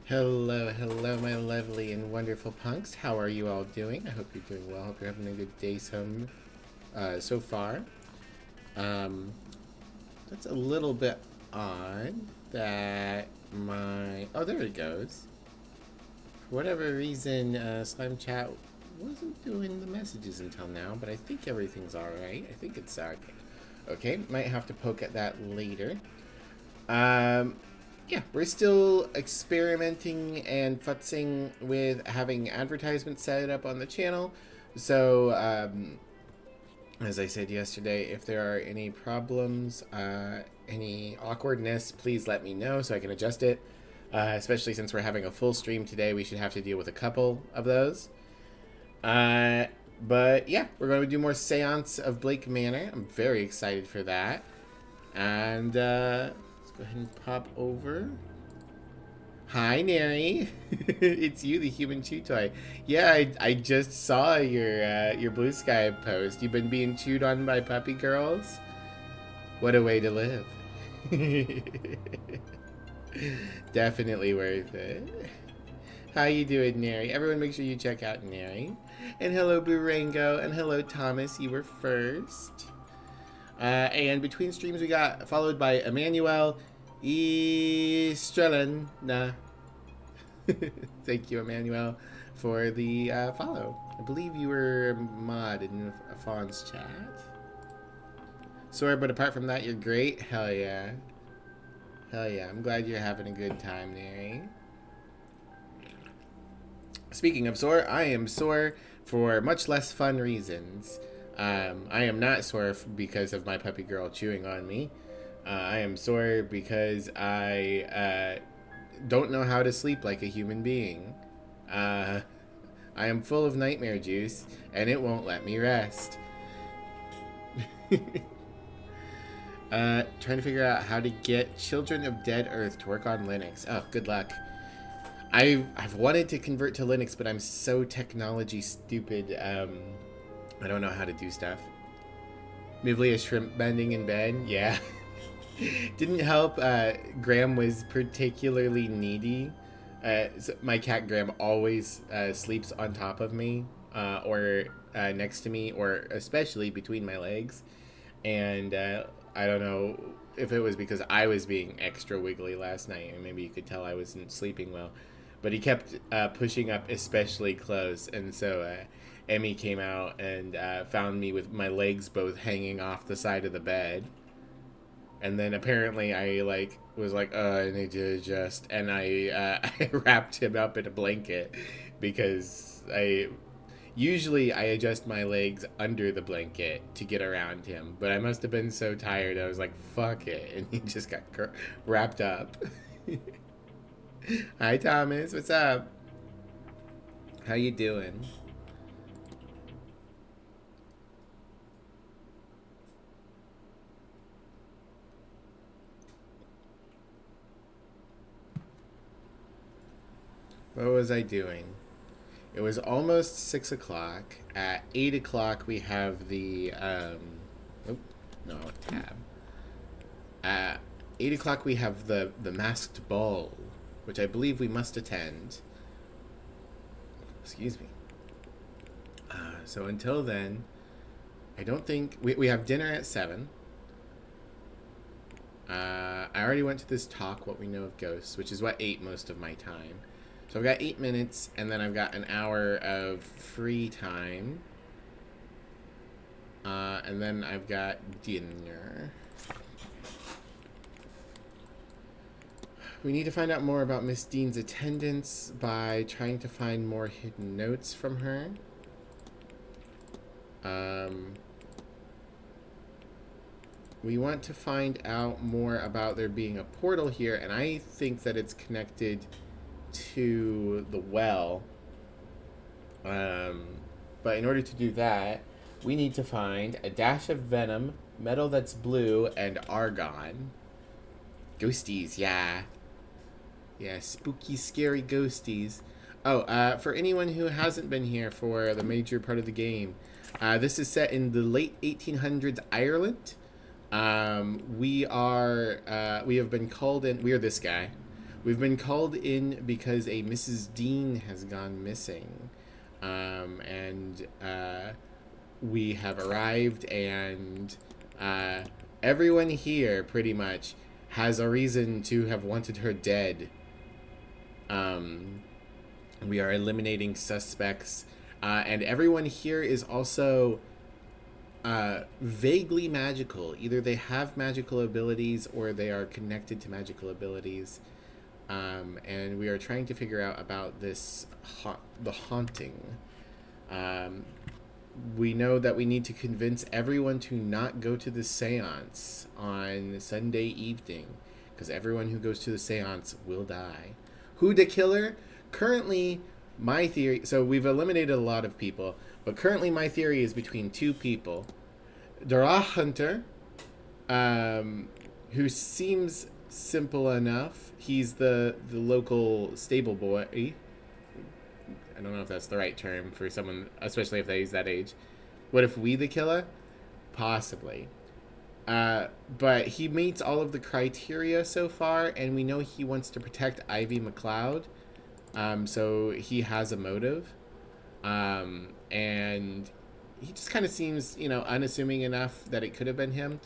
Hello, hello, my lovely and wonderful punks. How are you all doing? I hope you're doing well. Hope you're having a good day so far. Um, that's a little bit odd that my... Oh, there it goes. For whatever reason, Slime Chat wasn't doing the messages until now, but I think everything's alright. I think it's okay. Might have to poke at that later. Um, yeah, we're still experimenting and futzing with having advertisements set up on the channel. So, as I said yesterday, if there are any problems, any awkwardness, please let me know so I can adjust it. Especially since we're having a full stream today, we should have to deal with a couple of those. Uh, but yeah, we're going to do more Seance of Blake Manor. I'm very excited for that. And let's go ahead and pop over. Hi, Neri. It's you, the human chew toy. Yeah, I just saw your Blue Sky post. You've been being chewed on by puppy girls? What a way to live. Definitely worth it. How you doing, Neri? Everyone make sure you check out Neri. And hello, Burango. And hello, Thomas. You were first. And between streams, we got followed by Emmanuel Estrellan. Nah. Thank you, Emmanuel, for the follow. I believe you were mod in Fawn's chat. Sorry, but apart from that, you're great. Hell yeah. Hell yeah. I'm glad you're having a good time, Neri. Speaking of sore, I am sore for much less fun reasons. I am not sore because of my puppy girl chewing on me. I am sore because I don't know how to sleep like a human being. I am full of nightmare juice, and it won't let me rest. Trying to figure out how to get Children of Dead Earth to work on Linux. Oh, good luck. I've wanted to convert to Linux, but I'm so technology stupid. I don't know how to do stuff. Mivly is shrimp bending in bed. Yeah. Didn't help. Graham was particularly needy. So my cat Graham always sleeps on top of me, or next to me, or especially between my legs. And I don't know if it was because I was being extra wiggly last night, and maybe you could tell I wasn't sleeping well. But he kept pushing up especially close, and so Emmy came out and found me with my legs both hanging off the side of the bed. And then apparently I was like, I need to adjust, and I wrapped him up in a blanket because I usually adjust my legs under the blanket to get around him, but I must have been so tired I was like, fuck it, and he just got wrapped up. Hi, Thomas. What's up? How you doing? What was I doing? It was almost 6 o'clock. At 8 o'clock, we have the, no, tab. At 8 o'clock, we have the masked ball, which I believe we must attend. Excuse me. So until then, I don't think... We have dinner at 7. I already went to this talk, What We Know of Ghosts, which is what ate most of my time. So I've got 8 minutes, and then I've got an hour of free time. And then I've got dinner. We need to find out more about Miss Dean's attendance by trying to find more hidden notes from her. We want to find out more about there being a portal here, and I think that it's connected to the well. But in order to do that, we need to find a dash of venom, metal that's blue, and argon. Ghosties, yeah. Yeah, spooky, scary ghosties. Oh, for anyone who hasn't been here for the major part of the game, this is set in the late 1800s Ireland. We have been called in. We are this guy. We've been called in because a Mrs. Dean has gone missing. And we have arrived, and everyone here pretty much has a reason to have wanted her dead. We are eliminating suspects, and everyone here is also vaguely magical. Either they have magical abilities or they are connected to magical abilities. And we are trying to figure out about this the haunting. We know that we need to convince everyone to not go to the seance on Sunday evening, because everyone who goes to the seance will die. Who the killer? Currently, my theory... So we've eliminated a lot of people, but currently my theory is between two people. Dara Hunter, who seems simple enough. He's the local stable boy. I don't know if that's the right term for someone, especially if he's that age. What if we the killer? Possibly. But he meets all of the criteria so far, and we know he wants to protect Ivy McLeod. So he has a motive. And he just kind of seems, unassuming enough that it could have been him.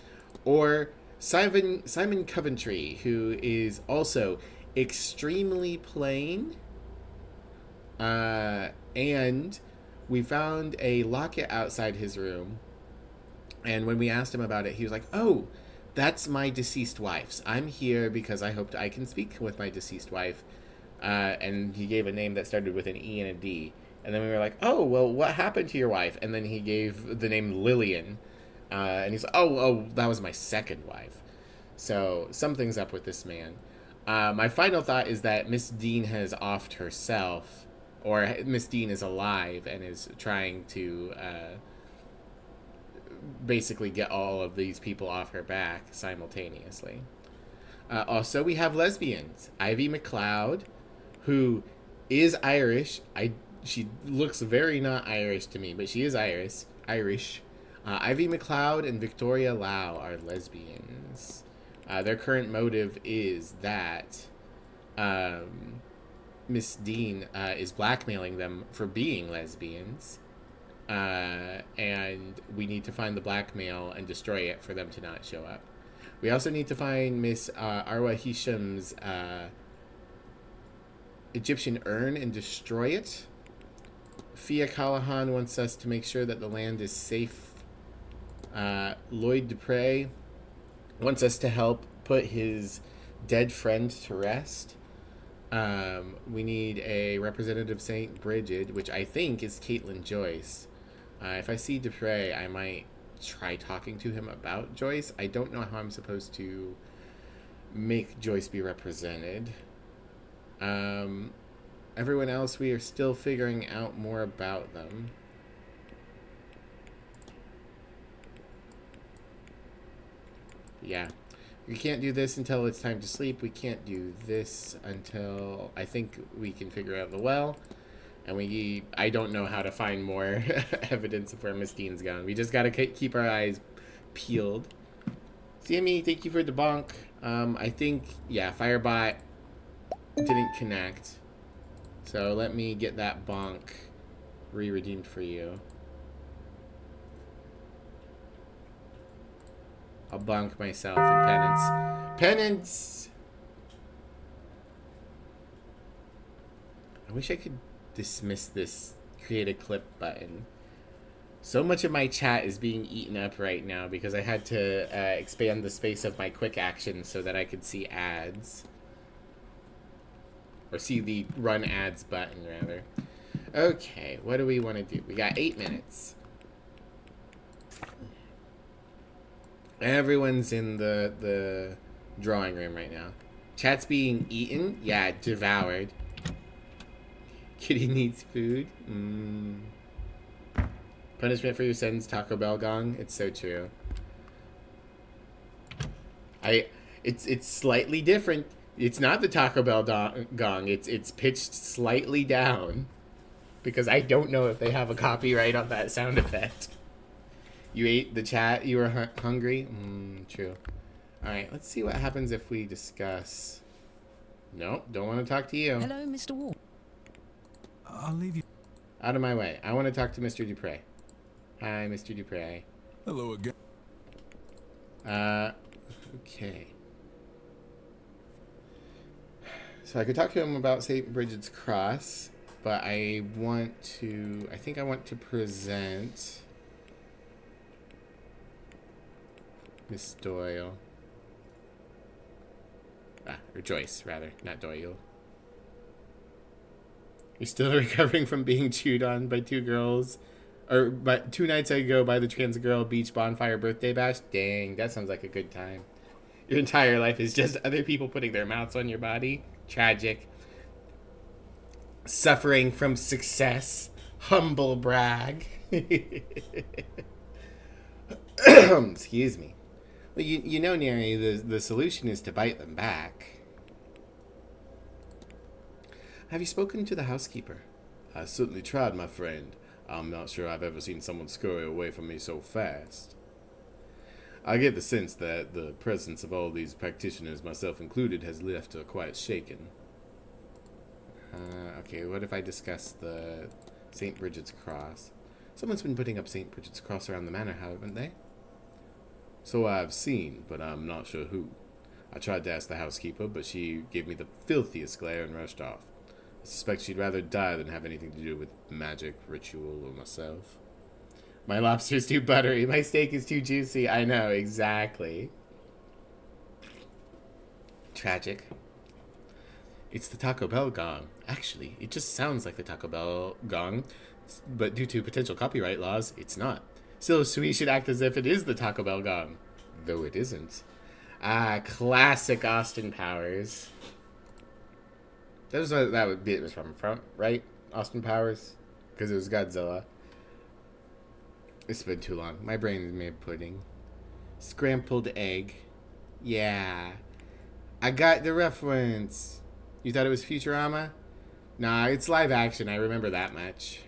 Or Simon Coventry, who is also extremely plain. And we found a locket outside his room. And when we asked him about it, he was like, "Oh, that's my deceased wife's. I'm here because I hoped I can speak with my deceased wife." And he gave a name that started with an E and a D. And then we were like, "Oh, well, what happened to your wife?" And then he gave the name Lillian. And he's like, oh, that was my second wife. So something's up with this man. My final thought is that Miss Dean has offed herself, or Miss Dean is alive and is trying to basically get all of these people off her back simultaneously. Also, we have lesbians. Ivy McLeod, who is Irish. She looks very not Irish to me, but she is Irish. Ivy McLeod and Victoria Lau are lesbians. Their current motive is that Miss Dean is blackmailing them for being lesbians. And we need to find the blackmail and destroy it for them to not show up. We also need to find Miss Arwa Hisham's Egyptian urn and destroy it. Fia Callahan wants us to make sure that the land is safe. Lloyd Dupre wants us to help put his dead friend to rest. We need a representative St. Bridget, which I think is Caitlin Joyce. If I see Dupre, I might try talking to him about Joyce. I don't know how I'm supposed to make Joyce be represented. Everyone else, we are still figuring out more about them. Yeah. We can't do this until it's time to sleep. We can't do this until I think we can figure out the well. And I don't know how to find more evidence of where Miss Dean's gone. We just gotta keep our eyes peeled. CME, thank you for the bonk. I think, yeah, Firebot didn't connect. So let me get that bonk re-redeemed for you. I'll bonk myself in penance. Penance! I wish I could dismiss this create a clip button. So much of my chat is being eaten up right now because I had to expand the space of my quick action so that I could see ads. Or see the run ads button, rather. Okay, what do we want to do? We got 8 minutes. Everyone's in the drawing room right now. Chat's being eaten? Yeah, devoured. Kitty needs food. Punishment for your sins, Taco Bell gong. It's so true. It's slightly different. It's not the Taco Bell gong. It's pitched slightly down because I don't know if they have a copyright on that sound effect. You ate the chat. You were hungry. True. All right. Let's see what happens if we discuss No, don't want to talk to you. Hello, Mr. Ward. I'll leave you. Out of my way. I want to talk to Mr. Dupre. Hi, Mr. Dupre. Hello again. Okay. So I could talk to him about St. Bridget's Cross, but I think I want to present Miss Doyle. Or Joyce, rather, not Doyle. You're still recovering from being chewed on by two girls, or by 2 nights ago by the trans girl beach bonfire birthday bash? Dang, that sounds like a good time. Your entire life is just other people putting their mouths on your body. Tragic. Suffering from success. Humble brag. Excuse me. Well, you know, Neri, the solution is to bite them back. Have you spoken to the housekeeper? I certainly tried, my friend. I'm not sure I've ever seen someone scurry away from me so fast. I get the sense that the presence of all these practitioners, myself included, has left her quite shaken. Okay, what if I discuss the St. Bridget's Cross? Someone's been putting up St. Bridget's Cross around the manor, haven't they? So I've seen, but I'm not sure who. I tried to ask the housekeeper, but she gave me the filthiest glare and rushed off. I suspect she'd rather die than have anything to do with magic, ritual, or myself. My lobster's too buttery. My steak is too juicy. I know, exactly. Tragic. It's the Taco Bell gong. Actually, it just sounds like the Taco Bell gong, but due to potential copyright laws, it's not. So we should act as if it is the Taco Bell gong, though it isn't. Classic Austin Powers. That was what it was from, right? Austin Powers? Because it was Godzilla. It's been too long. My brain is made pudding. Scrambled egg. Yeah. I got the reference. You thought it was Futurama? Nah, it's live action. I remember that much.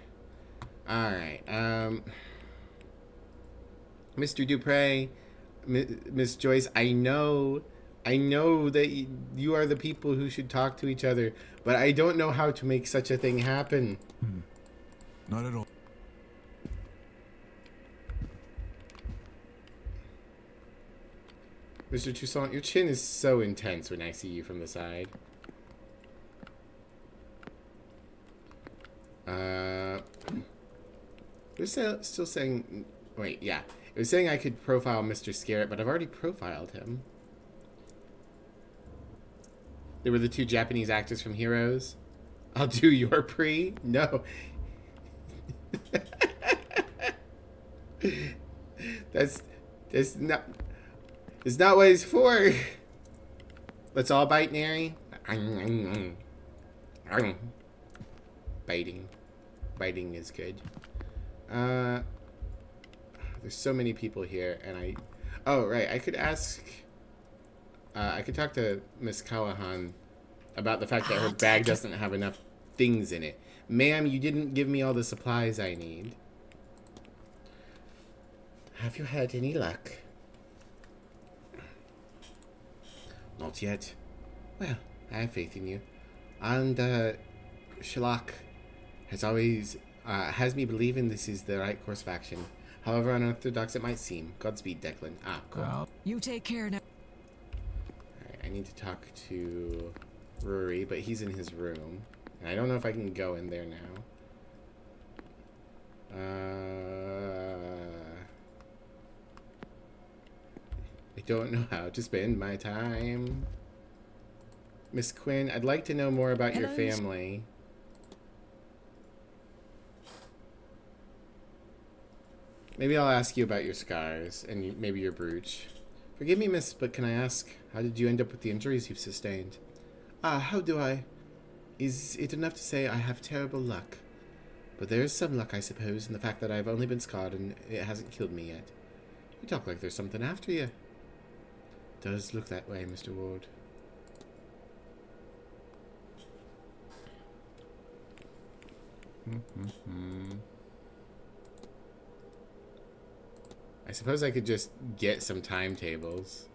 Alright. Mr. Dupre, Miss Joyce, I know that you are the people who should talk to each other, but I don't know how to make such a thing happen. Not at all. Mr. Toussaint, your chin is so intense when I see you from the side. It was still saying... Wait, yeah. It was saying I could profile Mr. Scarrett, but I've already profiled him. They were the 2 Japanese actors from Heroes. I'll do your pre? No. That's not... It's not what it's for. Let's all bite, Neri. Biting. Biting is good. There's so many people here, and oh, right. I could ask... I could talk to Miss Callahan about the fact that her bag doesn't have enough things in it. Ma'am, you didn't give me all the supplies I need. Have you had any luck? Not yet. Well, I have faith in you. And, Sherlock has always, has me believing this is the right course of action. However unorthodox it might seem. Godspeed, Declan. Cool. You take care now. Alright, I need to talk to Rory, but he's in his room. And I don't know if I can go in there now. I don't know how to spend my time. Miss Quinn, I'd like to know more about your family. Maybe I'll ask you about your scars and maybe your brooch. Forgive me, miss, but can I ask, how did you end up with the injuries you've sustained? How do I? Is it enough to say I have terrible luck? But there is some luck, I suppose, in the fact that I've only been scarred and it hasn't killed me yet. You talk like there's something after you. Does look that way, Mr. Ward. I suppose I could just get some timetables.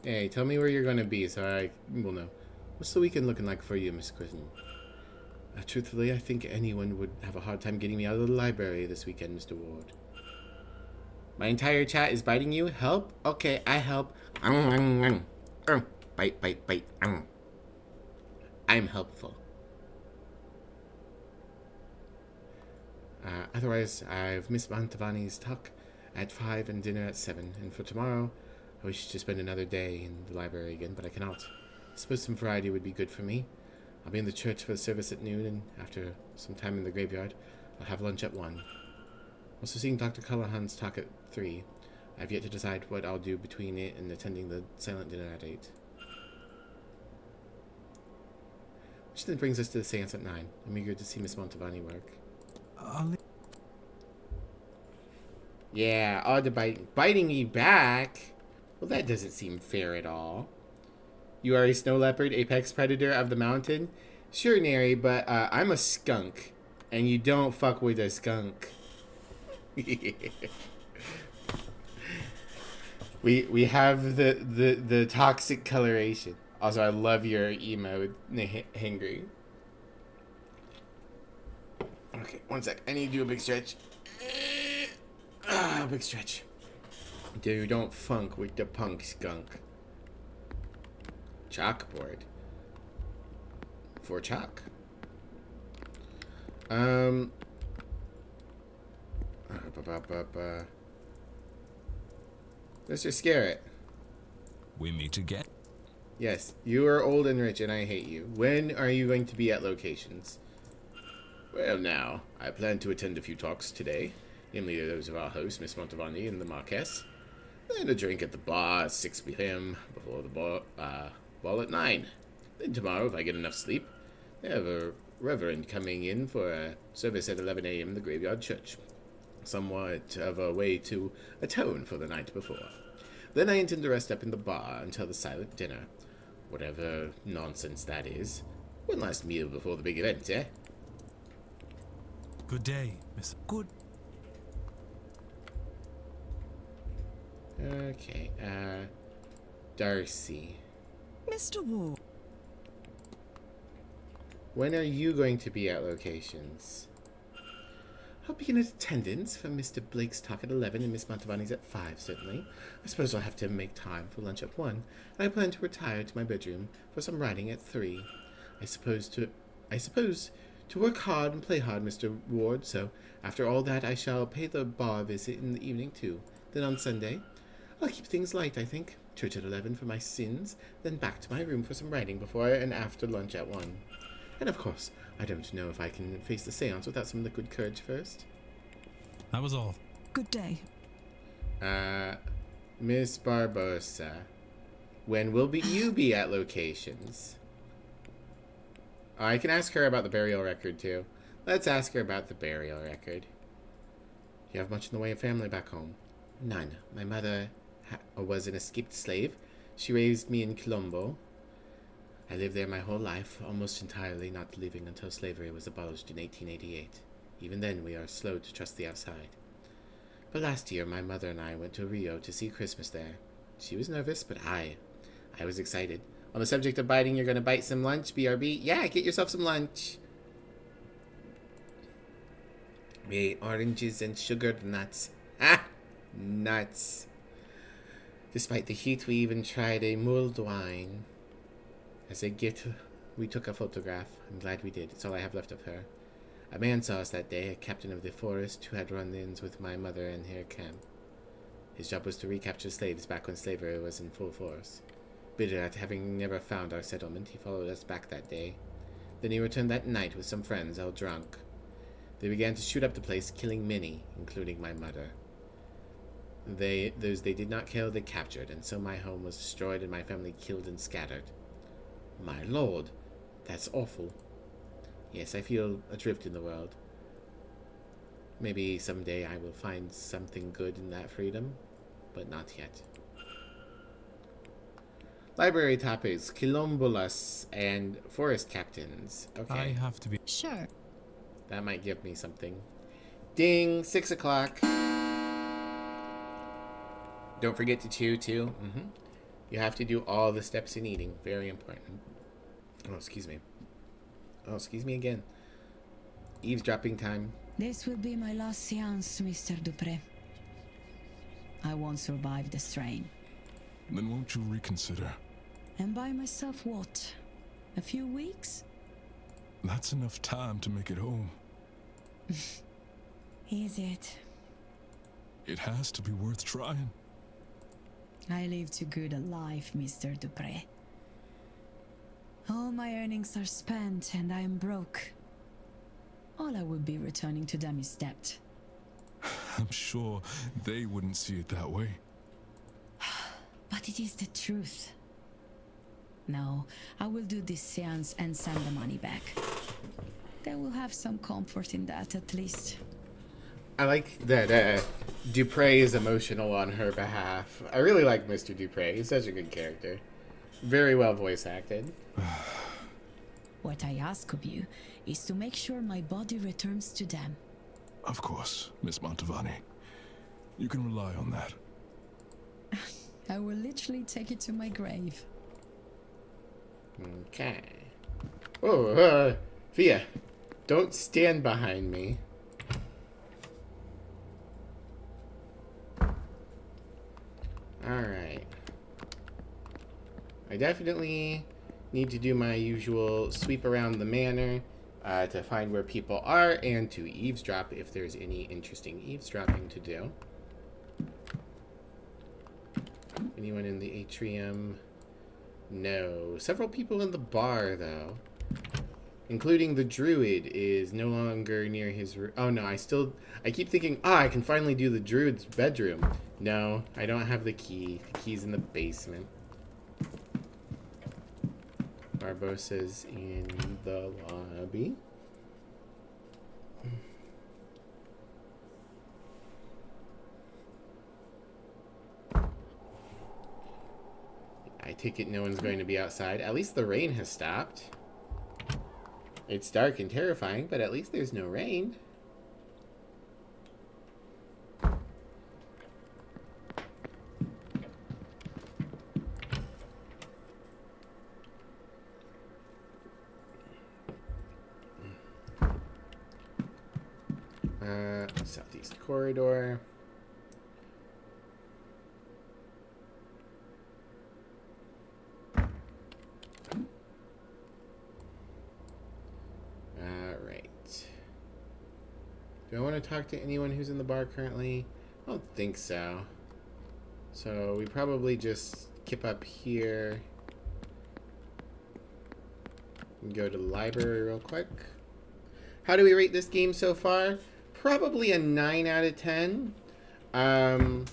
Hey, tell me where you're going to be so I will know. What's the weekend looking like for you, Miss Quinton? Truthfully, I think anyone would have a hard time getting me out of the library this weekend, Mr. Ward. My entire chat is biting you? Help? Okay, I help. Bite, bite, bite. I'm helpful. Otherwise, I've missed Montavani's talk at 5 and dinner at 7. And for tomorrow, I wish to spend another day in the library again, but I cannot. I suppose some variety would be good for me. I'll be in the church for the service at noon, and after some time in the graveyard, I'll have lunch at 1. Also seeing Dr. Callahan's talk at 3. I have yet to decide what I'll do between it and attending the silent dinner at 8. Which then brings us to the seance at 9. I'm eager to see Miss Montavani work. Yeah, all the biting me back. Well, that doesn't seem fair at all. You are a snow leopard, apex predator of the mountain? Sure, Nary, but I'm a skunk. And you don't fuck with a skunk. we have the toxic coloration. Also, I love your emote, hangry. Okay, one sec. I need to do a big stretch. Big stretch. Dude, don't funk with the punk skunk. Chalkboard. For chalk. Mr. Scarrett. We meet again. Yes, you are old and rich and I hate you. When are you going to be at locations? Well now, I plan to attend a few talks today. Namely those of our host, Miss Montavani and the Marquess. Then a drink at the bar at 6 p.m. before the ball at 9. Then tomorrow, if I get enough sleep, they have a reverend coming in for a service at 11 a.m. in the graveyard church. Somewhat of a way to atone for the night before. Then I intend to rest up in the bar until the silent dinner. Whatever nonsense that is. One last meal before the big event, eh? Good day, Miss. Good. Okay, Darcy. Mr. Ward. When are you going to be at locations? I'll be in attendance for Mr. Blake's talk at 11 and Miss Montavani's at 5, certainly. I suppose I'll have to make time for lunch at 1, and I plan to retire to my bedroom for some writing at 3. I suppose to work hard and play hard, Mr. Ward, so after all that I shall pay the bar a visit in the evening too. Then on Sunday, I'll keep things light, I think. Church at 11 for my sins, then back to my room for some writing before and after lunch at 1. And of course, I don't know if I can face the seance without some liquid courage first. That was all. Good day. Miss Barbosa, when will you be at locations? I can ask her about the burial record, too. Let's ask her about the burial record. Do you have much in the way of family back home? None. My mother was an escaped slave. She raised me in Colombo. I lived there my whole life, almost entirely not leaving until slavery was abolished in 1888. Even then, we are slow to trust the outside. But last year, my mother and I went to Rio to see Christmas there. She was nervous, but I was excited. On the subject of biting, you're going to bite some lunch, BRB? Yeah, get yourself some lunch. We ate oranges and sugared nuts. Ah! Nuts. Despite the heat, we even tried a mulled wine. As a gift, we took a photograph. I'm glad we did. It's all I have left of her. A man saw us that day, a captain of the forest who had run-ins with my mother in her camp. His job was to recapture slaves back when slavery was in full force. Bitter at having never found our settlement, he followed us back that day. Then he returned that night with some friends, all drunk. They began to shoot up the place, killing many, including my mother. Those they did not kill, they captured, and so my home was destroyed and my family killed and scattered. My lord, that's awful. Yes, I feel adrift in the world. Maybe someday I will find something good in that freedom, but not yet. Library topics, Quilombolas and forest captains. Okay. I have to be. Sure. That might give me something. Ding! 6 o'clock. Don't forget to chew, too. You have to do all the steps in eating. Very important. Oh, excuse me. Oh, excuse me again. Eavesdropping time. This will be my last seance, Mr. Dupre. I won't survive the strain. Then won't you reconsider? And by myself what? A few weeks? That's enough time to make it home. Is it? It has to be worth trying. I live too good a life, Mr. Dupre. All my earnings are spent and I am broke. All I would be returning to them is debt. I'm sure they wouldn't see it that way. But it is the truth. No, I will do this seance and send the money back. They will have some comfort in that, at least. I like that Dupre is emotional on her behalf. I really like Mr. Dupre. He's such a good character. Very well voice acted. What I ask of you is to make sure my body returns to them. Of course, Miss Montevani. You can rely on that. I will literally take it to my grave. Okay. Oh, Fia, don't stand behind me. Alright. I definitely need to do my usual sweep around the manor to find where people are and to eavesdrop if there's any interesting eavesdropping to do. Anyone in the atrium? No. Several people in the bar, though. Including the druid is no longer near his room. Oh, no, I keep thinking, I can finally do the druid's bedroom. No, I don't have the key. The key's in the basement. Barbosa's in the lobby. I take it no one's going to be outside. At least the rain has stopped. It's dark and terrifying, but at least there's no rain. Southeast corridor. Alright. Do I want to talk to anyone who's in the bar currently? I don't think so. So we probably just skip up here and go to the library real quick. How do we rate this game so far? Probably a 9 out of 10. The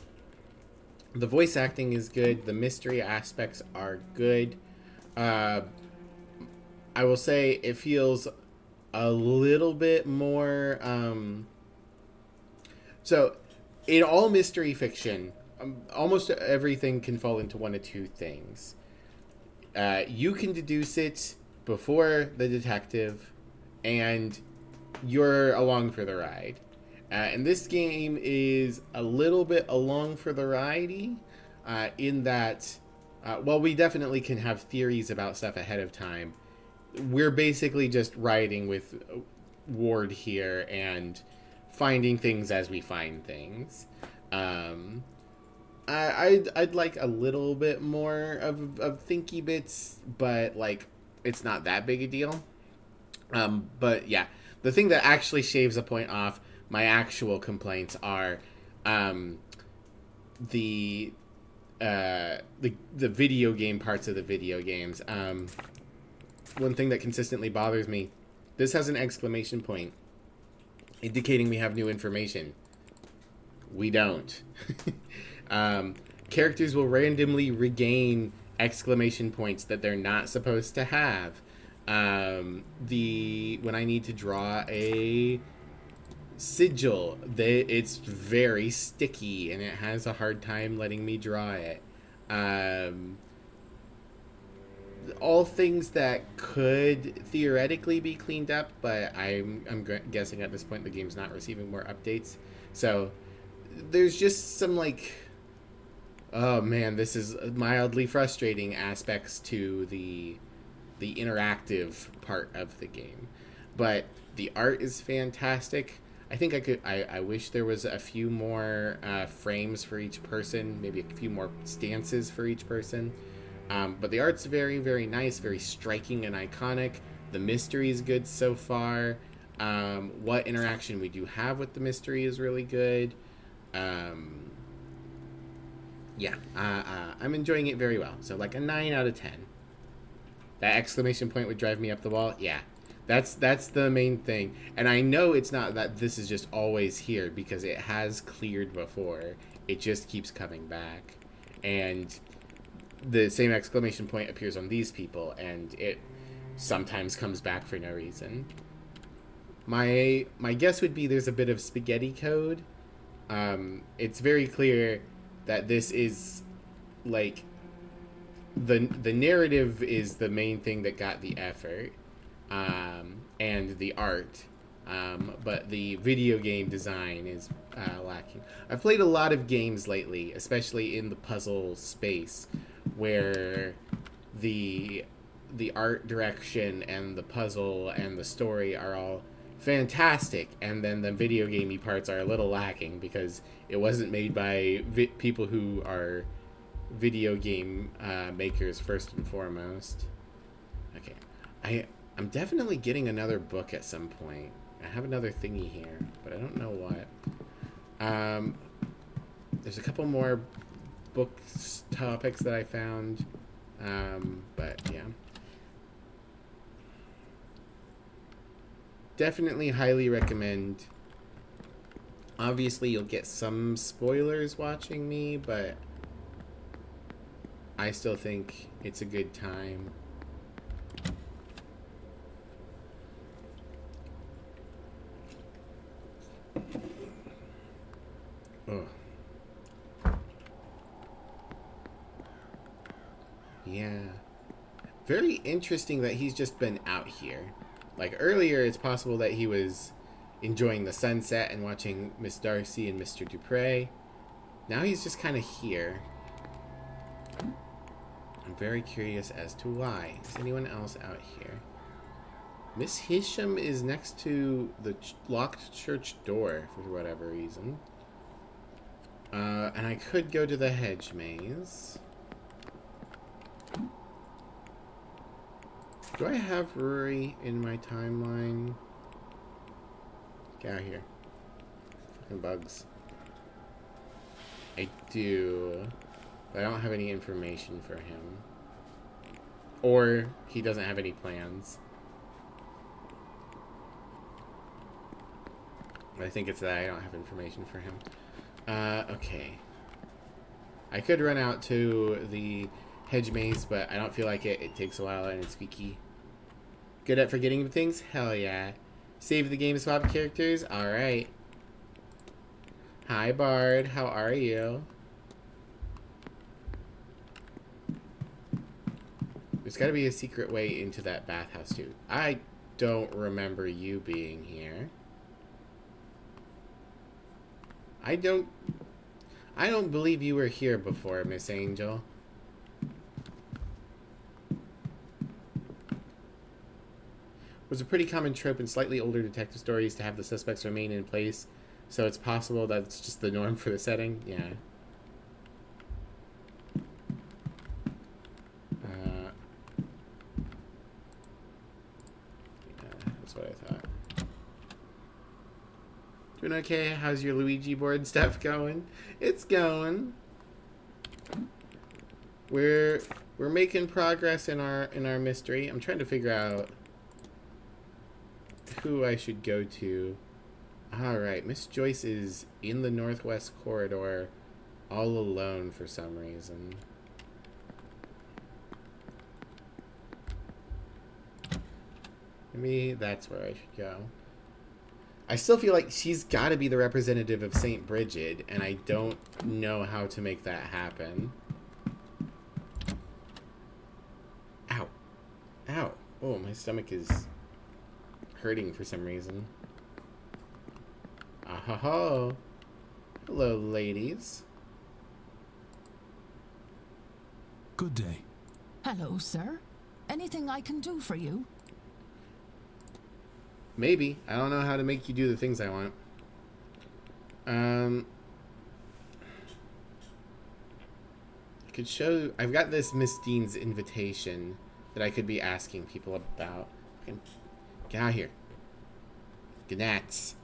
voice acting is good. The mystery aspects are good. I will say it feels a little bit more... So, in all mystery fiction, almost everything can fall into one of two things. You can deduce it before the detective, and you're along for the ride. And this game is a little bit along for the ride in that, while we definitely can have theories about stuff ahead of time, we're basically just riding with Ward here and finding things as we find things. I'd like a little bit more of thinky bits, but like it's not that big a deal. But yeah, the thing that actually shaves a point off my actual complaints are the video game parts of the video games. One thing that consistently bothers me, this has an exclamation point indicating we have new information. We don't. Characters will randomly regain exclamation points that they're not supposed to have. When I need to draw a sigil, it's very sticky and it has a hard time letting me draw it. All things that could theoretically be cleaned up, but I'm guessing at this point the game's not receiving more updates. So there's just some like, oh man, this is mildly frustrating aspects to the the interactive part of the game. But the art is fantastic. I think I wish there was a few more frames for each person, maybe a few more stances for each person. But the art's very, very nice, very striking and iconic. The mystery is good so far. What interaction we do have with the mystery is really good. Yeah, I'm enjoying it very well. So like a 9 out of 10. That exclamation point would drive me up the wall. Yeah, that's the main thing. And I know it's not that this is just always here, because it has cleared before. It just keeps coming back. And the same exclamation point appears on these people, and it sometimes comes back for no reason. My guess would be there's a bit of spaghetti code. It's very clear that this is like the narrative is the main thing that got the effort, and the art, but the video game design is lacking. I've played a lot of games lately, especially in the puzzle space, where the art direction and the puzzle and the story are all fantastic, and then the video gamey parts are a little lacking because it wasn't made by people who are video game makers first and foremost. Okay, I'm definitely getting another book at some point. I have another thingy here, but I don't know what. There's a couple more books topics that I found, but yeah. Definitely highly recommend. Obviously, you'll get some spoilers watching me, but I still think it's a good time. Oh. Yeah. Very interesting that he's just been out here. Like earlier, it's possible that he was enjoying the sunset and watching Miss Darcy and Mr. Dupre. Now he's just kind of here. I'm very curious as to why. Is anyone else out here? Miss Hisham is next to the locked church door for whatever reason. And I could go to the hedge maze. Do I have Rory in my timeline? Get out of here. Fucking bugs. I do. But I don't have any information for him. Or he doesn't have any plans. I think it's that I don't have information for him. Okay. I could run out to the hedge maze, but I don't feel like it. It takes a while and it's squeaky. Good at forgetting things? Hell yeah. Save the game, swap characters? Alright. Hi, Bard. How are you? There's gotta be a secret way into that bathhouse, too. I don't remember you being here. I don't believe you were here before, Miss Angel. It was a pretty common trope in slightly older detective stories to have the suspects remain in place, so it's possible that it's just the norm for the setting. Yeah. That's what I thought. Doing okay? How's your Luigi board stuff going? It's going. We're making progress in our mystery. I'm trying to figure out who I should go to. Alright, Miss Joyce is in the northwest corridor all alone for some reason. Maybe that's where I should go. I still feel like she's got to be the representative of St. Bridget, and I don't know how to make that happen. Ow. Ow. Oh, my stomach is hurting for some reason. Ah-ha-ha. Hello, ladies. Good day. Hello, sir. Anything I can do for you? Maybe. I don't know how to make you do the things I want. I could show... I've got this Miss Dean's invitation that I could be asking people about. Get out of here. Gnats.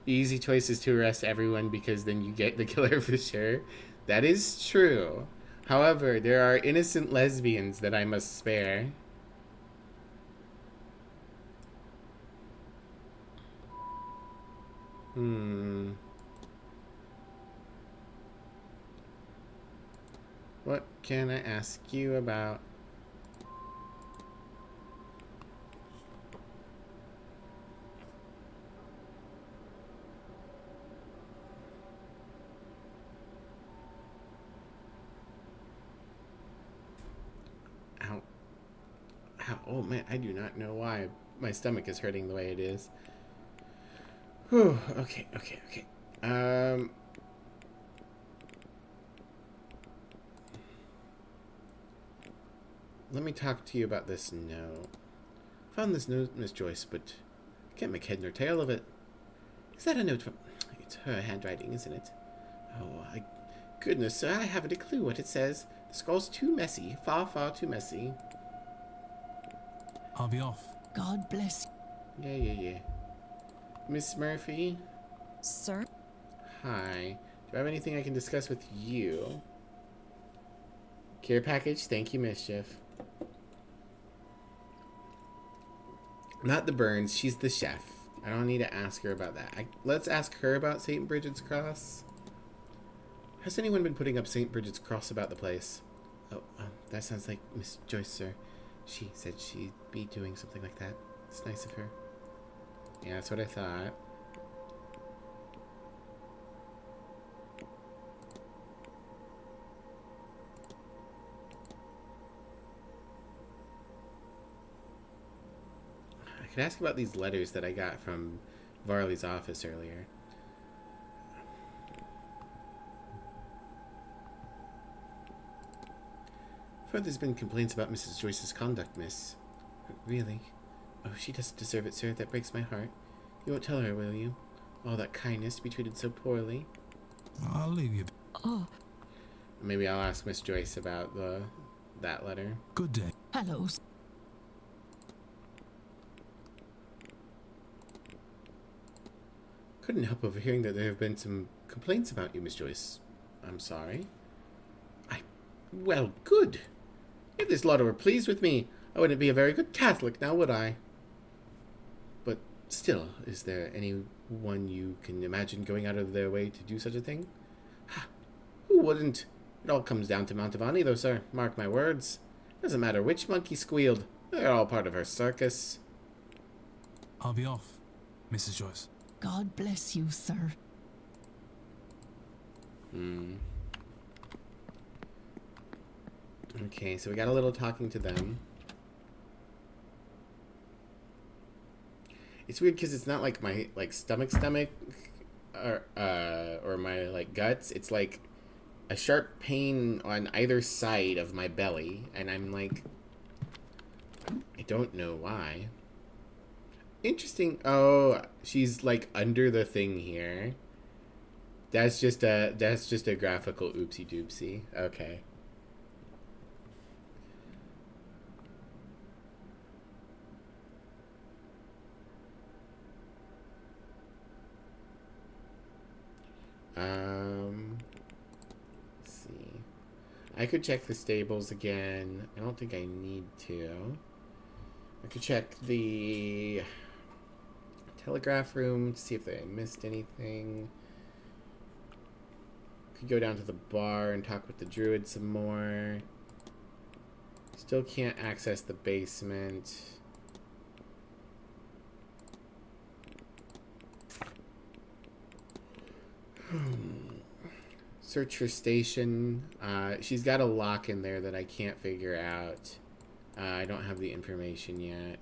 The easy choice is to arrest everyone because then you get the killer for sure. That is true. However, there are innocent lesbians that I must spare. What can I ask you about? Ow. Ow. Oh man, I do not know why my stomach is hurting the way it is. Whew. Okay. Let me talk to you about this note. Found this note, Miss Joyce, but I can't make head nor tail of it. Is that a note from... It's her handwriting, isn't it? Oh, goodness, sir, I haven't a clue what it says. The scrawl's too messy. Far, far too messy. I'll be off. God bless. Yeah. Miss Murphy? Sir? Hi. Do I have anything I can discuss with you? Care package? Thank you, Mischief. Not the Burns. She's the chef. I don't need to ask her about that. Let's ask her about St. Bridget's Cross. Has anyone been putting up St. Bridget's Cross about the place? Oh, that sounds like Miss Joyce, sir. She said she'd be doing something like that. It's nice of her. Yeah, that's what I thought. I could ask about these letters that I got from Varley's office earlier. I've heard there's been complaints about Mrs. Joyce's conduct, miss. Really? Oh, she doesn't deserve it, sir. That breaks my heart. You won't tell her, will you? All that kindness to be treated so poorly. I'll leave you. Oh, Maybe I'll ask Miss Joyce about that letter. Good day. Hello. Couldn't help overhearing that there have been some complaints about you, Miss Joyce. I'm sorry. Well, good. If this lot were pleased with me, I wouldn't be a very good Catholic now, would I? But still, is there anyone you can imagine going out of their way to do such a thing? Who wouldn't? It all comes down to Mantovani, though, sir. Mark my words. Doesn't matter which monkey squealed. They're all part of her circus. I'll be off, Mrs. Joyce. God bless you, sir. Okay, so we got a little talking to them. It's weird because it's not like my stomach or my guts. It's like a sharp pain on either side of my belly, and I'm like, I don't know why. Interesting. Oh, she's like under the thing here. That's just a graphical oopsie doopsie. Okay. Let's see. I could check the stables again. I don't think I need to. I could check the telegraph room to see if I missed anything. Could go down to the bar and talk with the druid some more. Still can't access the basement. Search for station. She's got a lock in there that I can't figure out. I don't have the information yet.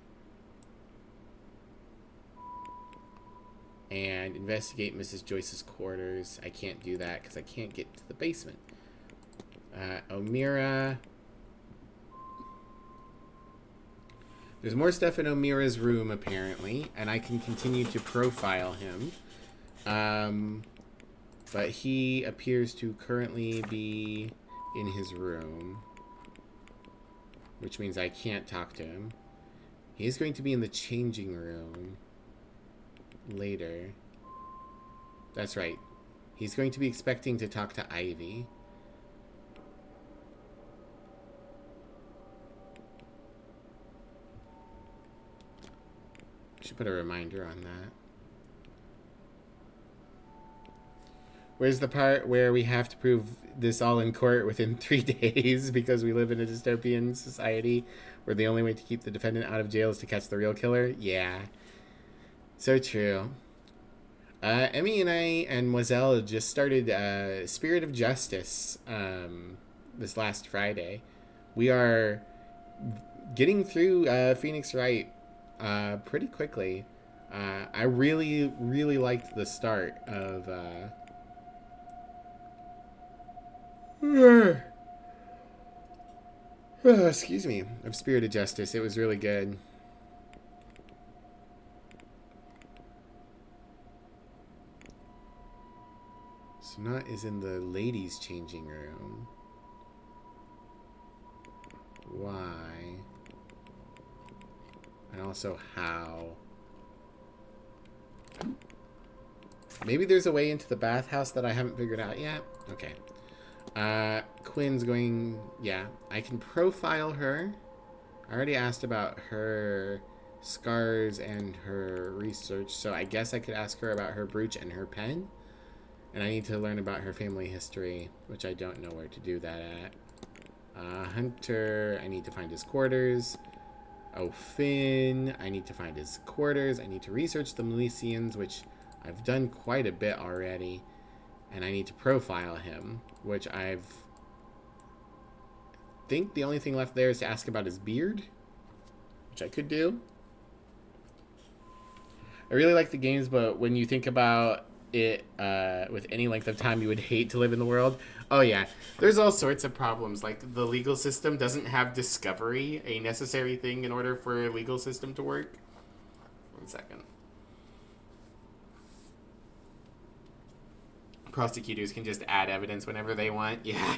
And investigate Mrs. Joyce's quarters. I can't do that because I can't get to the basement. Omira. There's more stuff in Omira's room, apparently, and I can continue to profile him. But he appears to currently be in his room, which means I can't talk to him. He's going to be in the changing room later. That's right. He's going to be expecting to talk to Ivy. Should put a reminder on that. Where's the part where we have to prove this all in court within 3 days because we live in a dystopian society where the only way to keep the defendant out of jail is to catch the real killer? Yeah. So true. Emmy and I and Moselle just started Spirit of Justice this last Friday. We are getting through Phoenix Wright pretty quickly. I really, really liked the start of... excuse me, of Spirit of Justice. It was really good. Sonat is in the ladies' changing room. Why? And also how? Maybe there's a way into the bathhouse that I haven't figured out yet? Okay. Quinn's going... Yeah, I can profile her. I already asked about her scars and her research, so I guess I could ask her about her brooch and her pen. And I need to learn about her family history, which I don't know where to do that at. Hunter, I need to find his quarters. Oh, Finn, I need to find his quarters. I need to research the Milesians, which I've done quite a bit already. And I need to profile him, which I think the only thing left there is to ask about his beard, which I could do. I really like the games, but when you think about it with any length of time, you would hate to live in the world. Oh yeah, there's all sorts of problems. Like the legal system doesn't have discovery, a necessary thing in order for a legal system to work. 1 second. Prosecutors can just add evidence whenever they want. Yeah.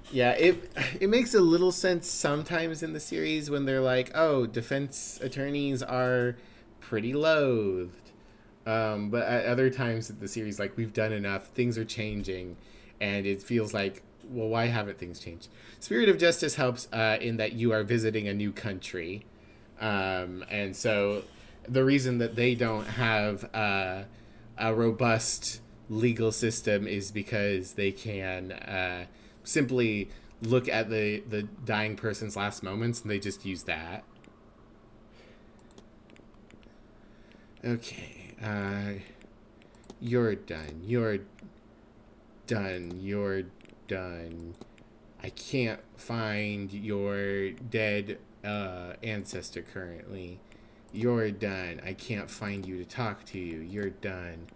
Yeah, it makes a little sense sometimes in the series when they're like, oh, defense attorneys are pretty loathed. But at other times in the series, like, we've done enough, things are changing, and it feels like, well, why haven't things changed? Spirit of Justice helps in that you are visiting a new country. And so the reason that they don't have a robust legal system is because they can simply look at the dying person's last moments and they just use that. Okay, you're done. You're done. You're done. I can't find your dead ancestor currently. You're done. I can't find you to talk to you. You're done.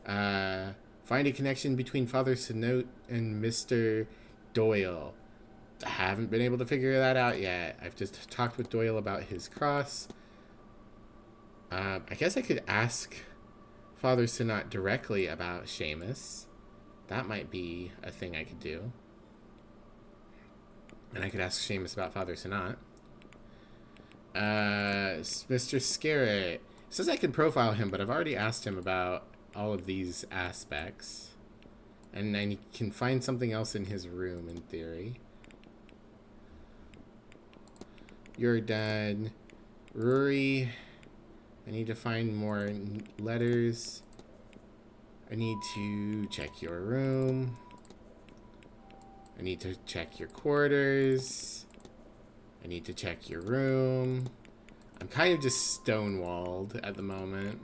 Find a connection between Father Sinot and Mr. Doyle. I haven't been able to figure that out yet. I've just talked with Doyle about his cross. I guess I could ask Father Sinot directly about Seamus. That might be a thing I could do. And I could ask Seamus about Father Sinot. Mr. Scarrett says I can profile him, but I've already asked him about all of these aspects. And I can find something else in his room, in theory. You're done. Rory, I need to find more letters. I need to check your room. I need to check your quarters. I need to check your room. I'm kind of just stonewalled at the moment.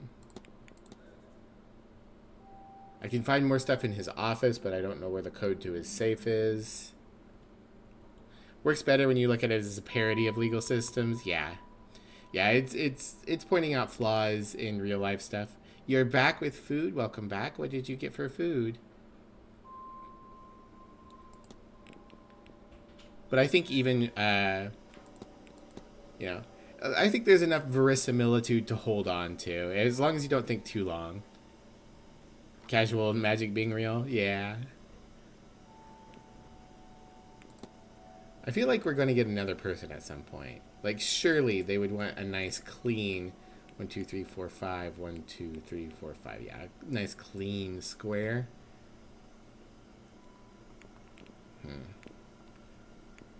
I can find more stuff in his office, but I don't know where the code to his safe is. Works better when you look at it as a parody of legal systems. Yeah. Yeah, it's pointing out flaws in real life stuff. You're back with food. Welcome back. What did you get for food? But I think even, you know, I think there's enough verisimilitude to hold on to, as long as you don't think too long. Casual magic being real? Yeah. I feel like we're going to get another person at some point. Like, surely they would want a nice, clean 1, 2, 3, 4, 5. 1, 2, 3, 4, 5. Yeah, nice, clean square.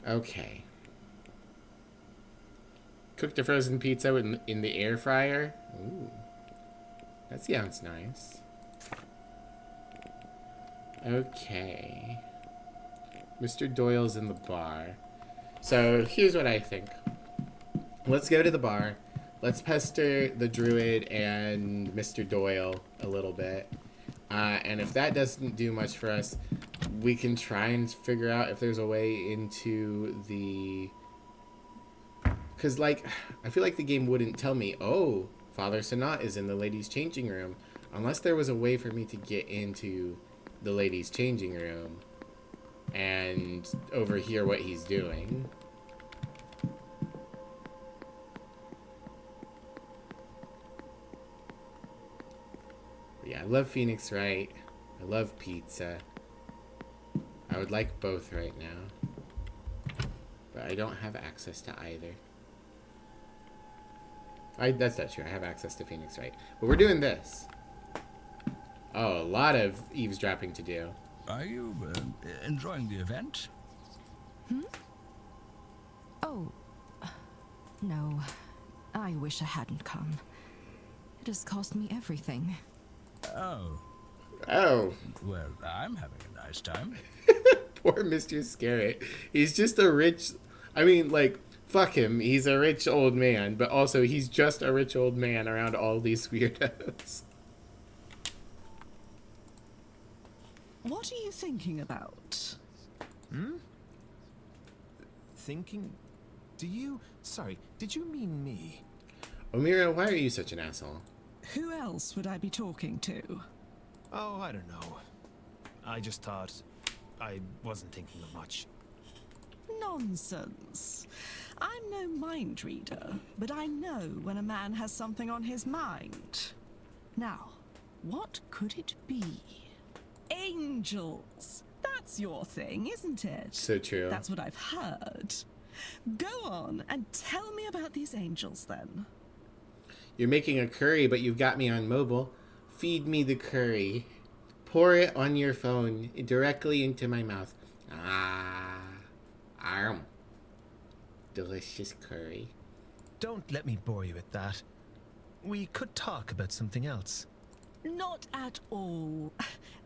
Okay. Cooked a frozen pizza in the air fryer. Ooh. That sounds nice. Okay. Mr. Doyle's in the bar. So here's what I think. Let's go to the bar. Let's pester the druid and Mr. Doyle a little bit. And if that doesn't do much for us, we can try and figure out if there's a way into the... Because, like, I feel like the game wouldn't tell me, oh, Father Sanat is in the ladies' changing room, unless there was a way for me to get into the ladies' changing room and overhear what he's doing. But yeah, I love Phoenix Wright. I love pizza. I would like both right now. But I don't have access to either. That's not true. I have access to Phoenix Wright. But we're doing this. Oh, a lot of eavesdropping to do. Are you enjoying the event? Oh, no. I wish I hadn't come. It has cost me everything. Oh, Oh, well, I'm having a nice time. poor Mr. Scarrett. He's just a rich... I mean, like, fuck him. He's a rich old man, but also he's just a rich old man around all these weirdos. What are you thinking about? Thinking? Sorry, did you mean me? Omira, why are you such an asshole? Who else would I be talking to? Oh, I don't know. I just thought I wasn't thinking of much. Nonsense. I'm no mind reader, but I know when a man has something on his mind. Now, what could it be? Angels. That's your thing, isn't it? So true. That's what I've heard. Go on and tell me about these angels then. You're making a curry, but you've got me on mobile. Feed me the curry. Pour it on your phone directly into my mouth. Delicious curry. Don't let me bore you with that. We could talk about something else. Not at all.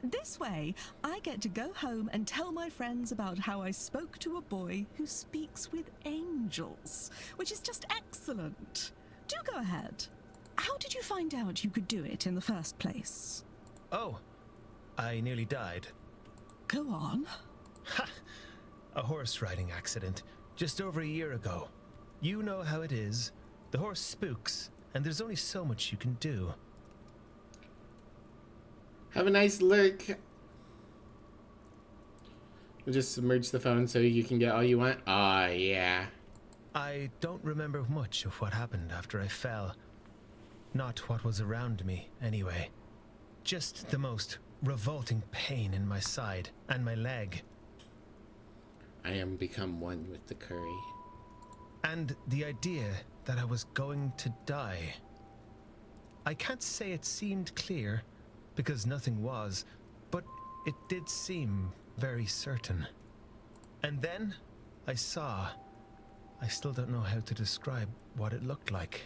This way, I get to go home and tell my friends about how I spoke to a boy who speaks with angels, which is just excellent. Do go ahead. How did you find out you could do it in the first place? Oh, I nearly died. Go on. Ha! A horse riding accident just over a year ago. You know how it is. The horse spooks, and there's only so much you can do. Have a nice lurk. We'll just submerge the phone so you can get all you want. Ah, yeah. I don't remember much of what happened after I fell. Not what was around me, anyway. Just the most revolting pain in my side and my leg. I am become one with the curry. And the idea that I was going to die. I can't say it seemed clear, because nothing was, but it did seem very certain. And then I saw. I still don't know how to describe what it looked like.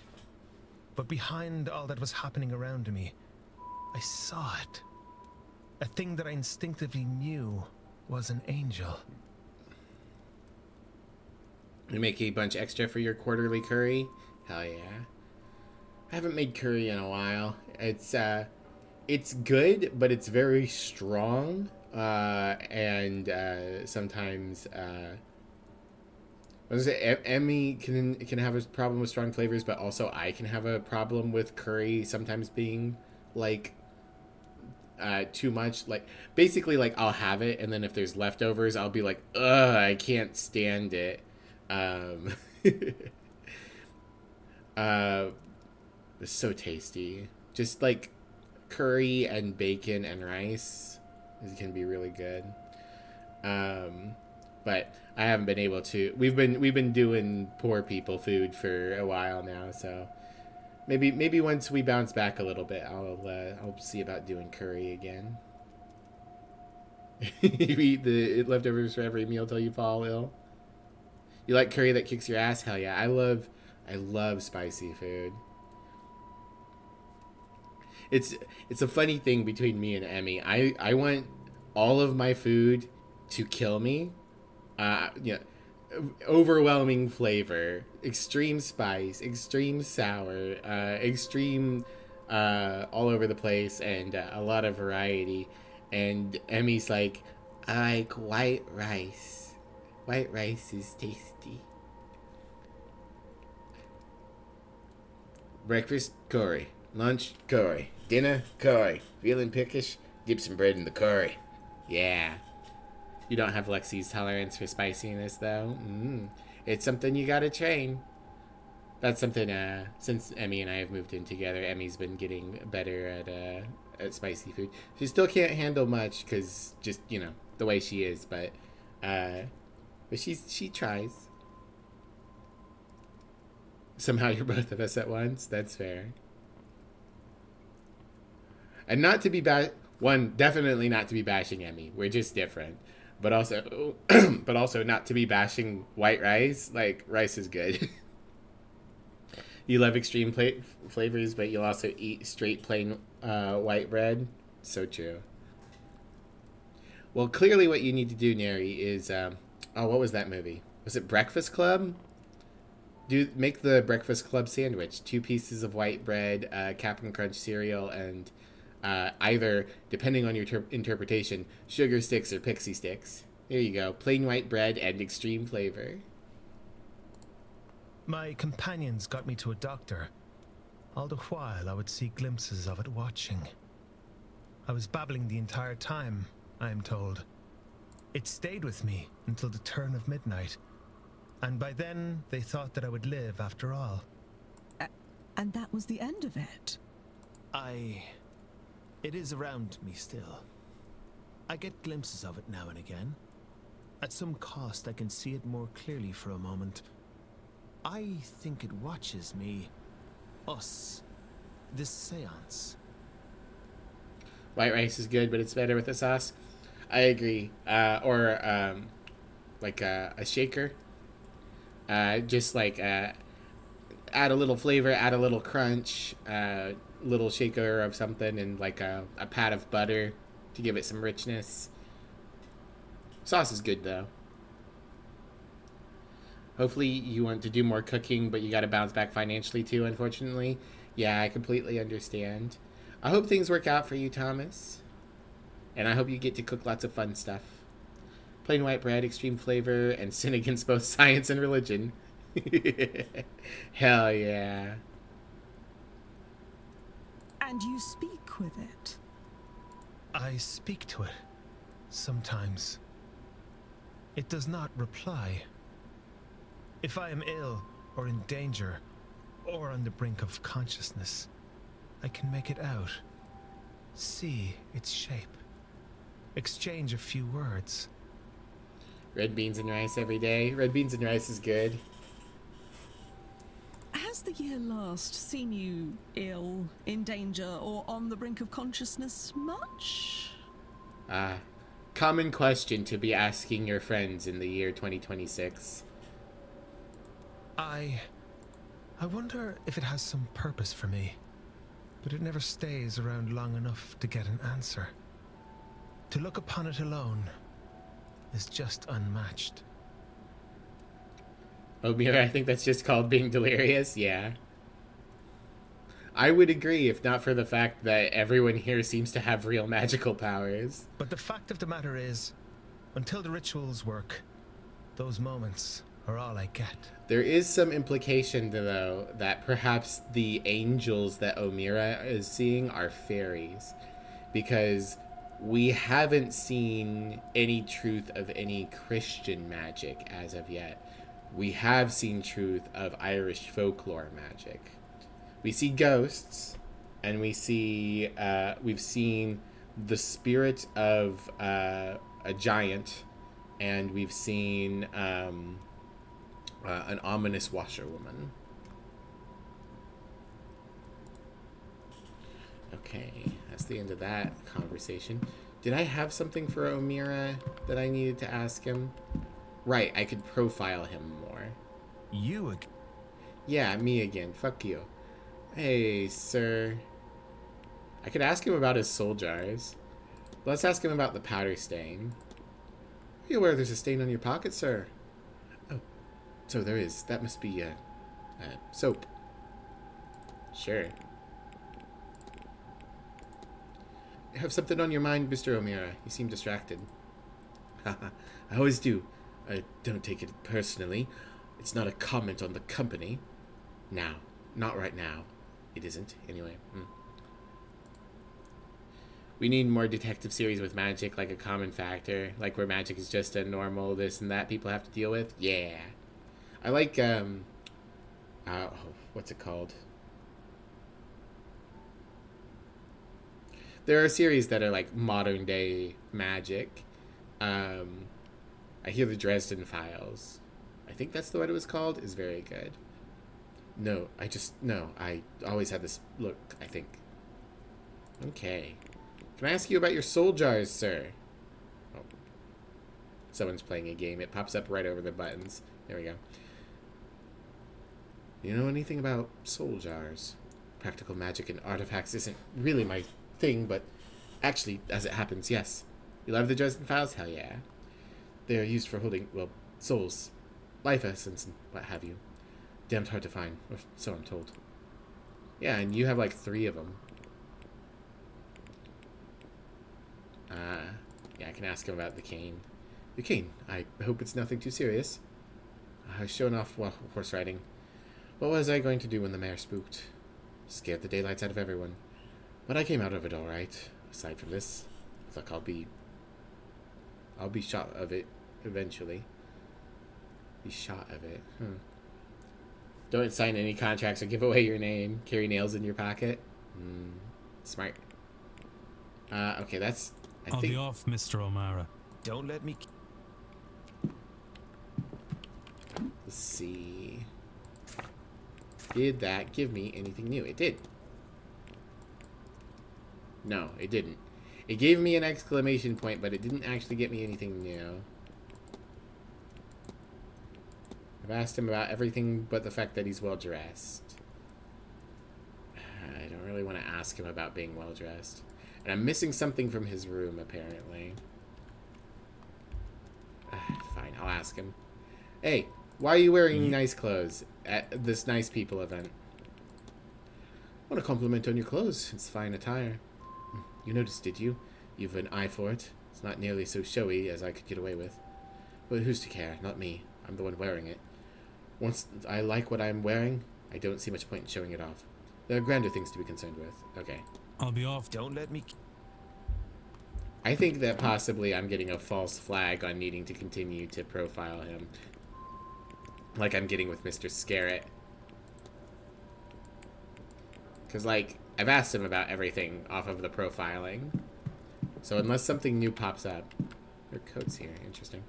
But behind all that was happening around me, I saw it. A thing that I instinctively knew was an angel. You make a bunch extra for your quarterly curry? Hell yeah. I haven't made curry in a while. It's good, but it's very strong. And sometimes what is it? Emmy can have a problem with strong flavors, but also I can have a problem with curry sometimes being like too much. Like basically, like I'll have it, and then if there's leftovers, I'll be like, ugh, I can't stand it. Um, it's so tasty. Just like curry and bacon and rice, it can be really good. But I haven't been able to. We've been doing poor people food for a while now, so maybe once we bounce back a little bit, I'll see about doing curry again. You eat the leftovers for every meal till you fall ill. You like curry that kicks your ass? Hell yeah! I love spicy food. It's a funny thing between me and Emmy. I want all of my food to kill me. Yeah, overwhelming flavor, extreme spice, extreme sour, extreme all over the place, and a lot of variety. And Emmy's like, I like white rice. White rice is tasty. Breakfast, curry. Lunch, curry. Dinner, curry. Feeling pickish? Dip some bread in the curry. Yeah. You don't have Lexi's tolerance for spiciness, though. It's something you gotta train. That's something, since Emmy and I have moved in together, Emmy's been getting better at spicy food. She still can't handle much, because just, you know, the way she is, but she tries. Somehow you're both of us at once? That's fair. And not to be definitely not to be bashing Emmy. We're just different. But also, but also not to be bashing white rice. Like, rice is good. You love extreme flavors, but you'll also eat straight plain white bread. So true. Well, clearly what you need to do, Neri, is... what was that movie? Was it Breakfast Club? Make the Breakfast Club sandwich. 2 pieces of white bread, Cap'n Crunch cereal, and... either, depending on your interpretation, sugar sticks or pixie sticks. There you go. Plain white bread and extreme flavor. My companions got me to a doctor. All the while, I would see glimpses of it watching. I was babbling the entire time, I am told. It stayed with me until the turn of midnight. And by then, they thought that I would live after all. And that was the end of it? It is around me still. I get glimpses of it now and again. At some cost, I can see it more clearly for a moment. I think it watches me. Us. This seance. White rice is good, but it's better with a sauce. I agree. Like a shaker. Just like add a little flavor, add a little crunch, little shaker of something, and like a pat of butter to give it some richness. Sauce is good though. Hopefully you want to do more cooking, but you got to bounce back financially too, unfortunately. Yeah, I completely understand. I hope things work out for you, Thomas. And I hope you get to cook lots of fun stuff. Plain white bread, extreme flavor, and sin against both science and religion. Hell yeah. And you speak with it? I speak to it. Sometimes. It does not reply. If I am ill, or in danger, or on the brink of consciousness, I can make it out. See its shape. Exchange a few words. Red beans and rice every day. Red beans and rice is good. Has the year last seen you ill, in danger, or on the brink of consciousness much? Common question to be asking your friends in the year 2026. I wonder if it has some purpose for me, but it never stays around long enough to get an answer. To look upon it alone is just unmatched. Oh, Mira, I think that's just called being delirious. Yeah. I would agree, if not for the fact that everyone here seems to have real magical powers. But the fact of the matter is, until the rituals work, those moments are all I get. There is some implication, though, that perhaps the angels that Omira is seeing are fairies. because we haven't seen any truth of any Christian magic as of yet. We have seen truth of Irish folklore magic. We see ghosts, and we've seen the spirit of a giant, and we've seen an ominous washerwoman. Okay, that's the end of that conversation. Did I have something for O'Meara that I needed to ask him? Right, I could profile him more. You again? Yeah, me again. Fuck you. Hey, sir. I could ask him about his soul jars. Let's ask him about the powder stain. Are you aware there's a stain on your pocket, sir? Oh, so there is. That must be, soap. Sure. You have something on your mind, Mr. O'Meara. You seem distracted. Haha, I always do. I don't take it personally. It's not a comment on the company. Now. Not right now. It isn't, anyway. We need more detective series with magic, like a common factor. Like where magic is just a normal this and that people have to deal with. Yeah. I like, what's it called? There are series that are like modern day magic. I hear the Dresden Files. I think that's the what it was called. Is very good. No, I always had this look, I think. Okay. Can I ask you about your soul jars, sir? Oh. Someone's playing a game. It pops up right over the buttons. There we go. You know anything about soul jars? Practical magic and artifacts isn't really my thing, but actually, as it happens, yes. You love the Dresden Files? Hell yeah. They are used for holding, well, souls, life essence, and what have you. Damned hard to find, or so I'm told. Yeah, and you have like 3 of them. Yeah, I can ask him about the cane. The cane. I hope it's nothing too serious. I was shown off while horse riding. What was I going to do when the mare spooked? Scared the daylights out of everyone. But I came out of it all right. Aside from this, looks like I'll be shot of it eventually. Be shot of it. Don't sign any contracts or give away your name. Carry nails in your pocket. Smart. Okay, that's. I'll be off, Mr. O'Mara. Don't let me. Let's see. Did that give me anything new? It did. No, it didn't. It gave me an exclamation point, but it didn't actually get me anything new. I've asked him about everything but the fact that he's well dressed. I don't really want to ask him about being well dressed. And I'm missing something from his room, apparently. Fine, I'll ask him. Hey, why are you wearing nice clothes at this nice people event? I want to compliment on your clothes. It's fine attire. You noticed, did you? You've an eye for it. It's not nearly so showy as I could get away with. But who's to care? Not me. I'm the one wearing it. Once I like what I'm wearing, I don't see much point in showing it off. There are grander things to be concerned with. Okay. I'll be off. Don't let me. I think that possibly I'm getting a false flag on needing to continue to profile him. Like I'm getting with Mr. Scarrett. Because, like, I've asked him about everything off of the profiling. So unless something new pops up. There are coats here. Interesting.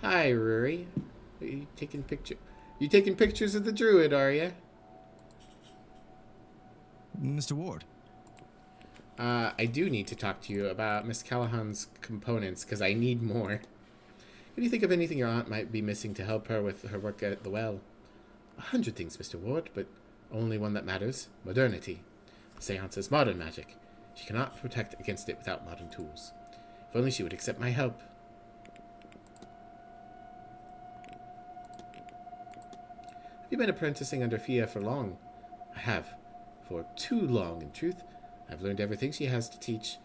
Hi, Rory. Are you taking pictures of the druid, are you? Mr. Ward. I do need to talk to you about Miss Callahan's components, because I need more. Can you think of anything your aunt might be missing to help her with her work at the well? 100 things, Mr. Ward, but only one that matters. Modernity. The Seance is modern magic. She cannot protect against it without modern tools. If only she would accept my help. Have you been apprenticing under Fia for long? I have. For too long, in truth. I've learned everything she has to teach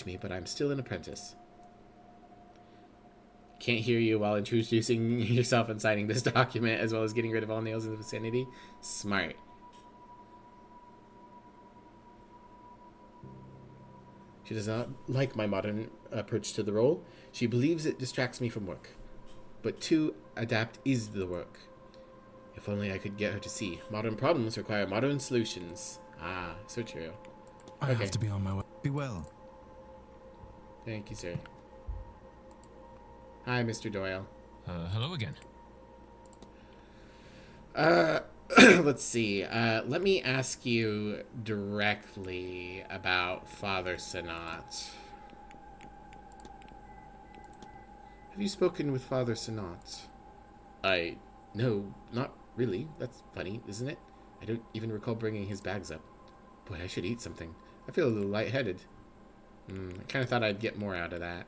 me, but I'm still an apprentice. Can't hear you while introducing yourself and signing this document, as well as getting rid of all nails in the vicinity. Smart. She does not like my modern approach to the role. She believes it distracts me from work. But to adapt is the work. If only I could get her to see. Modern problems require modern solutions. Ah, so true. I Okay. have to be on my way. Be well. Thank you, sir. Hi, Mr. Doyle. Hello again. Let's see. Let me ask you directly about Father Senat. Have you spoken with Father Senat? No, not really. That's funny, isn't it? I don't even recall bringing his bags up. Boy, I should eat something. I feel a little lightheaded. I kind of thought I'd get more out of that.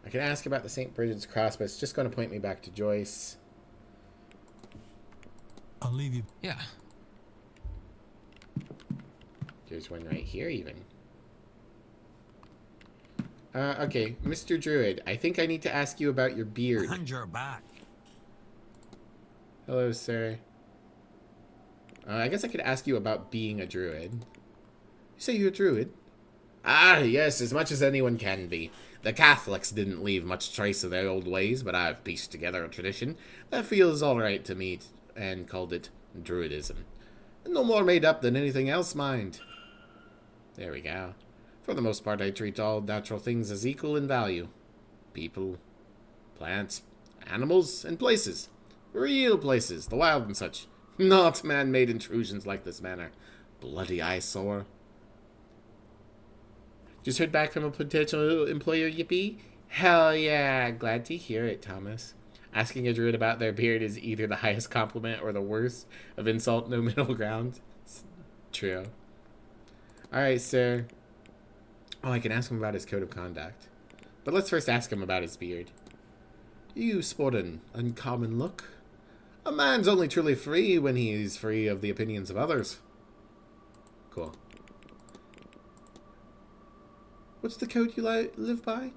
I can ask about the St. Bridget's Cross, but it's just going to point me back to Joyce. I'll leave you. Yeah. There's one right here, even. Okay, Mr. Druid, I think I need to ask you about your beard. And you're back. Hello, sir. I guess I could ask you about being a druid. You say you're a druid? Ah, yes, as much as anyone can be. The Catholics didn't leave much trace of their old ways, but I've pieced together a tradition that feels alright to me and called it Druidism. No more made up than anything else, mind. There we go. For the most part, I treat all natural things as equal in value. People, plants, animals, and places. Real places, the wild and such. Not man-made intrusions like this manor. Bloody eyesore. Just heard back from a potential employer, yippee? Hell yeah, glad to hear it, Thomas. Asking a druid about their beard is either the highest compliment or the worst of insult, no middle ground. It's true. Alright, sir. Oh, I can ask him about his code of conduct. But let's first ask him about his beard. You sport an uncommon look. A man's only truly free when he's free of the opinions of others. Cool. What's the code you live by?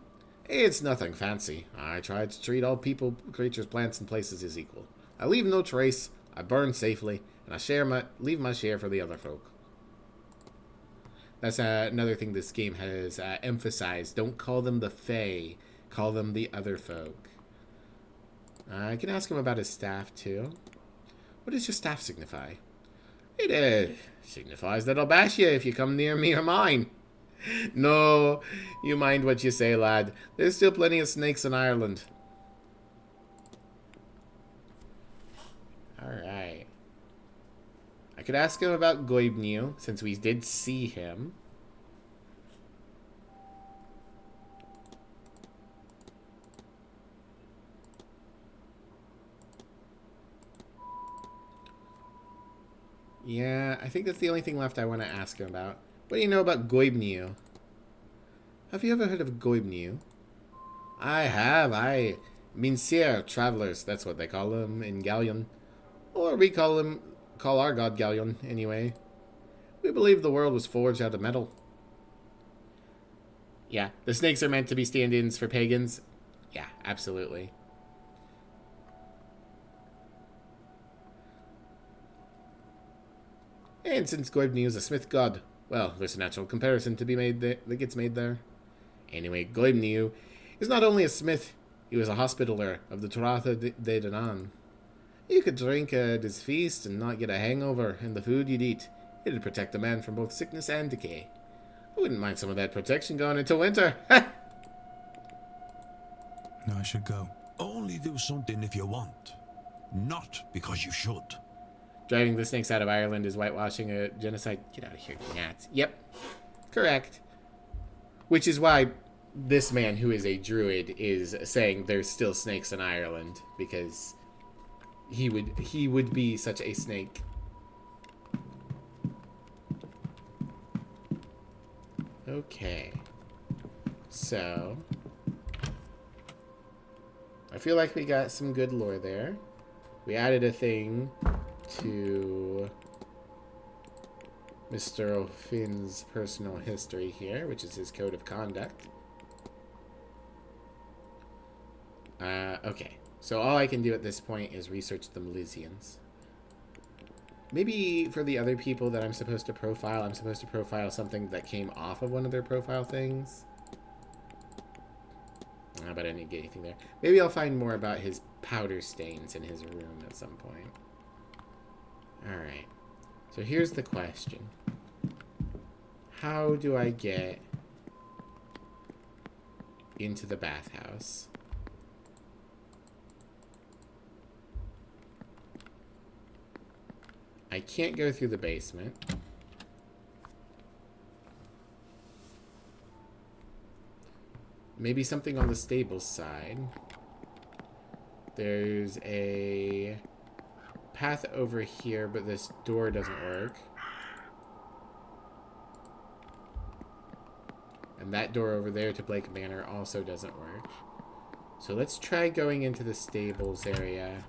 It's nothing fancy. I try to treat all people, creatures, plants, and places as equal. I leave no trace, I burn safely, and I leave my share for the other folk. That's another thing this game has emphasized. Don't call them the Fae. Call them the other folk. I can ask him about his staff, too. What does your staff signify? It signifies that I'll bash you if you come near me or mine. No, you mind what you say, lad. There's still plenty of snakes in Ireland. Alright. I could ask him about Goibniu, since we did see him. Yeah, I think that's the only thing left I want to ask him about. What do you know about Goibniu? Have you ever heard of Goibniu? I have. Minsier travelers, that's what they call them in Gallion. Or we call our god Gallion, anyway. We believe the world was forged out of metal. Yeah, the snakes are meant to be stand-ins for pagans. Yeah, absolutely. And since Goibniu is a smith god, well, there's a natural comparison to be made that gets made there. Anyway, Goibniu is not only a smith, he was a hospitaller of the Tuatha de Danann. You could drink at his feast and not get a hangover, and the food you'd eat, it'd protect a man from both sickness and decay. I wouldn't mind some of that protection going into winter. No, I should go. Only do something if you want, not because you should. Driving the snakes out of Ireland is whitewashing a genocide. Get out of here, gnats. Yep, correct. Which is why this man, who is a druid, is saying there's still snakes in Ireland, because he would be such a snake. Okay. So I feel like we got some good lore there. We added a thing to Mr. O'Finn's personal history here, which is his code of conduct. Okay, So all I can do at this point is research the Melizians. Maybe for the other people that I'm supposed to profile, I'm supposed to profile something that came off of one of their profile things. But I didn't get anything there. Maybe I'll find more about his powder stains in his room at some point. Alright. So here's the question. How do I get into the bathhouse? I can't go through the basement. Maybe something on the stables side. There's a path over here, but this door doesn't work. And that door over there to Blake Manor also doesn't work. So let's try going into the stables area.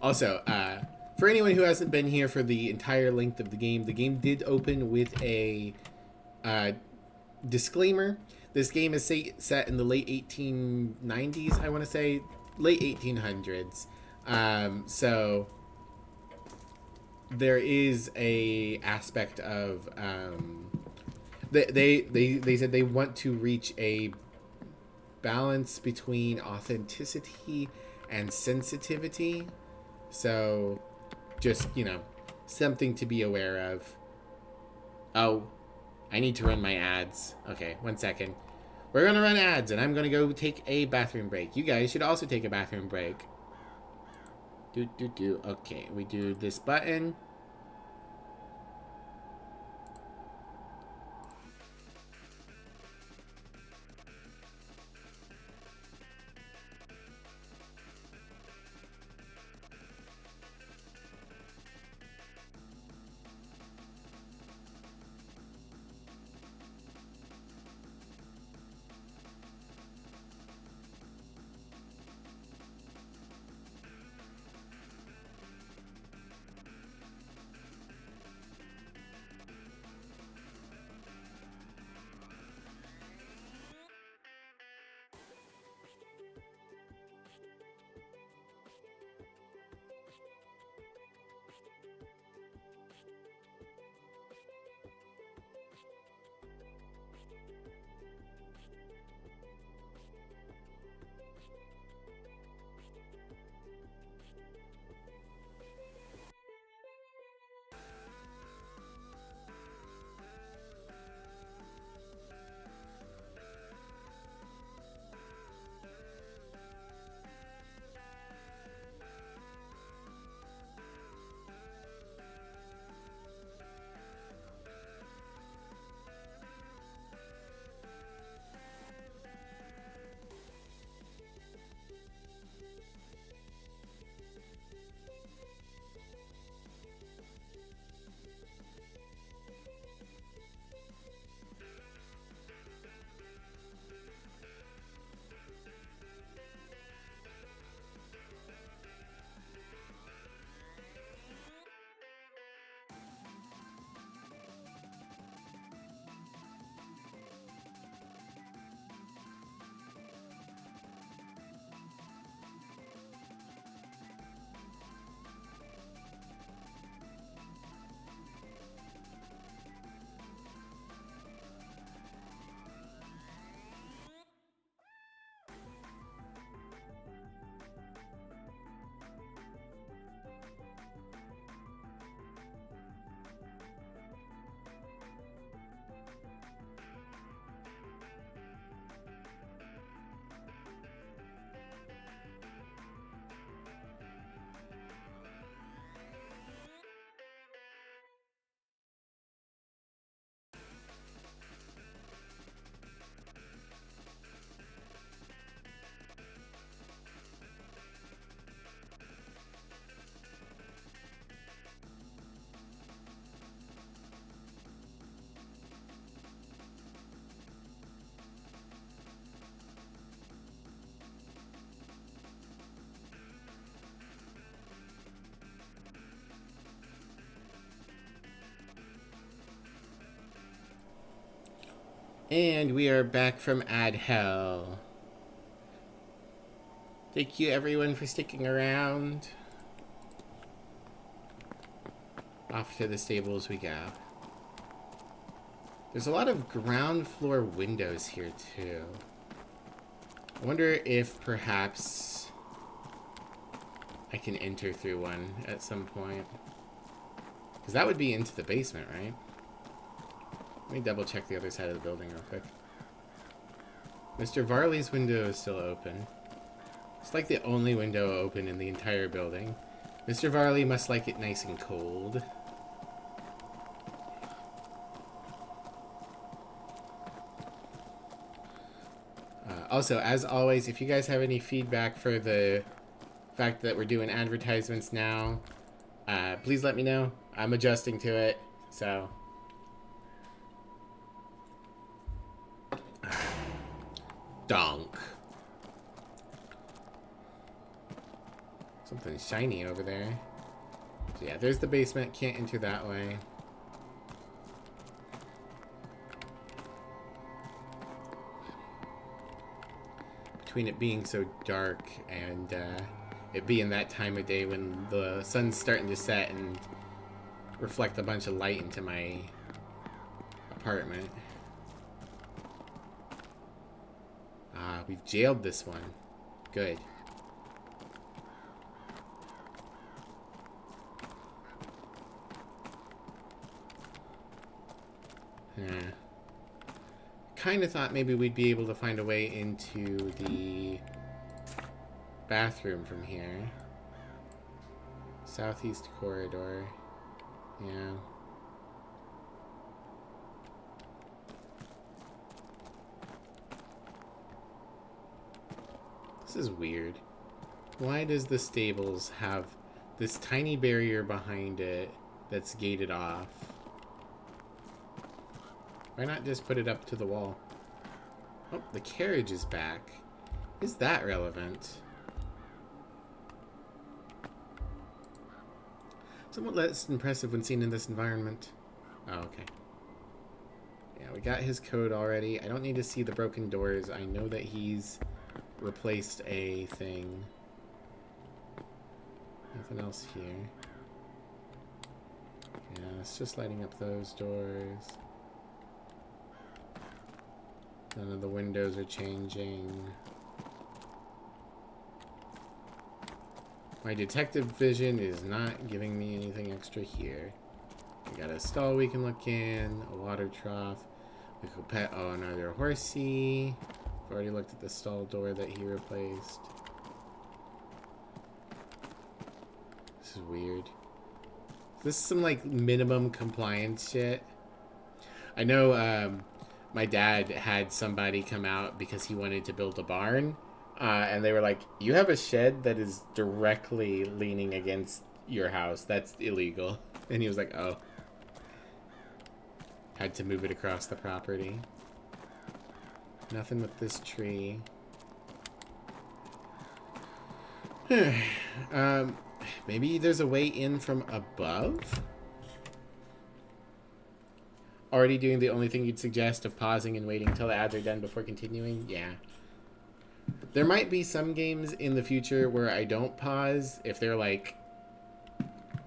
Also, for anyone who hasn't been here for the entire length of the game did open with a disclaimer. This game is set in the late 1890s, I want to say, late 1800s. So there is a aspect of they said they want to reach a balance between authenticity and sensitivity. So just, you know, something to be aware of. Oh, I need to run my ads. Okay, 1 second. We're going to run ads, and I'm going to go take a bathroom break. You guys should also take a bathroom break. Okay, we do this button. And we are back from Ad Hell. Thank you everyone for sticking around. Off to the stables we go. There's a lot of ground floor windows here too. I wonder if perhaps I can enter through one at some point. Because that would be into the basement, right? Let me double check the other side of the building real quick. Mr. Varley's window is still open. It's like the only window open in the entire building. Mr. Varley must like it nice and cold. Also, as always, if you guys have any feedback for the fact that we're doing advertisements now, please let me know. I'm adjusting to it, so... Donk. Something shiny over there. So yeah, there's the basement. Can't enter that way. Between it being so dark and it being that time of day when the sun's starting to set and reflect a bunch of light into my apartment. We've jailed this one. Good. Kind of thought maybe we'd be able to find a way into the bathroom from here. Southeast corridor. Yeah. This is weird. Why does the stables have this tiny barrier behind it that's gated off? Why not just put it up to the wall? Oh, the carriage is back. Is that relevant? Somewhat less impressive when seen in this environment. Oh, okay. Yeah, we got his code already. I don't need to see the broken doors. I know that he's replaced a thing. Nothing else here. Yeah, it's just lighting up those doors. None of the windows are changing. My detective vision is not giving me anything extra here. We got a stall we can look in, a water trough. We could pet, oh, another horsey. I've already looked at the stall door that he replaced. This is weird. This is some like minimum compliance shit. I know my dad had somebody come out because he wanted to build a barn. And they were like, you have a shed that is directly leaning against your house. That's illegal. And he was like, oh. Had to move it across the property. Nothing with this tree. Maybe there's a way in from above? Already doing the only thing you'd suggest of pausing and waiting until the ads are done before continuing? Yeah. There might be some games in the future where I don't pause if they're like,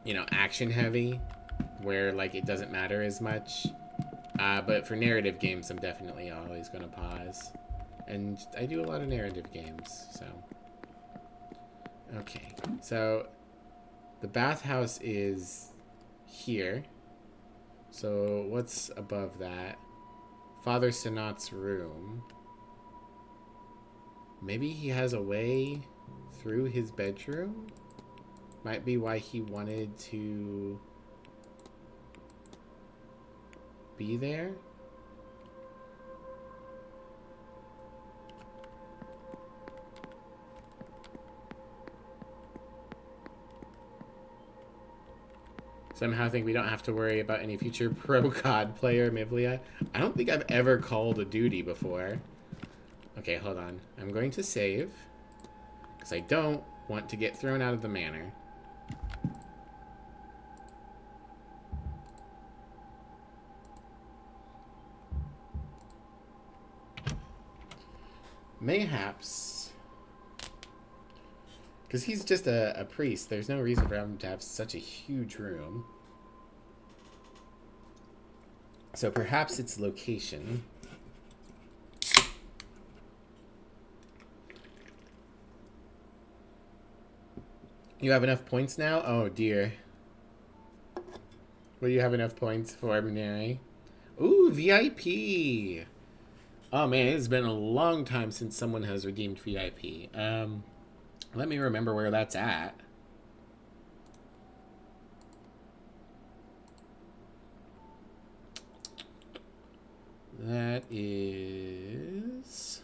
you know, action heavy, where like it doesn't matter as much. But for narrative games, I'm definitely always going to pause. And I do a lot of narrative games, so. Okay, so the bathhouse is here. So what's above that? Father Sinat's room. Maybe he has a way through his bedroom? Might be why he wanted to be there? Somehow think we don't have to worry about any future pro COD player, Mivlia. I don't think I've ever called a duty before. Okay, hold on. I'm going to save, because I don't want to get thrown out of the manor. Mayhaps. Because he's just a priest. There's no reason for him to have such a huge room. So perhaps it's location. You have enough points now? Oh dear. Will you have enough points for, Manary? Ooh, VIP! Oh man, it's been a long time since someone has redeemed VIP. Let me remember where that's at. That is...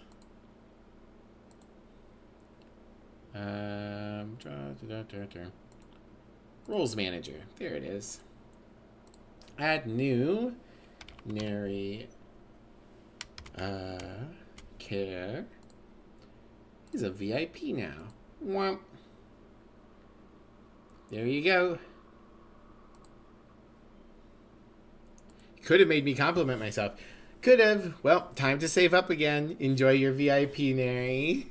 Roles Manager. There it is. Add new. Nary. Care. He's a VIP now. Womp. There you go. Could have made me compliment myself. Could have. Well, time to save up again. Enjoy your VIP, Nary.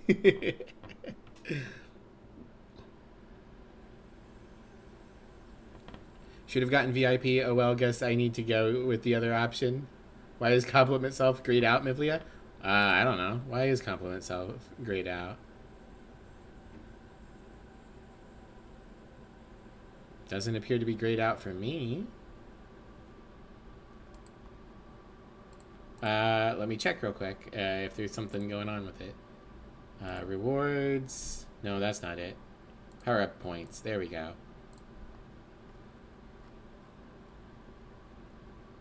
Should have gotten VIP. Oh well, guess I need to go with the other option. Why is compliment self grayed out, Mivlia? I don't know. Why is compliment self grayed out? Doesn't appear to be grayed out for me. Let me check real quick if there's something going on with it. Rewards. No, that's not it. Power up points. There we go.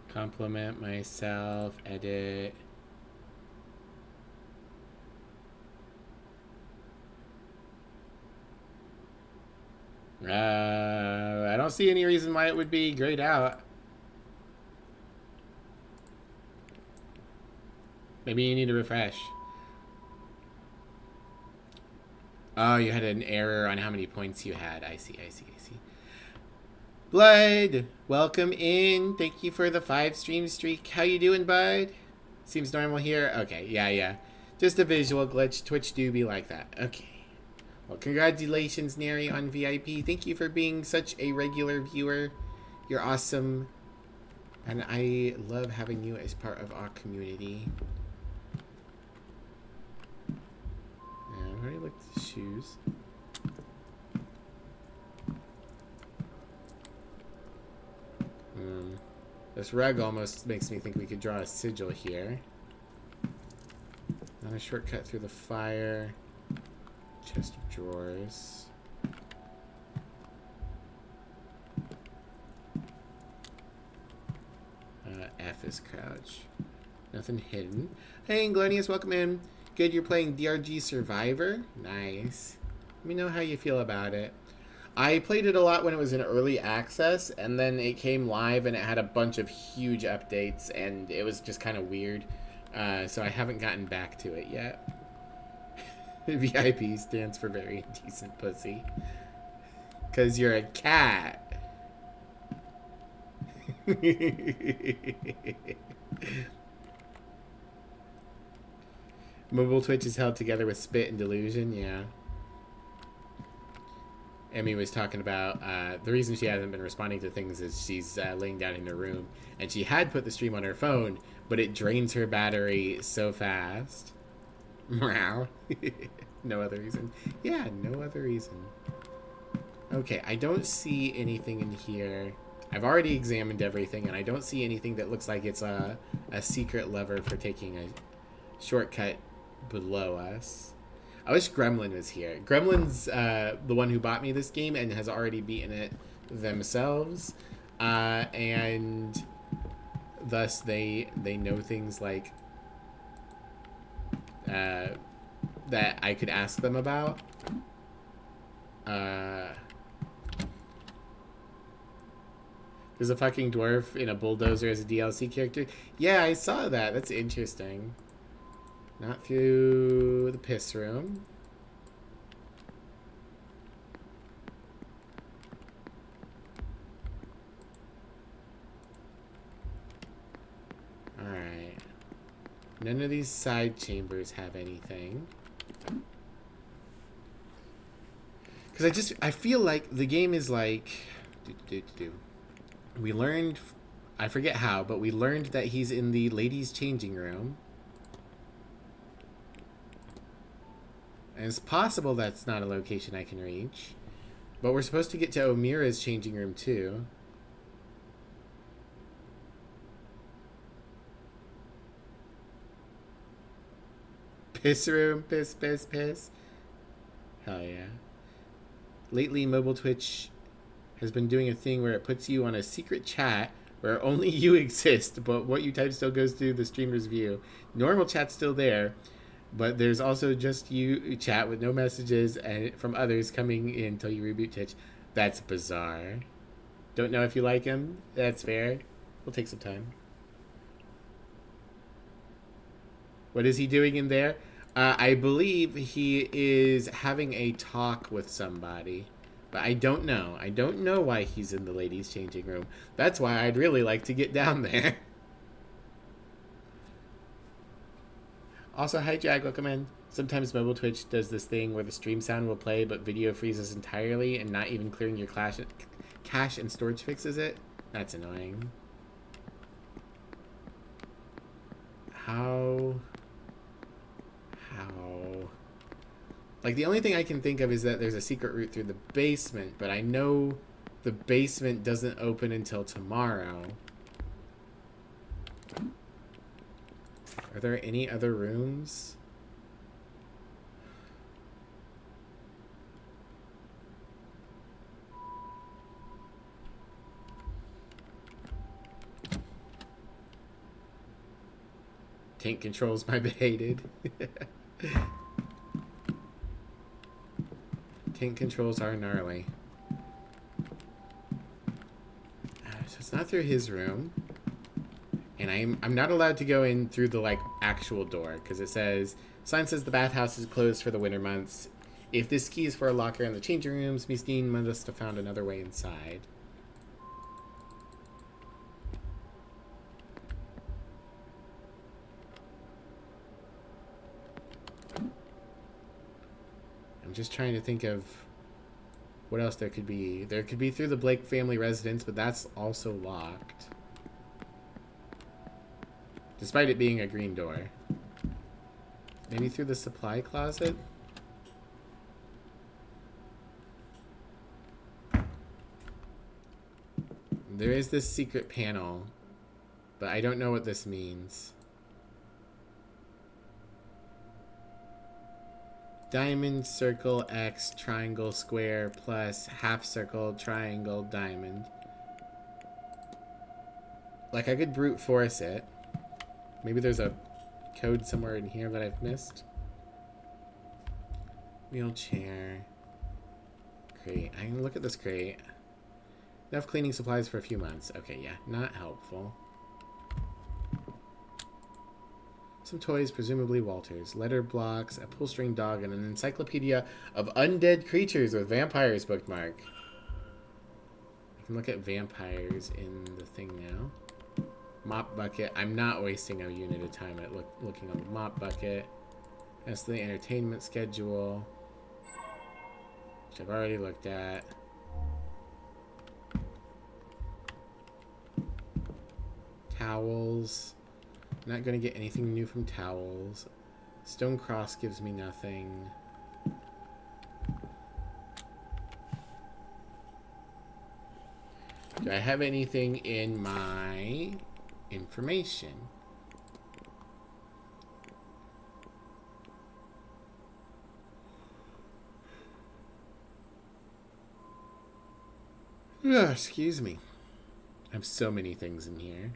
Compliment myself. Edit. I don't see any reason why it would be grayed out. Maybe you need to refresh. Oh, you had an error on how many points you had. I see. Blood, welcome in. Thank you for the 5 stream streak. How you doing, bud? Seems normal here. Okay, yeah. Just a visual glitch. Twitch do be like that. Okay. Well, congratulations, Neri, on VIP. Thank you for being such a regular viewer. You're awesome. And I love having you as part of our community. And I already looked at the shoes. This rug almost makes me think we could draw a sigil here. Not a shortcut through the fire. Chest of drawers. F is crouch. Nothing hidden. Hey, Inglonius, welcome in. Good, you're playing DRG Survivor? Nice. Let me know how you feel about it. I played it a lot when it was in early access, and then it came live and it had a bunch of huge updates, and it was just kind of weird. So I haven't gotten back to it yet. VIP stands for very decent pussy. 'Cause you're a cat. Mobile Twitch is held together with Spit and Delusion, yeah. Emmy was talking about the reason she hasn't been responding to things is she's laying down in her room, and she had put the stream on her phone, but it drains her battery so fast. Wow. No other reason. Yeah, no other reason. Okay, I don't see anything in here. I've already examined everything, and I don't see anything that looks like it's a secret lever for taking a shortcut below us. I wish Gremlin was here. Gremlin's the one who bought me this game and has already beaten it themselves. And thus they know things like that I could ask them about. There's a fucking dwarf in a bulldozer as a DLC character. Yeah, I saw that. That's interesting. Not through the piss room. Alright. None of these side chambers have anything. Because I feel like the game is like... We learned... I forget how, but we learned that he's in the ladies' changing room. And it's possible that's not a location I can reach. But we're supposed to get to Omira's changing room too. Piss room, piss, piss, piss. Hell yeah. Lately, Mobile Twitch has been doing a thing where it puts you on a secret chat where only you exist, but what you type still goes through the streamer's view. Normal chat's still there, but there's also just you chat with no messages and from others coming in until you reboot Twitch. That's bizarre. Don't know if you like him. That's fair. We'll take some time. What is he doing in there? I believe he is having a talk with somebody. But I don't know. I don't know why he's in the ladies' changing room. That's why I'd really like to get down there. Also, hi Jag, welcome in. Sometimes Mobile Twitch does this thing where the stream sound will play, but video freezes entirely, and not even clearing your cache and storage fixes it. That's annoying. How? Like, the only thing I can think of is that there's a secret route through the basement, but I know the basement doesn't open until tomorrow. Are there any other rooms? Tank controls my baited. Tank controls are gnarly. So it's not through his room. And I'm not allowed to go in through the, like, actual door. Because it says, sign says the bathhouse is closed for the winter months. If this key is for a locker in the changing rooms, Miss Dean must have found another way inside. I'm just trying to think of what else there could be. There could be through the Blake family residence, but that's also locked. Despite it being a green door. Maybe through the supply closet? There is this secret panel, but I don't know what this means. Diamond, circle, X, triangle, square, plus, half circle, triangle, diamond. Like, I could brute force it. Maybe there's a code somewhere in here that I've missed. Wheelchair. Crate. I can look at this crate. Enough cleaning supplies for a few months. Okay, yeah, not helpful. Some toys, presumably Walter's. Letter blocks, a pull-string dog, and an encyclopedia of undead creatures with vampires bookmark. I can look at vampires in the thing now. Mop bucket. I'm not wasting a unit of time at looking on the mop bucket. That's the entertainment schedule, which I've already looked at. Towels. Not going to get anything new from towels. Stone cross gives me nothing. Do I have anything in my information? Ugh, excuse me. I have so many things in here.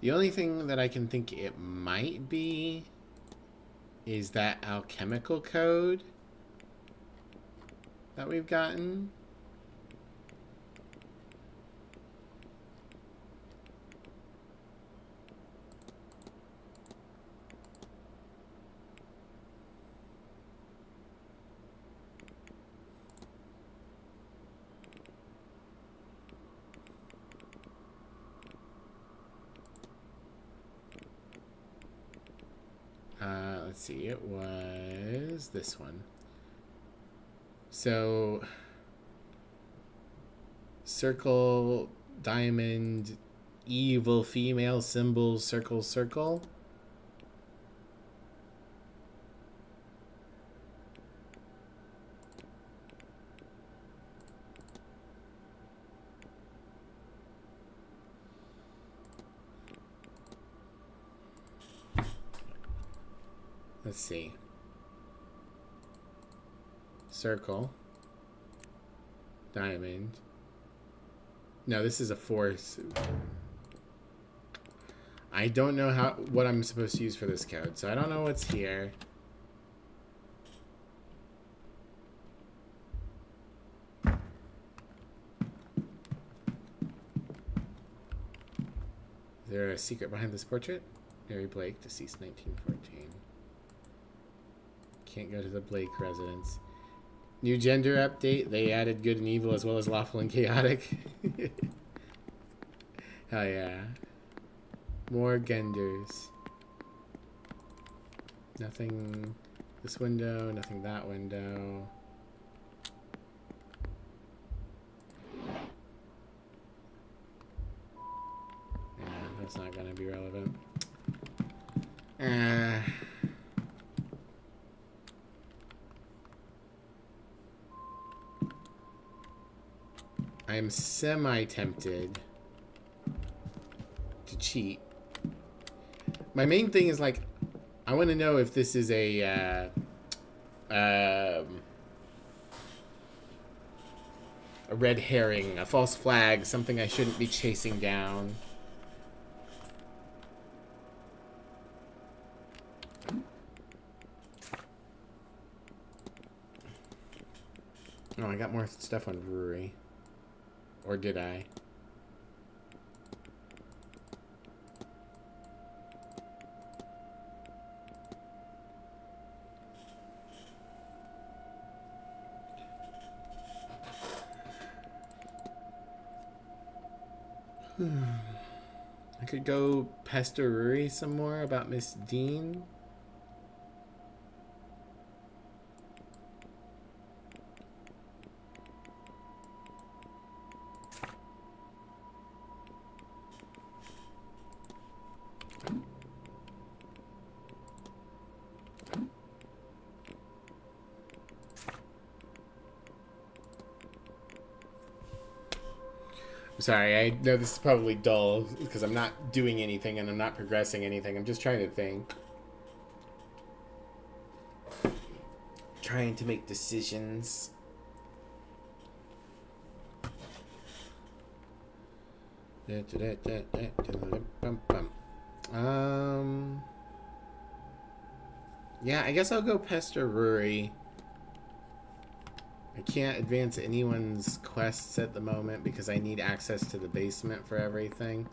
The only thing that I can think it might be is that alchemical code. that we've gotten. Let's see, it was this one. So, circle, diamond, evil female symbol, circle, circle. Let's see. Circle. Diamond. No, this is a force. I don't know what I'm supposed to use for this code, so I don't know what's here. Is there a secret behind this portrait? Mary Blake, deceased 1914. Can't go to the Blake residence. New gender update. They added good and evil as well as lawful and chaotic. Hell yeah. More genders. Nothing this window, nothing that window. Yeah, that's not gonna be relevant. I am semi-tempted to cheat. My main thing is, like, I want to know if this is a red herring, a false flag, something I shouldn't be chasing down. Oh, I got more stuff on brewery. Or did I? I could go pester Ruri some more about Miss Dean. Sorry, I know this is probably dull because I'm not doing anything and I'm not progressing anything. I'm just trying to think. Trying to make decisions. Yeah, I guess I'll go pester Ruri. I can't advance anyone's quests at the moment because I need access to the basement for everything.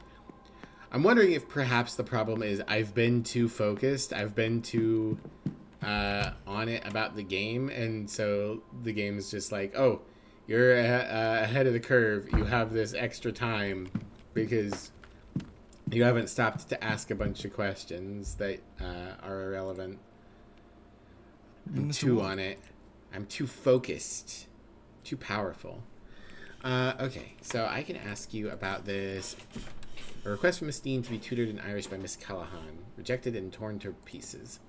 I'm wondering if perhaps the problem is I've been too focused. I've been too on it about the game. And so the game is just like, oh, you're ahead of the curve. You have this extra time because you haven't stopped to ask a bunch of questions that are irrelevant. I'm too on it. I'm too focused, too powerful. Okay, so I can ask you about this. A request from Miss Dean to be tutored in Irish by Miss Callahan. Rejected and torn to pieces.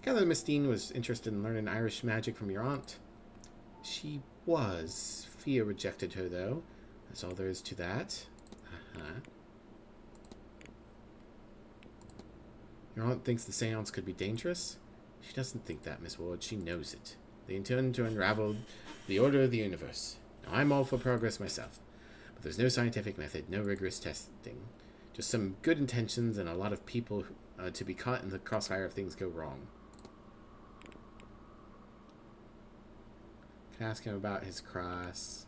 I gather Miss Dean was interested in learning Irish magic from your aunt. She was. Fia rejected her, though. That's all there is to that. Your aunt thinks the seance could be dangerous? She doesn't think that, Miss Ward. She knows it. They intend to unravel the order of the universe. Now, I'm all for progress myself, but there's no scientific method, no rigorous testing. Just some good intentions and a lot of people to be caught in the crossfire if things go wrong. Can ask him about his cross.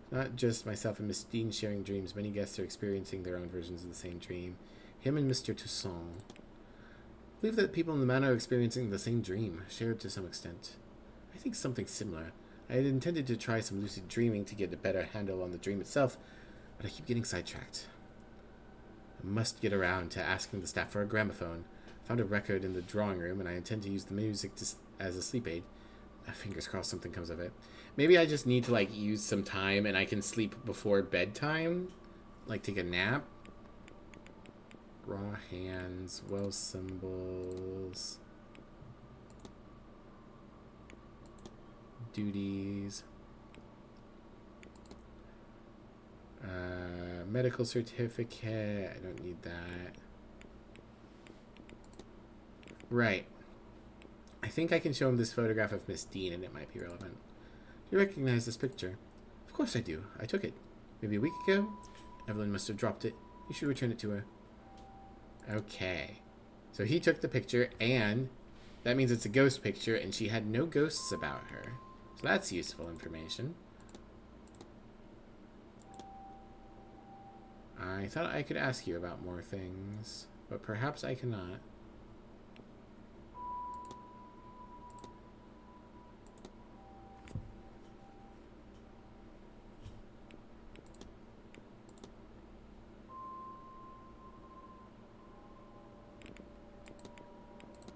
Not just myself and Miss Dean sharing dreams. Many guests are experiencing their own versions of the same dream. Him and Mr. Toussaint. I believe that people in the manor are experiencing the same dream, shared to some extent. I think something similar. I had intended to try some lucid dreaming to get a better handle on the dream itself, but I keep getting sidetracked. I must get around to asking the staff for a gramophone. I found a record in the drawing room, and I intend to use the music as a sleep aid. Fingers crossed something comes of it. Maybe I just need to, like, use some time and I can sleep before bedtime? Like, take a nap? Raw hands, well symbols, duties, medical certificate. I don't need that. Right. I think I can show him this photograph of Miss Dean and it might be relevant. Do you recognize this picture? Of course I do. I took it. Maybe a week ago? Evelyn must have dropped it. You should return it to her. Okay. So he took the picture and that means it's a ghost picture and she had no ghosts about her. So that's useful information. I thought I could ask you about more things, but perhaps I cannot.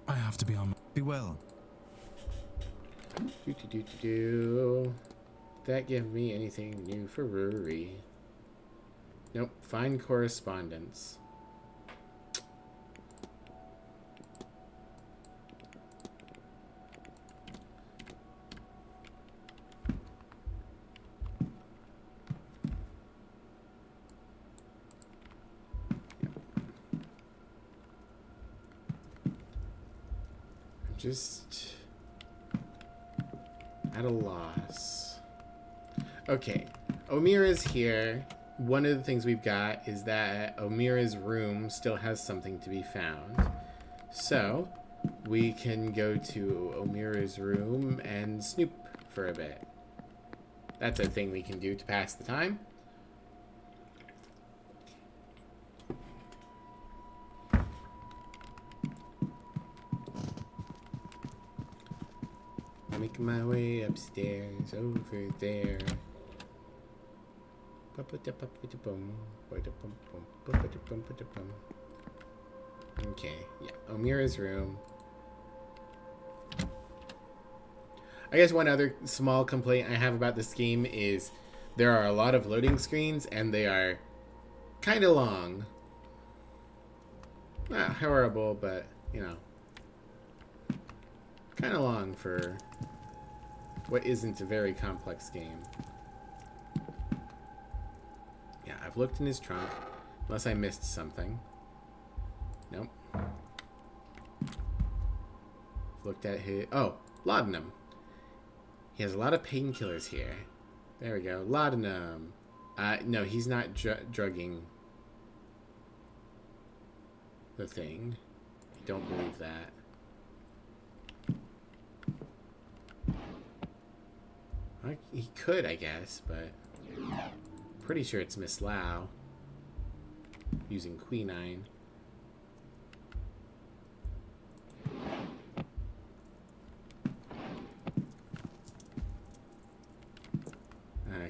I have to be on. Be well. That give me anything new for Rory? Nope. Find correspondence. Just at a loss. Okay, Omira's here. One of the things we've got is that Omira's room still has something to be found. So we can go to Omira's room and snoop for a bit. That's a thing we can do to pass the time. Make my way upstairs over there. Okay, yeah, Omira's room. I guess one other small complaint I have about this game is there are a lot of loading screens and they are kind of long. Not horrible, but, you know, kind of long for what isn't a very complex game. Yeah, I've looked in his trunk, unless I missed something. Nope. Looked at his... Oh, laudanum. He has a lot of painkillers here. There we go. Laudanum. No, he's not drugging the thing. I don't believe that. He could, I guess, but pretty sure it's Miss Lau using quinine.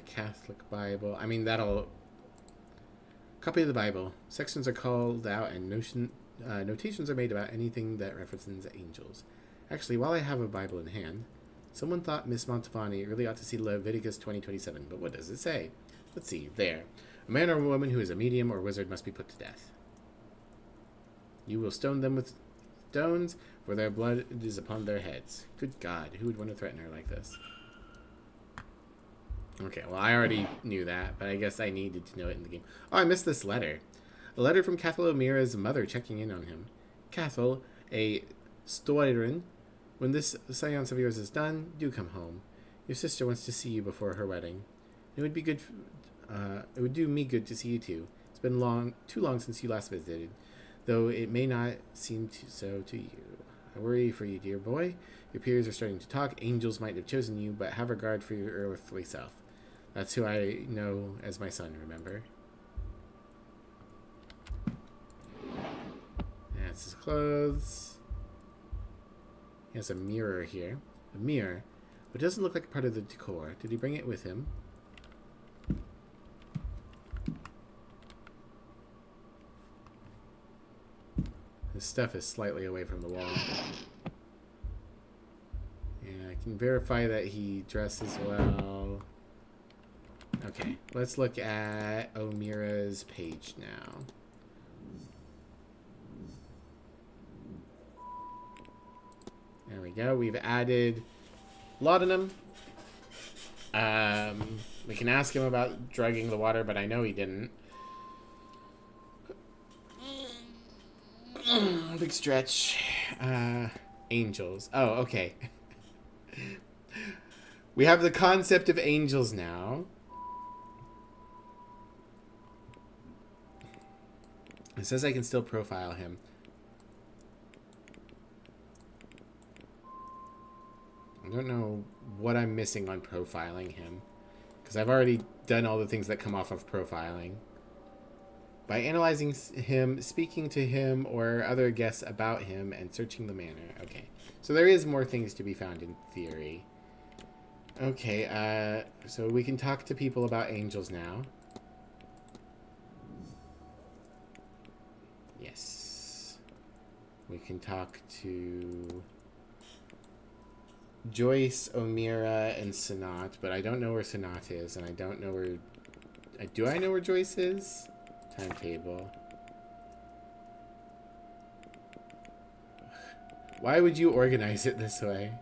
Catholic Bible. I mean, that'll... Copy of the Bible. Sections are called out and notations are made about anything that references angels. Actually, while I have a Bible in hand, someone thought Miss Mantovani really ought to see Leviticus 20:27, but what does it say? Let's see. There. A man or a woman who is a medium or wizard must be put to death. You will stone them with stones, for their blood is upon their heads. Good God, who would want to threaten her like this? Okay, well, I already knew that, but I guess I needed to know it in the game. Oh, I missed this letter. A letter from Cathal O'Meara's mother checking in on him. Cathal, a Stoirin, when this seance of yours is done, do come home. Your sister wants to see you before her wedding. It would be good. It would do me good to see you too. It's been too long since you last visited, though it may not seem so to you. I worry for you, dear boy. Your peers are starting to talk. Angels might have chosen you, but have regard for your earthly self. That's who I know as my son, remember? That's his clothes. He has a mirror here. A mirror. But it doesn't look like part of the decor. Did he bring it with him? His stuff is slightly away from the wall. Yeah, I can verify that he dresses well. Okay, let's look at Omira's page now. There we go. We've added laudanum. We can ask him about drugging the water, but I know he didn't. Big stretch. Angels. Oh, okay. We have the concept of angels now. It says I can still profile him. I don't know what I'm missing on profiling him, because I've already done all the things that come off of profiling. By analyzing him, speaking to him or other guests about him, and searching the manor. Okay, so there is more things to be found in theory. Okay, so we can talk to people about angels now. Yes. We can talk to Joyce, Omira, and Sanat, but I don't know where Sanat is, and I don't know where... Do I know where Joyce is? Timetable. Why would you organize it this way?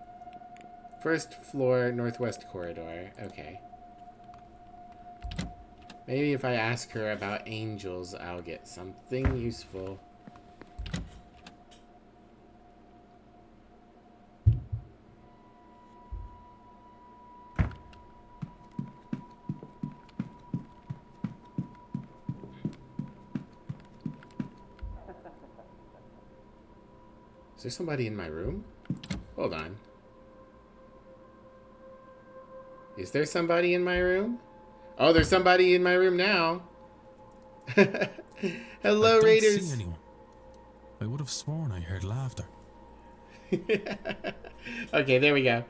First floor, northwest corridor. Okay. Maybe if I ask her about angels, I'll get something useful. Is there somebody in my room? Hold on. Is there somebody in my room? Oh, there's somebody in my room now. Hello, I don't Raiders. see anyone. I would have sworn I heard laughter. Okay, there we go.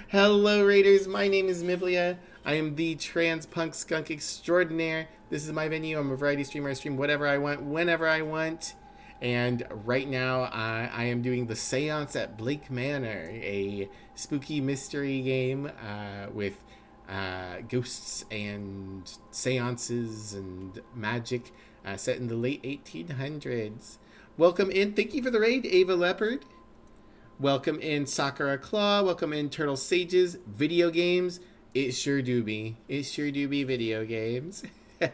Hello, Raiders. My name is Miblia. I am the trans punk skunk extraordinaire. This is my venue. I'm a variety streamer. I stream whatever I want, whenever I want. And right now, I am doing the Seance at Blake Manor, a spooky mystery game with ghosts and seances and magic set in the late 1800s. Welcome in. Thank you for the raid, Ava Leopard. Welcome in, Sakura Claw. Welcome in, Turtle Sages. Video games. It sure do be. It sure do be video games. I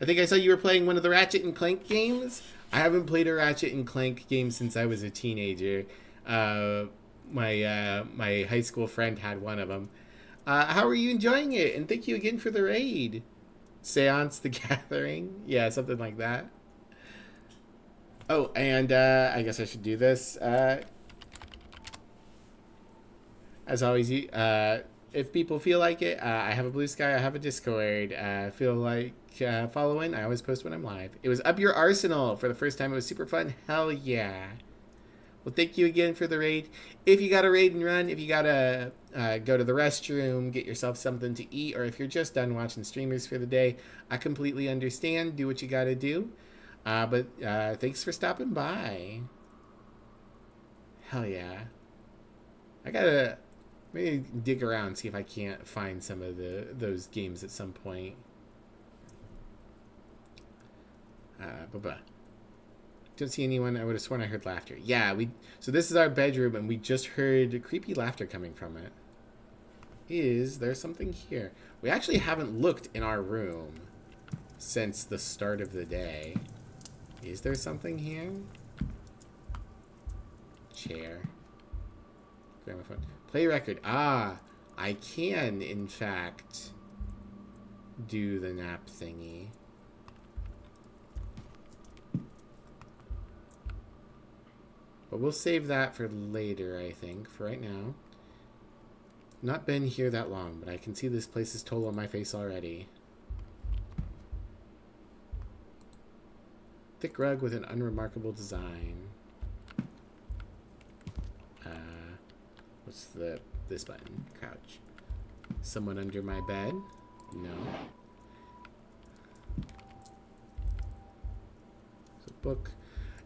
think I saw you were playing one of the Ratchet and Clank games. I haven't played a Ratchet and Clank game since I was a teenager. My high school friend had one of them. How are you enjoying it? And thank you again for the raid. Seance the Gathering. Yeah, something like that. Oh, and I guess I should do this. As always, if people feel like it, I have a Blue Sky, I have a Discord. Feel like following, I always post when I'm live. It was Up Your Arsenal for the first time. It was super fun. Hell yeah. Well, thank you again for the raid. If you got a raid and run, if you got to go to the restroom, get yourself something to eat, or if you're just done watching streamers for the day, I completely understand. Do what you got to do. But thanks for stopping by. Hell yeah. I got to maybe dig around, see if I can't find some of those games at some point. Don't see anyone. I would have sworn I heard laughter. Yeah, so this is our bedroom, and we just heard creepy laughter coming from it. Is there something here? We actually haven't looked in our room since the start of the day. Is there something here? Chair. Gramophone. Play record. Ah, I can, in fact, do the nap thingy. But But we'll save that for later, I think, for right now. Not been here that long, but I can see this place's toll on my face already. Thick rug with an unremarkable design. What's this button? Crouch. Someone under my bed? No. It's a book.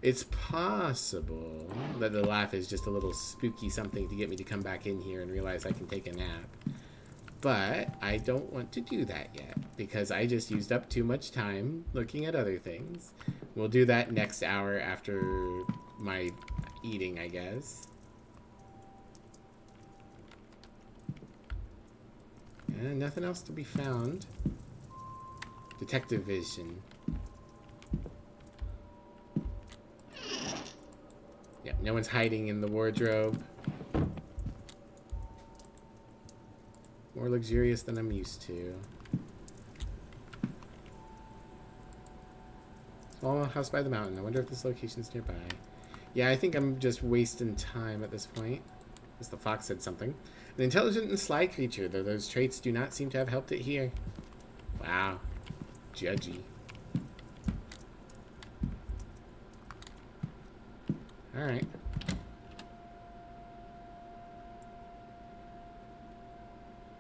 It's possible that the laugh is just a little spooky something to get me to come back in here and realize I can take a nap. But I don't want to do that yet because I just used up too much time looking at other things. We'll do that next hour after my eating, I guess. And nothing else to be found. Detective vision. Yep, no one's hiding in the wardrobe. More luxurious than I'm used to. Small house by the mountain. I wonder if this location's nearby. Yeah, I think I'm just wasting time at this point. As the fox said something. An intelligent and sly creature, though those traits do not seem to have helped it here. Wow. Judgy. Alright.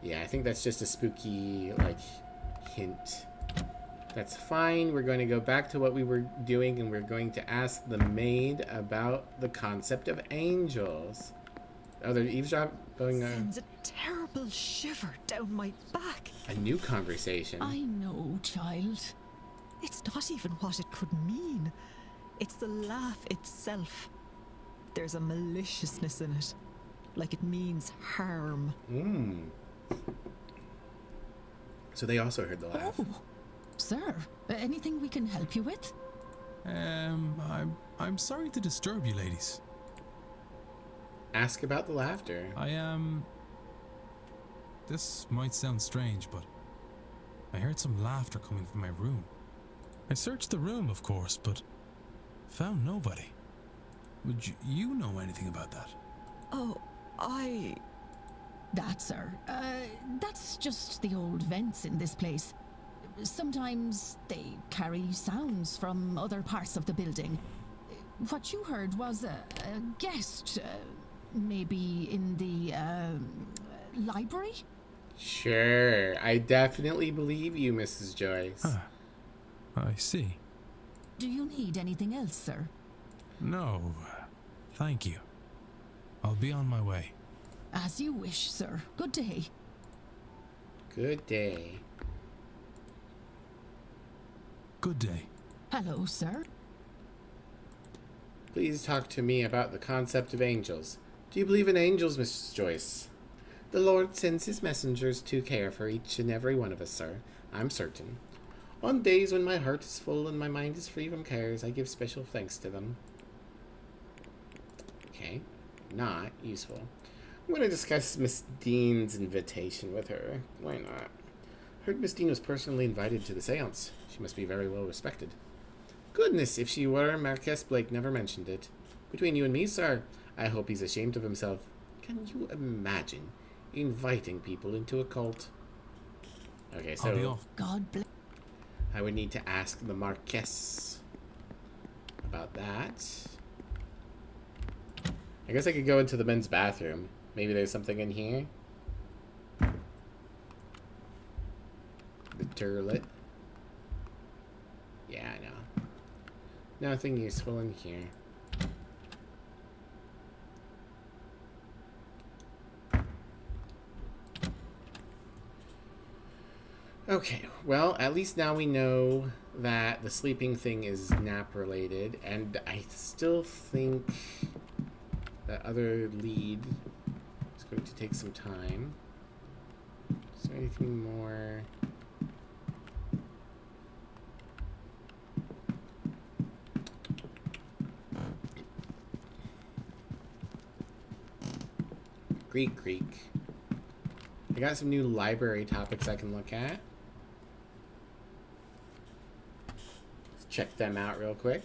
Yeah, I think that's just a spooky, like, hint. That's fine. We're going to go back to what we were doing, and we're going to ask the maid about the concept of angels. Oh, they're eavesdropping. Sends a terrible shiver down my back. A new conversation. I know, child. It's not even what it could mean. It's the laugh itself. There's a maliciousness in it. Like it means harm. So they also heard the laugh. Oh, sir, anything we can help you with? I'm sorry to disturb you, ladies. Ask about the laughter. This might sound strange, but I heard some laughter coming from my room. I searched the room, of course, but found nobody. Would you know anything about that? Oh, That, sir. That's just the old vents in this place. Sometimes they carry sounds from other parts of the building. What you heard was a guest, maybe in the library? Sure. I definitely believe you, Mrs. Joyce. Huh. I see. Do you need anything else, sir? No, thank you. I'll be on my way. As you wish, sir. Good day. Good day. Good day. Hello, sir. Please talk to me about the concept of angels. Do you believe in angels, Mrs. Joyce? The Lord sends his messengers to care for each and every one of us, sir. I'm certain. On days when my heart is full and my mind is free from cares, I give special thanks to them. Okay. Not useful. I'm going to discuss Miss Dean's invitation with her. Why not? Heard Miss Dean was personally invited to the seance. She must be very well respected. Goodness, if she were, Marquess Blake never mentioned it. Between you and me, sir, I hope he's ashamed of himself. Can you imagine inviting people into a cult? Okay, I'll be so off. God bless. I would need to ask the Marquess about that. I guess I could go into the men's bathroom. Maybe there's something in here. The toilet. Yeah, I know. Nothing useful in here. Okay, well, at least now we know that the sleeping thing is nap related, and I still think that other lead is going to take some time. Is there anything more? Greek. I got some new library topics I can look at. Let's check them out real quick.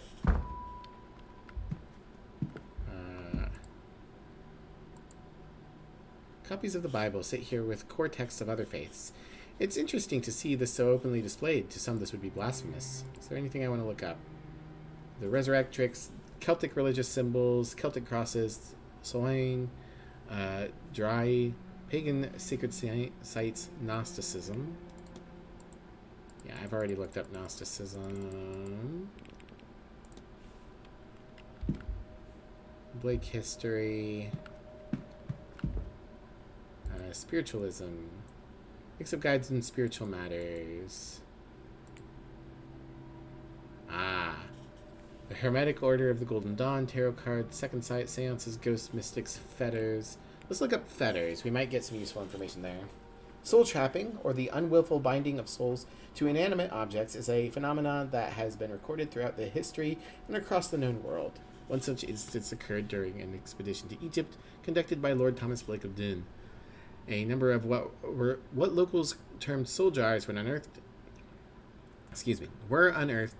Copies of the Bible sit here with core texts of other faiths. It's interesting to see this so openly displayed. To some, this would be blasphemous. Is there anything I want to look up? The Resurrectrix, Celtic religious symbols, Celtic crosses, Soin, dry, pagan sacred sites, Gnosticism. Yeah, I've already looked up Gnosticism. Blake history. Spiritualism. Mix of guides in spiritual matters. The Hermetic Order of the Golden Dawn, Tarot cards, Second Sight, Seances, Ghosts, Mystics, Fetters. Let's look up Fetters. We might get some useful information there. Soul trapping, or the unwillful binding of souls to inanimate objects, is a phenomenon that has been recorded throughout the history and across the known world. One such instance occurred during an expedition to Egypt conducted by Lord Thomas Blake of Doon. A number of what locals termed soul jars were unearthed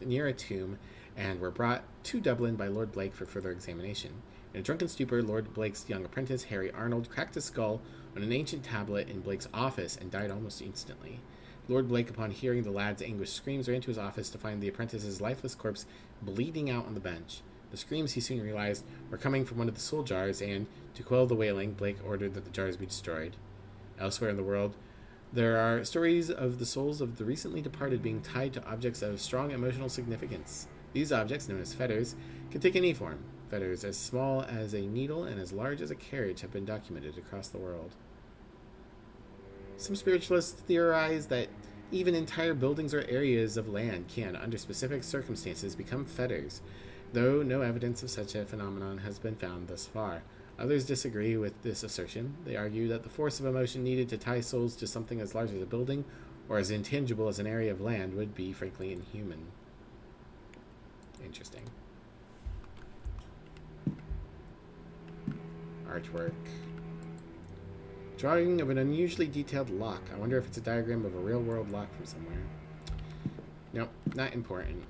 near a tomb and were brought to Dublin by Lord Blake for further examination. In a drunken stupor, Lord Blake's young apprentice, Harry Arnold, cracked his skull on an ancient tablet in Blake's office and died almost instantly. Lord Blake, upon hearing the lad's anguished screams, ran to his office to find the apprentice's lifeless corpse bleeding out on the bench. The screams, he soon realized, were coming from one of the soul jars, and, to quell the wailing, Blake ordered that the jars be destroyed. Elsewhere in the world, there are stories of the souls of the recently departed being tied to objects of strong emotional significance. These objects, known as fetters, can take any form. Fetters as small as a needle and as large as a carriage have been documented across the world. Some spiritualists theorize that even entire buildings or areas of land can, under specific circumstances, become fetters, though no evidence of such a phenomenon has been found thus far. Others disagree with this assertion. They argue that the force of emotion needed to tie souls to something as large as a building or as intangible as an area of land would be, frankly, inhuman. Interesting. Artwork. Drawing of an unusually detailed lock. I wonder if it's a diagram of a real-world lock from somewhere. Nope, not important.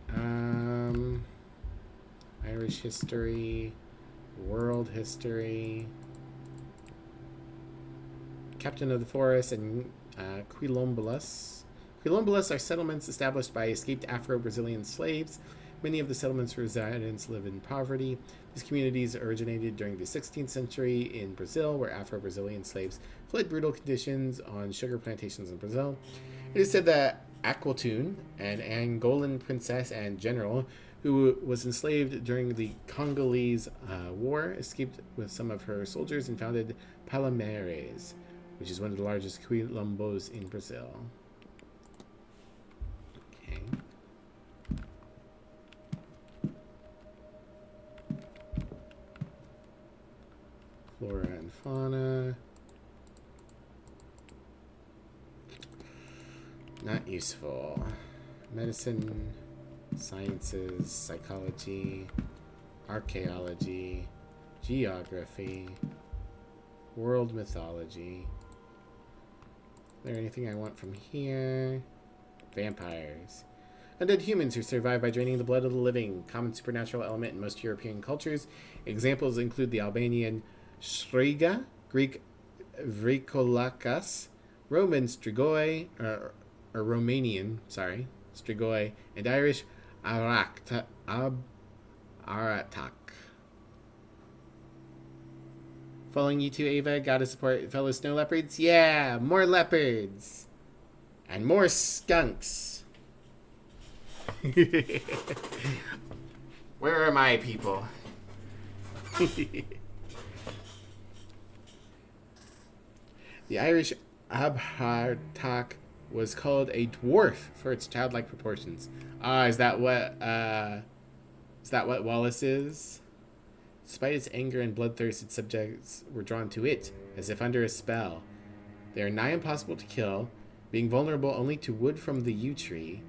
Irish history, world history, Captain of the Forest, and Quilombolas. Quilombolas are settlements established by escaped Afro-Brazilian slaves. Many of the settlement's residents live in poverty. These communities originated during the 16th century in Brazil, where Afro-Brazilian slaves fled brutal conditions on sugar plantations in Brazil. It is said that Aquiltune, an Angolan princess and general who was enslaved during the Congolese War, escaped with some of her soldiers and founded Palmares, which is one of the largest quilombos in Brazil. Okay. Flora and fauna. Not useful. Medicine, sciences, psychology, archaeology, geography, world mythology. Is there anything I want from here? Vampires. Undead humans who survive by draining the blood of the living. Common supernatural element in most European cultures. Examples include the Albanian Striga, Greek Vrikolakas, Roman Strigoi, or Romanian, Strigoi, and Irish Aratak. Following you two, Ava. Gotta support fellow snow leopards. Yeah, more leopards. And more skunks. Where are my people? The Irish Abhartak was called a dwarf for its childlike proportions. Is that what Wallace is? Despite its anger and bloodthirst, its subjects were drawn to it, as if under a spell. They are nigh impossible to kill, being vulnerable only to wood from the yew tree.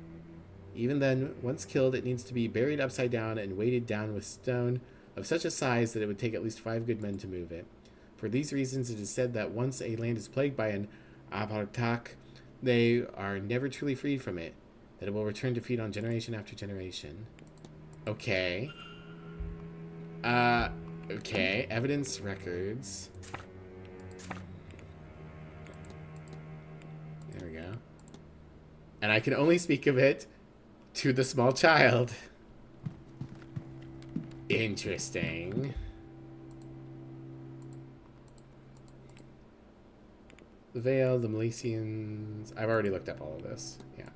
Even then, once killed, it needs to be buried upside down and weighted down with stone of such a size that it would take at least 5 good men to move it. For these reasons, it is said that once a land is plagued by an Abhartak, they are never truly freed from it, that it will return to feed on generation after generation. Okay. Okay. Evidence records. And I can only speak of it to the small child. Interesting. The Vale, the Milesians. I've already looked up all of this. Yeah.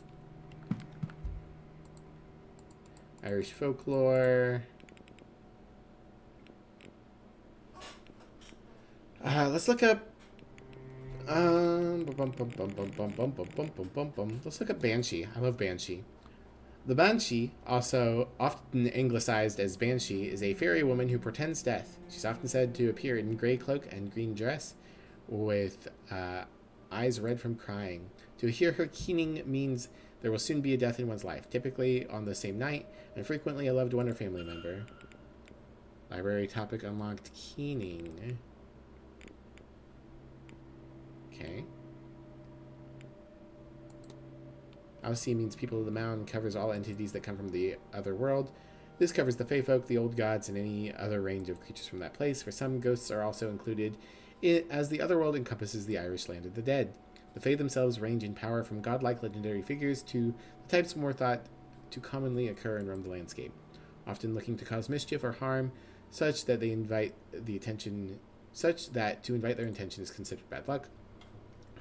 Irish folklore. Let's look up. Let's look up Banshee. I love Banshee. The Banshee, also often anglicized as Banshee, is a fairy woman who portends death. She's often said to appear in gray cloak and green dress, with eyes red from crying. To hear her keening means there will soon be a death in one's life, typically on the same night, and frequently a loved one or family member. Library topic unlocked: keening. Okay. Aussie means people of the mound and covers all entities that come from the other world. This covers the Fey folk, the old gods, and any other range of creatures from that place. For some, ghosts are also included, as the other world encompasses the Irish land of the dead. The Fey themselves range in power from godlike legendary figures to the types more thought to commonly occur and roam the landscape, often looking to cause mischief or harm, such that to invite their attention is considered bad luck.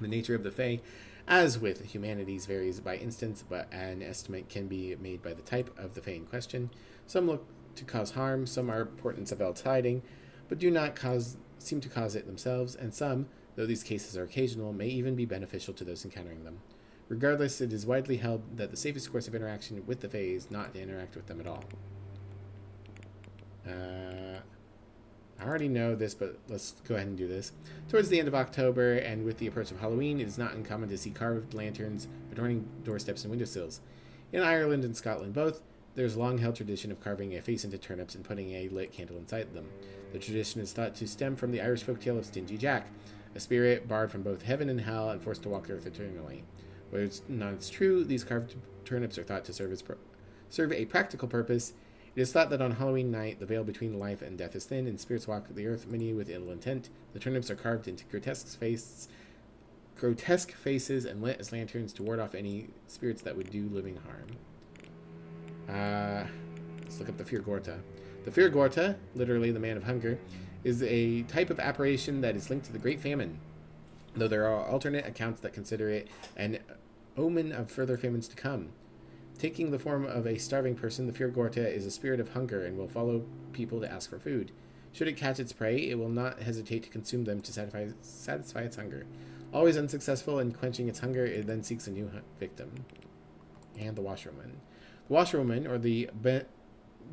The nature of the Fey, as with humanities, varies by instance, but an estimate can be made by the type of the Fey in question. Some look to cause harm, some are portents of outhiding, but do not seem to cause it themselves, and some, though these cases are occasional, may even be beneficial to those encountering them. Regardless, it is widely held that the safest course of interaction with the Fey is not to interact with them at all. I already know this, but let's go ahead and do this. Towards the end of October, and with the approach of Halloween, it is not uncommon to see carved lanterns adorning doorsteps and windowsills. In Ireland and Scotland both, there's a long-held tradition of carving a face into turnips and putting a lit candle inside them. The tradition is thought to stem from the Irish folktale of Stingy Jack, a spirit barred from both heaven and hell and forced to walk the earth eternally. Whether it's not true, these carved turnips are thought to serve a practical purpose. It is thought that on Halloween night, the veil between life and death is thin, and spirits walk the earth, many with ill intent. The turnips are carved into grotesque faces and lit as lanterns to ward off any spirits that would do living harm. Let's look up the Fear-Gorta. The Fear-Gorta, literally the man of hunger, is a type of apparition that is linked to the Great Famine, though there are alternate accounts that consider it an omen of further famines to come. Taking the form of a starving person, the Fear-Gorta is a spirit of hunger and will follow people to ask for food. Should it catch its prey, it will not hesitate to consume them to satisfy its hunger. Always unsuccessful in quenching its hunger, it then seeks a new victim. And the Washerwoman. The Washerwoman, or the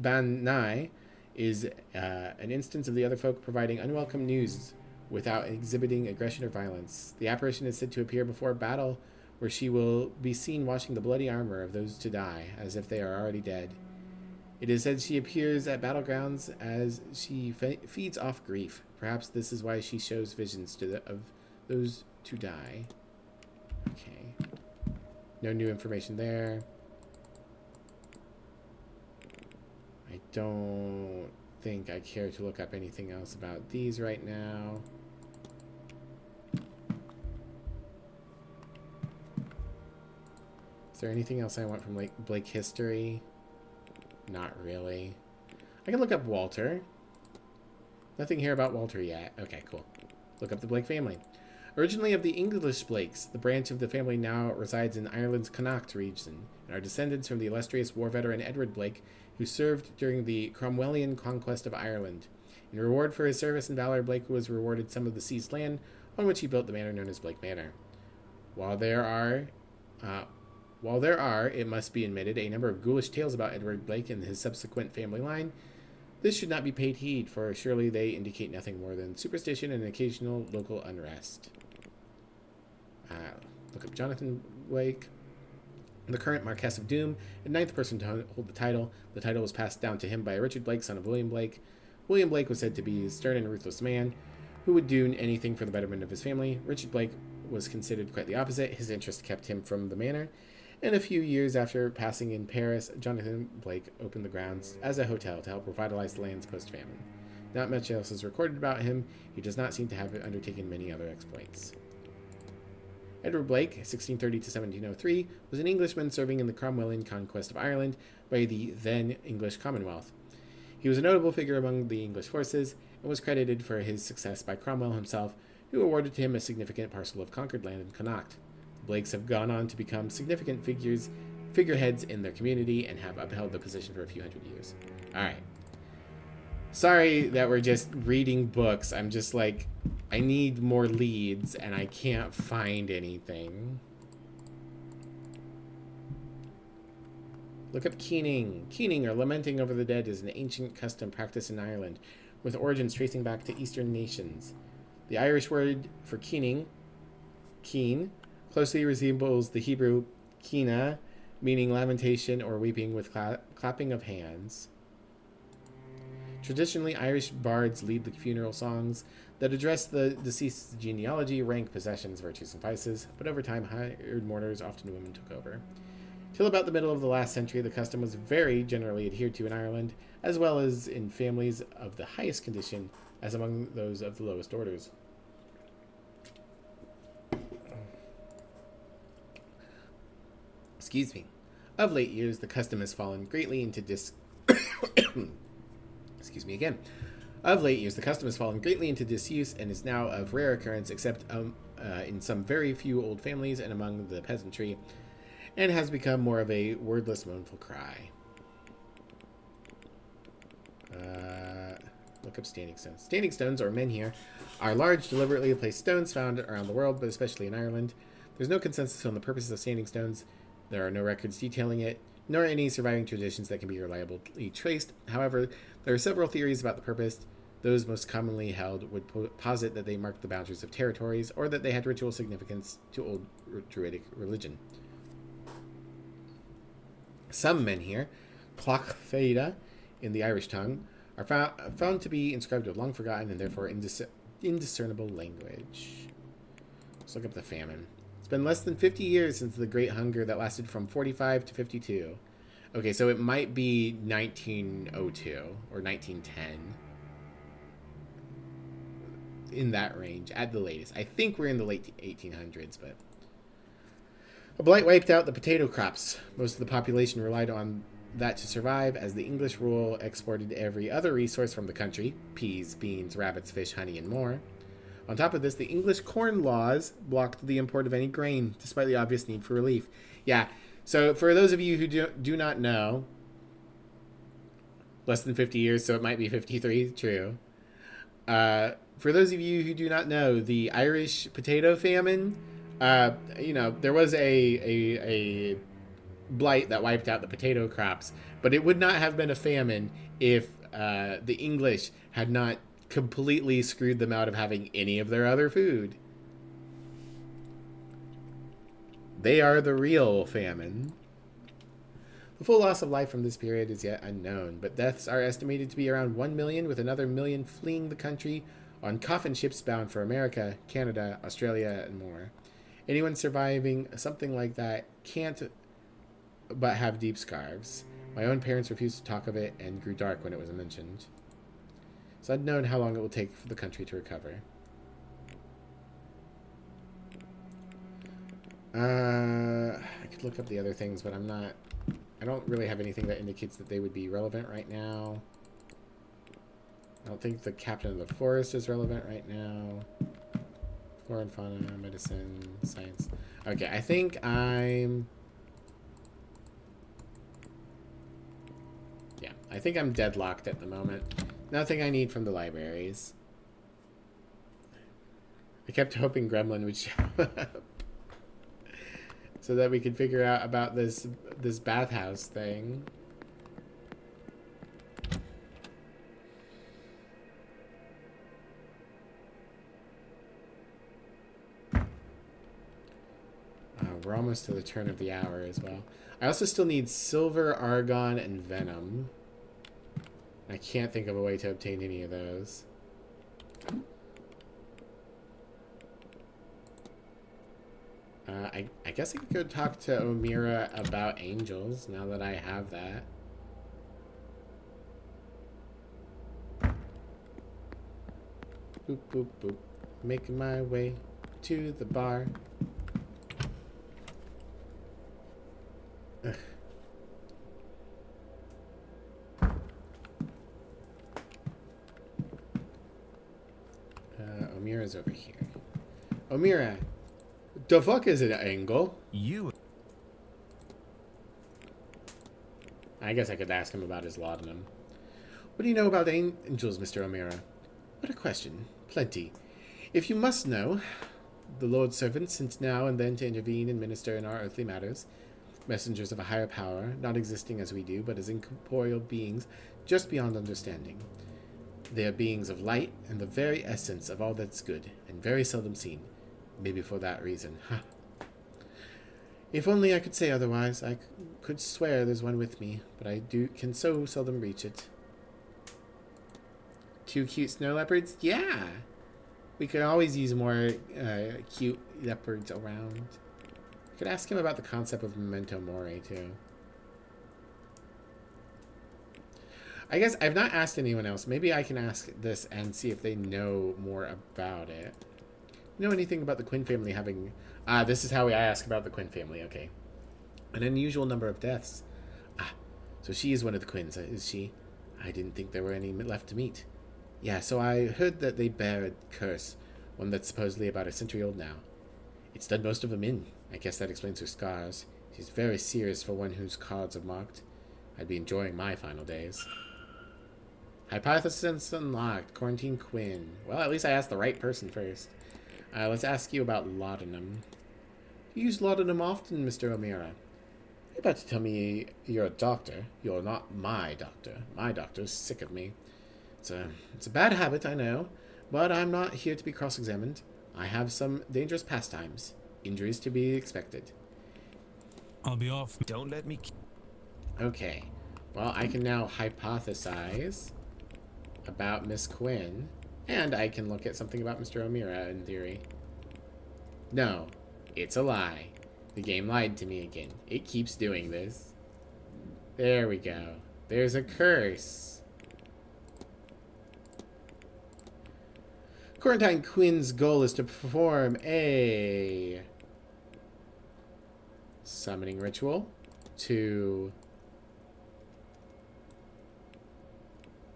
Banai, is an instance of the other folk providing unwelcome news without exhibiting aggression or violence. The apparition is said to appear before battle, where she will be seen washing the bloody armor of those to die, as if they are already dead. It is said she appears at battlegrounds as she feeds off grief. Perhaps this is why she shows visions of those to die. Okay. No new information there. I don't think I care to look up anything else about these right now. Is there anything else I want from Blake history? Not really. I can look up Walter. Nothing here about Walter yet. Okay, cool. Look up the Blake family. Originally of the English Blakes, the branch of the family now resides in Ireland's Connacht region, and are descendants from the illustrious war veteran Edward Blake, who served during the Cromwellian conquest of Ireland. In reward for his service and valor, Blake was rewarded some of the seized land, on which he built the manor known as Blake Manor. While there are, it must be admitted, a number of ghoulish tales about Edward Blake and his subsequent family line, this should not be paid heed, for surely they indicate nothing more than superstition and occasional local unrest. Look up Jonathan Blake, the current Marquess of Doom, and ninth person to hold the title. The title was passed down to him by Richard Blake, son of William Blake. William Blake was said to be a stern and ruthless man who would do anything for the betterment of his family. Richard Blake was considered quite the opposite. His interest kept him from the manor. And a few years after passing in Paris, Jonathan Blake opened the grounds as a hotel to help revitalize the lands post-famine. Not much else is recorded about him. He does not seem to have undertaken many other exploits. Edward Blake, 1630 to 1703, was an Englishman serving in the Cromwellian conquest of Ireland by the then English Commonwealth. He was a notable figure among the English forces and was credited for his success by Cromwell himself, who awarded him a significant parcel of conquered land in Connacht. The Blakes have gone on to become significant figureheads in their community and have upheld the position for a few hundred years. Alright. Sorry that we're just reading books. I'm just like, I need more leads and I can't find anything. Look up keening. Keening, or lamenting over the dead, is an ancient custom practiced in Ireland, with origins tracing back to Eastern nations. The Irish word for keening, keen, closely resembles the Hebrew kina, meaning lamentation or weeping with clapping of hands. Traditionally, Irish bards lead the funeral songs that address the deceased's genealogy, rank, possessions, virtues, and vices, but over time, hired mourners, often women, took over. Till about the middle of the last century, the custom was very generally adhered to in Ireland, as well as in families of the highest condition, as among those of the lowest orders. Excuse me. Of late years, the custom has fallen greatly into Excuse me again. Of late years, the custom has fallen greatly into disuse and is now of rare occurrence, except in some very few old families and among the peasantry, and has become more of a wordless, mournful cry. Look up standing stones. Standing stones, or menhir, are large, deliberately placed stones found around the world, but especially in Ireland. There's no consensus on the purposes of standing stones. There are no records detailing it, nor any surviving traditions that can be reliably traced. However, there are several theories about the purpose. Those most commonly held would posit that they marked the boundaries of territories, or that they had ritual significance to old Druidic religion. Some menhir, clochfeida in the Irish tongue, are found to be inscribed with long forgotten and therefore indiscernible language. Let's look up the famine. It's been less than 50 years since the Great Hunger that lasted from 45 to 52. Okay, so it might be 1902 or 1910. In that range, at the latest. I think we're in the late 1800s, but... A blight wiped out the potato crops. Most of the population relied on that to survive, as the English rule exported every other resource from the country: peas, beans, rabbits, fish, honey, and more. On top of this, the English corn laws blocked the import of any grain, despite the obvious need for relief. Yeah, so for those of you who do not know, less than 50 years, so it might be 53, true. For those of you who do not know, the Irish potato famine, there was a blight that wiped out the potato crops, but it would not have been a famine if the English had not completely screwed them out of having any of their other food. They are the real famine. The full loss of life from this period is yet unknown, but deaths are estimated to be around 1 million, with another million fleeing the country on coffin ships bound for America, Canada, Australia, and more. Anyone surviving something like that can't but have deep scars. My own parents refused to talk of it and grew dark when it was mentioned. It's unknown how long it will take for the country to recover. I could look up the other things, but I don't really have anything that indicates that they would be relevant right now. I don't think the Captain of the Forest is relevant right now. Flora and fauna, medicine, science. Okay, I think I'm deadlocked at the moment. Nothing I need from the libraries. I kept hoping Gremlin would show up so that we could figure out about this bathhouse thing. We're almost to the turn of the hour as well. I also still need silver, argon, and venom. I can't think of a way to obtain any of those. I guess I could go talk to Omira about angels now that I have that. Boop, boop, boop. Making my way to the bar. O'Meara, the fuck is it, Angle? You. I guess I could ask him about his laudanum. What do you know about angels, Mr. O'Meara? What a question. Plenty. If you must know, the Lord's servants sent now and then to intervene and minister in our earthly matters. Messengers of a higher power, not existing as we do, but as incorporeal beings just beyond understanding. They are beings of light and the very essence of all that's good, and very seldom seen. Maybe for that reason. Ha! If only I could say otherwise. I could swear there's one with me, but I can so seldom reach it. 2 cute snow leopards? Yeah! We could always use more cute leopards around. Could ask him about the concept of memento mori, too. I guess I've not asked anyone else. Maybe I can ask this and see if they know more about it. You know anything about the Quinn family having... this is how I ask about the Quinn family, okay. An unusual number of deaths. So she is one of the Quinns, is she? I didn't think there were any left to meet. Yeah, so I heard that they bear a curse, one that's supposedly about a century old now. It's done most of them in. I guess that explains her scars. She's very serious for one whose cards are marked. I'd be enjoying my final days. Hypothesis unlocked. Quarantine Quinn. Well, at least I asked the right person first. Let's ask you about laudanum. You use laudanum often, Mr. O'Meara. You're about to tell me you're a doctor. You're not my doctor. My doctor's sick of me. It's a bad habit, I know, but I'm not here to be cross-examined. I have some dangerous pastimes. Injuries to be expected. I'll be off. Don't let me... Okay. Well, I can now hypothesize about Miss Quinn, and I can look at something about Mr. O'Meara in theory. No, it's a lie. The game lied to me again. It keeps doing this. There we go. There's a curse. Quarantine Quinn's goal is to perform a summoning ritual to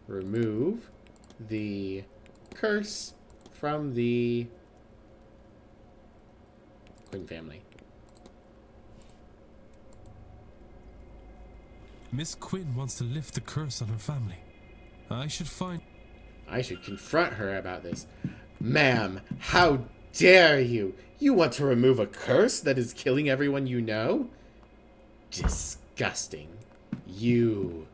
remove the curse from the Quinn family. Miss Quinn wants to lift the curse on her family. I should confront her about this. Ma'am, how dare you? You want to remove a curse that is killing everyone you know? Disgusting. You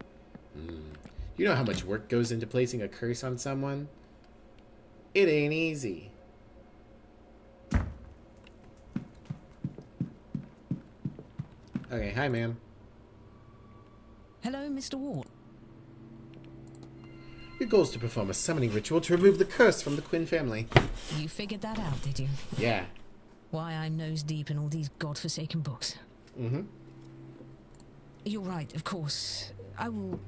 know how much work goes into placing a curse on someone? It ain't easy. Okay, hi, ma'am. Hello, Mr. Ward. Your goal is to perform a summoning ritual to remove the curse from the Quinn family. You figured that out, did you? Yeah. Why I'm nose deep in all these godforsaken books. Mm-hmm. You're right, of course. I will...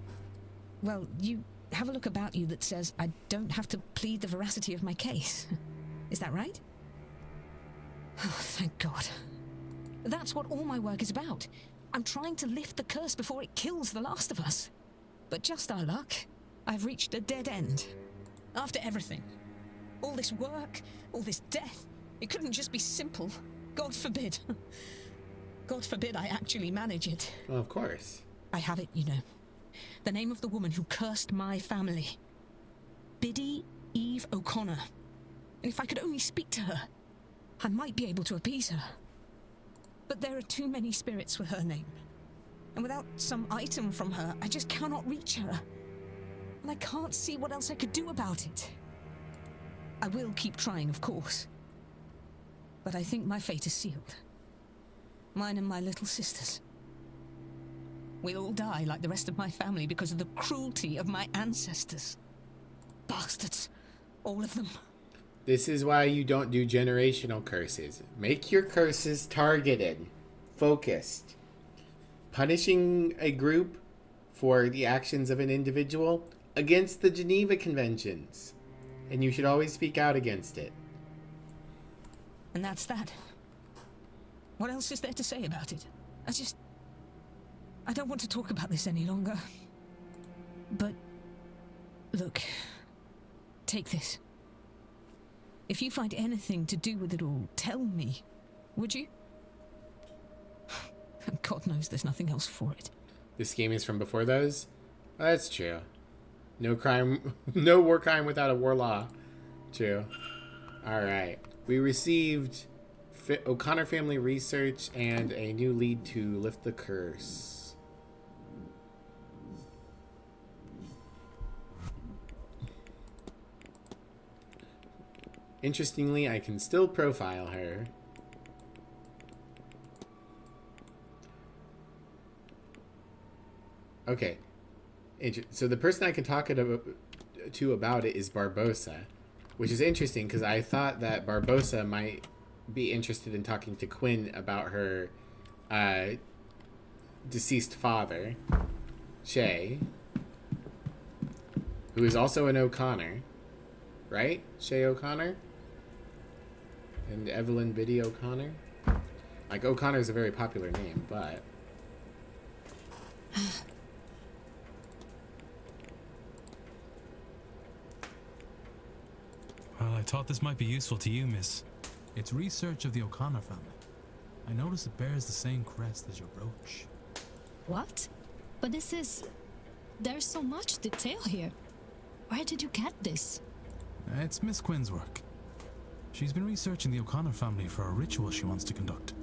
Well, you have a look about you that says I don't have to plead the veracity of my case. Is that right? Oh, thank God. That's what all my work is about. I'm trying to lift the curse before it kills the last of us. But just our luck, I've reached a dead end. After everything. All this work, all this death, it couldn't just be simple. God forbid. God forbid I actually manage it. Well, of course. I have it, you know. The name of the woman who cursed my family. Biddy Eve O'Connor. And if I could only speak to her, I might be able to appease her. But there are too many spirits with her name. And without some item from her, I just cannot reach her. And I can't see what else I could do about it. I will keep trying, of course. But I think my fate is sealed. Mine and my little sisters. We'll all die like the rest of my family because of the cruelty of my ancestors. Bastards. All of them. This is why you don't do generational curses. Make your curses targeted, focused. Punishing a group for the actions of an individual against the Geneva Conventions. And you should always speak out against it. And that's that. What else is there to say about it? I don't want to talk about this any longer. But, look, take this. If you find anything to do with it all, tell me, would you? God knows there's nothing else for it. This game is from before those? Oh, that's true. No crime, no war crime without a war law. True. Alright. We received O'Connor family research and a new lead to lift the curse. Interestingly, I can still profile her. Okay. So the person I can talk to about it is Barbosa, which is interesting because I thought that Barbosa might be interested in talking to Quinn about her deceased father, Shay, who is also an O'Connor, right? Shay O'Connor? And Evelyn Biddy O'Connor? Like, O'Connor is a very popular name, but... Well, I thought this might be useful to you, miss. It's research of the O'Connor family. I notice it bears the same crest as your brooch. What? But this is... There's so much detail here. Where did you get this? It's Miss Quinn's work. She's been researching the O'Connor family for a ritual she wants to conduct.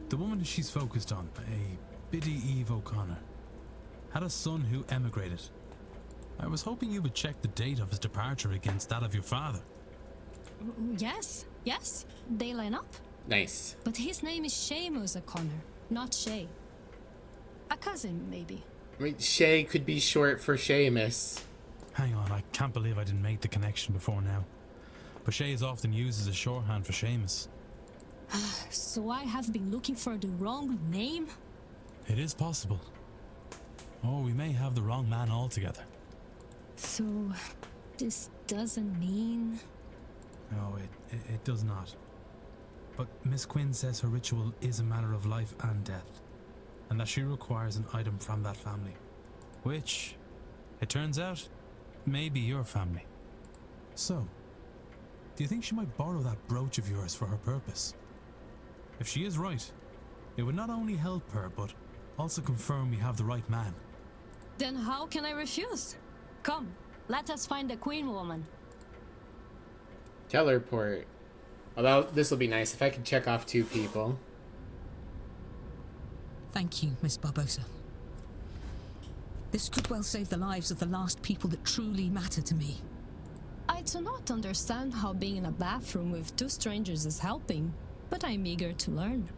The woman she's focused on, a Biddy Eve O'Connor, had a son who emigrated. I was hoping you would check the date of his departure against that of your father. Yes, they line up. Nice. But his name is Seamus O'Connor, not Shay. A cousin, maybe. I mean, Shay could be short for Seamus. Hang on, I can't believe I didn't make the connection before now. But Shay is often used as a shorthand for Seamus. So I have been looking for the wrong name? It is possible. Or we may have the wrong man altogether. So, this doesn't mean... No, it does not. But Miss Quinn says her ritual is a matter of life and death, and that she requires an item from that family, which, it turns out, may be your family. So, do you think she might borrow that brooch of yours for her purpose? If she is right, it would not only help her, but also confirm we have the right man. Then how can I refuse? Come, let us find the Queen woman. Teleport. Although, this will be nice if I could check off 2 people. Thank you, Miss Barbosa. This could well save the lives of the last people that truly matter to me. I do not understand how being in a bathroom with 2 strangers is helping, but I'm eager to learn.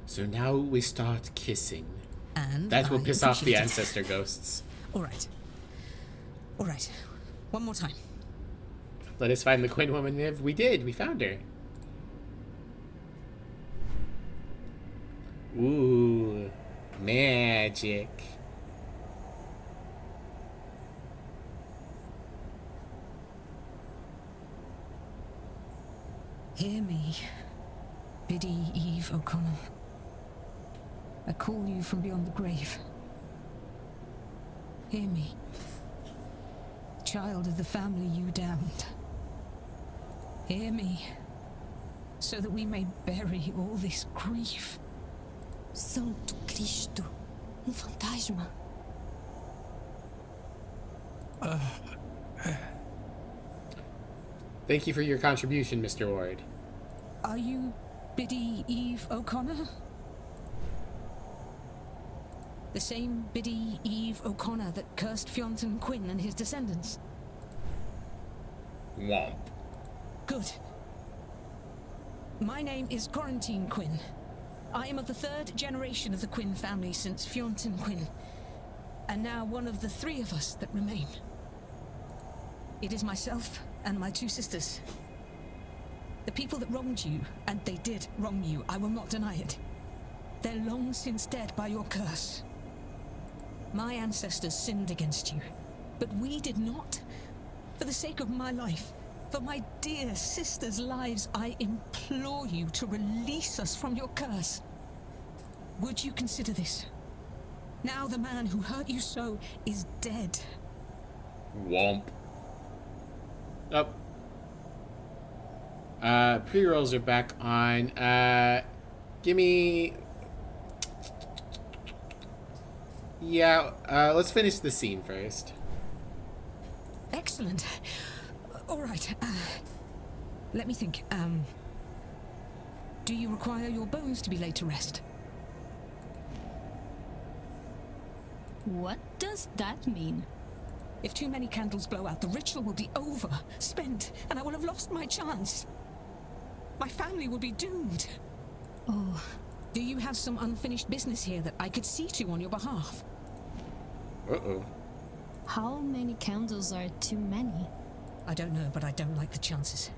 So now we start kissing. And that will piss off the appreciate it. ancestor ghosts. All right. One more time. Let us find the Queen woman. If we did, we found her. Ooh, magic. Hear me, Biddy Eve O'Connor. I call you from beyond the grave. Hear me, child of the family you damned. Hear me, so that we may bury all this grief. Santo Cristo, fantasma. Thank you for your contribution, Mr. Ward. Are you Biddy Eve O'Connor? The same Biddy Eve O'Connor that cursed Fionn Quinn and his descendants? Womp. Good. My name is Quarantine Quinn. I am of the 3rd generation of the Quinn family since Fionn Quinn, and now one of the 3 of us that remain. It is myself and my 2 sisters. The people that wronged you, and they did wrong you, I will not deny it. They're long since dead by your curse. My ancestors sinned against you, but we did not. For the sake of my life, for my dear sisters' lives, I implore you to release us from your curse. Would you consider this? Now the man who hurt you so is dead. Womp. Up. Pre-rolls are back on. Give me... Yeah, let's finish the scene first. Excellent. All right. Let me think. Do you require your bones to be laid to rest? What does that mean? If too many candles blow out, the ritual will be over, spent, and I will have lost my chance. My family will be doomed. Oh. Do you have some unfinished business here that I could see to on your behalf? Uh-oh. How many candles are too many? I don't know, but I don't like the chances.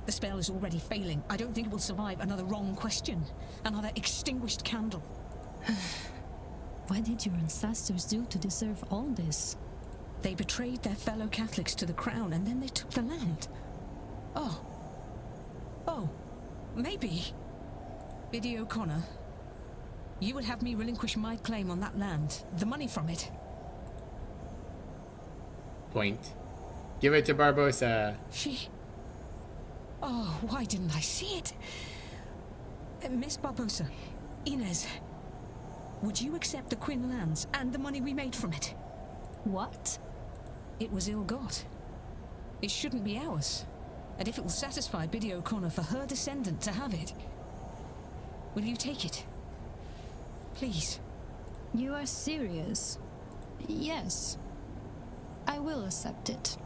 The spell is already failing. I don't think it will survive another wrong question. Another extinguished candle. What did your ancestors do to deserve all this? They betrayed their fellow Catholics to the crown, and then they took the land. Oh, maybe. Biddy O'Connor, you would have me relinquish my claim on that land, the money from it. Point. Give it to Barbosa. Oh, why didn't I see it? Miss Barbosa, Inez, would you accept the Quinn lands and the money we made from it? What? It was ill-got. It shouldn't be ours. And if it will satisfy Biddy O'Connor for her descendant to have it, will you take it? Please. You are serious? Yes. I will accept it.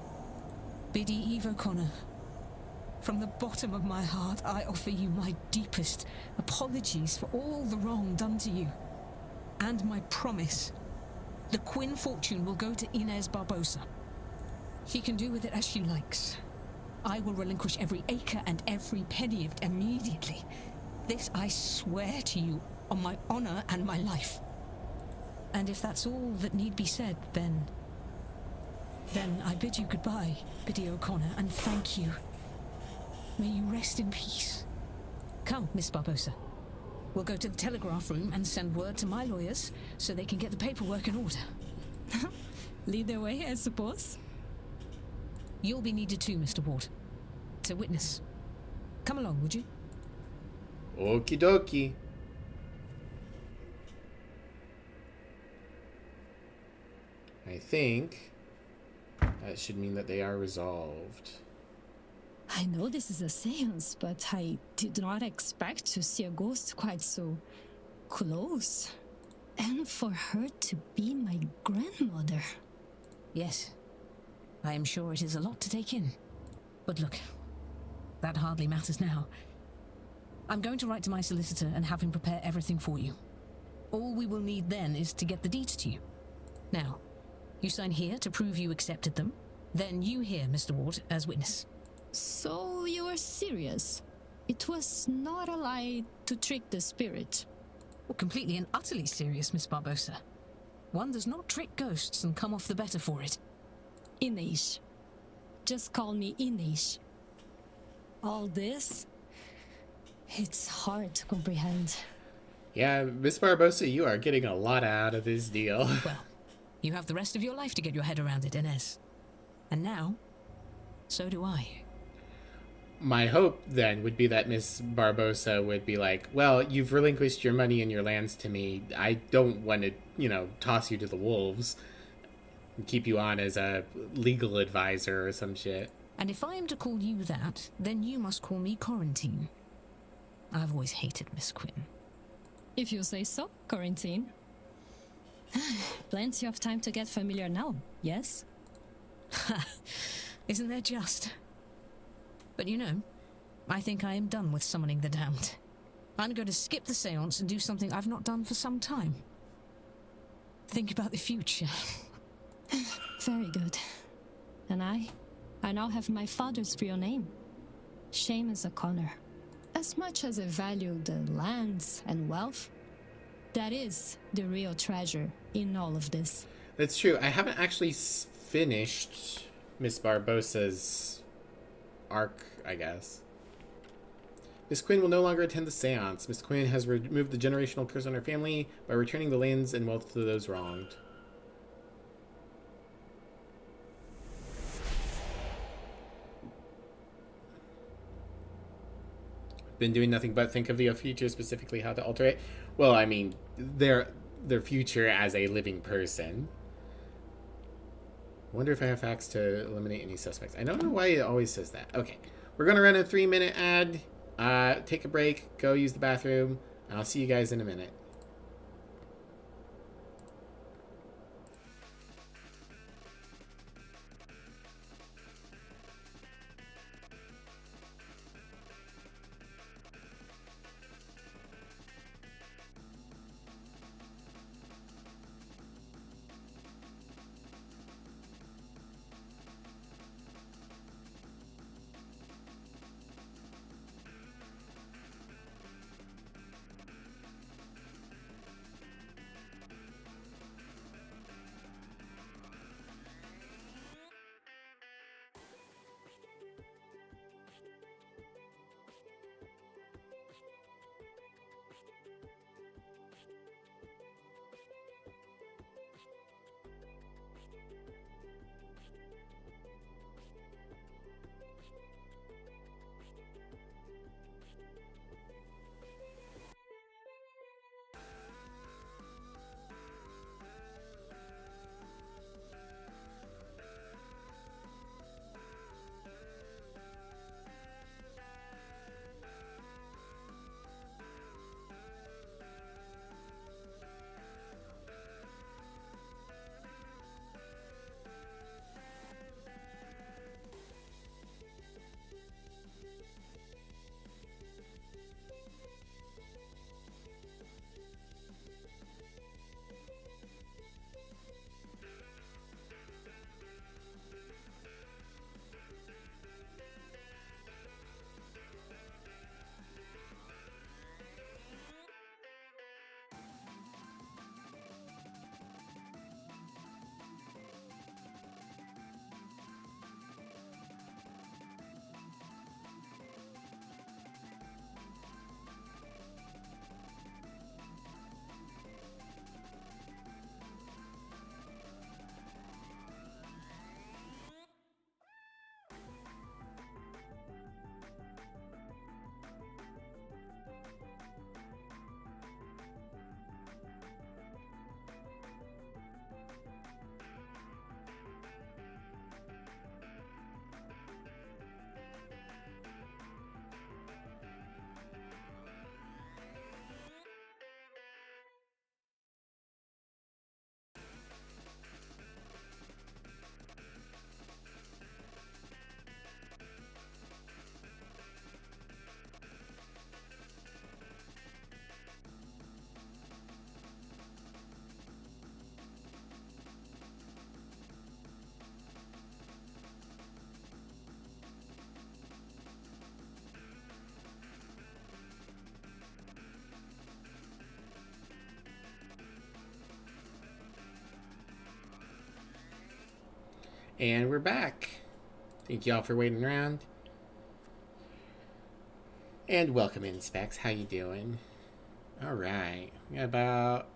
Biddy Eve O'Connor, from the bottom of my heart, I offer you my deepest apologies for all the wrong done to you. And my promise. The Quinn fortune will go to Inez Barbosa. She can do with it as she likes. I will relinquish every acre and every penny of it immediately. This I swear to you on my honor and my life. And if that's all that need be said, then I bid you goodbye, Biddy O'Connor, and thank you. May you rest in peace. Come, Miss Barbosa. We'll go to the telegraph room and send word to my lawyers so they can get the paperwork in order. Lead the way, I suppose. You'll be needed too, Mr. Ward. To witness. Come along, would you? Okie dokie. I think that should mean that they are resolved. I know this is a seance, but I did not expect to see a ghost quite so close. And for her to be my grandmother. Yes. I am sure it is a lot to take in. But look, that hardly matters now. I'm going to write to my solicitor and have him prepare everything for you. All we will need then is to get the deeds to you. Now, you sign here to prove you accepted them. Then you here, Mr. Ward, as witness. So you are serious? It was not a lie to trick the spirit? Well, completely and utterly serious, Miss Barbosa. One does not trick ghosts and come off the better for it. Inês. Just call me Inês. All this? It's hard to comprehend. Yeah, Miss Barbosa, you are getting a lot out of this deal. Well, you have the rest of your life to get your head around it, Inez. And now, so do I. My hope, then, would be that Miss Barbosa would be like, well, you've relinquished your money and your lands to me. I don't want to, toss you to the wolves and keep you on as a legal advisor or some shit. And if I am to call you that, then you must call me Quarantine. I've always hated Miss Quinn. If you say so, Quarantine. Plenty of time to get familiar now, yes? Isn't there just? But I think I am done with summoning the damned. I'm going to skip the seance and do something I've not done for some time. Think about the future. Very good. And I now have my father's real name. Seamus O'Connor. As much as I value the lands and wealth, that is the real treasure in all of this. That's true. I haven't actually finished Miss Barbosa's arc, I guess. Miss Quinn will no longer attend the seance. Miss Quinn has removed the generational curse on her family by returning the lands and wealth to those wronged. been doing nothing but think of the future, specifically how to alter it. Well, I mean, their future as a living person. Wonder if I have facts to eliminate any suspects. I don't know why it always says that. Okay, we're gonna run a 3-minute ad. Take a break, go use the bathroom. I'll see you guys in a minute. And we're back. Thank y'all for waiting around. And welcome in, Specs. How you doing? All right. We got about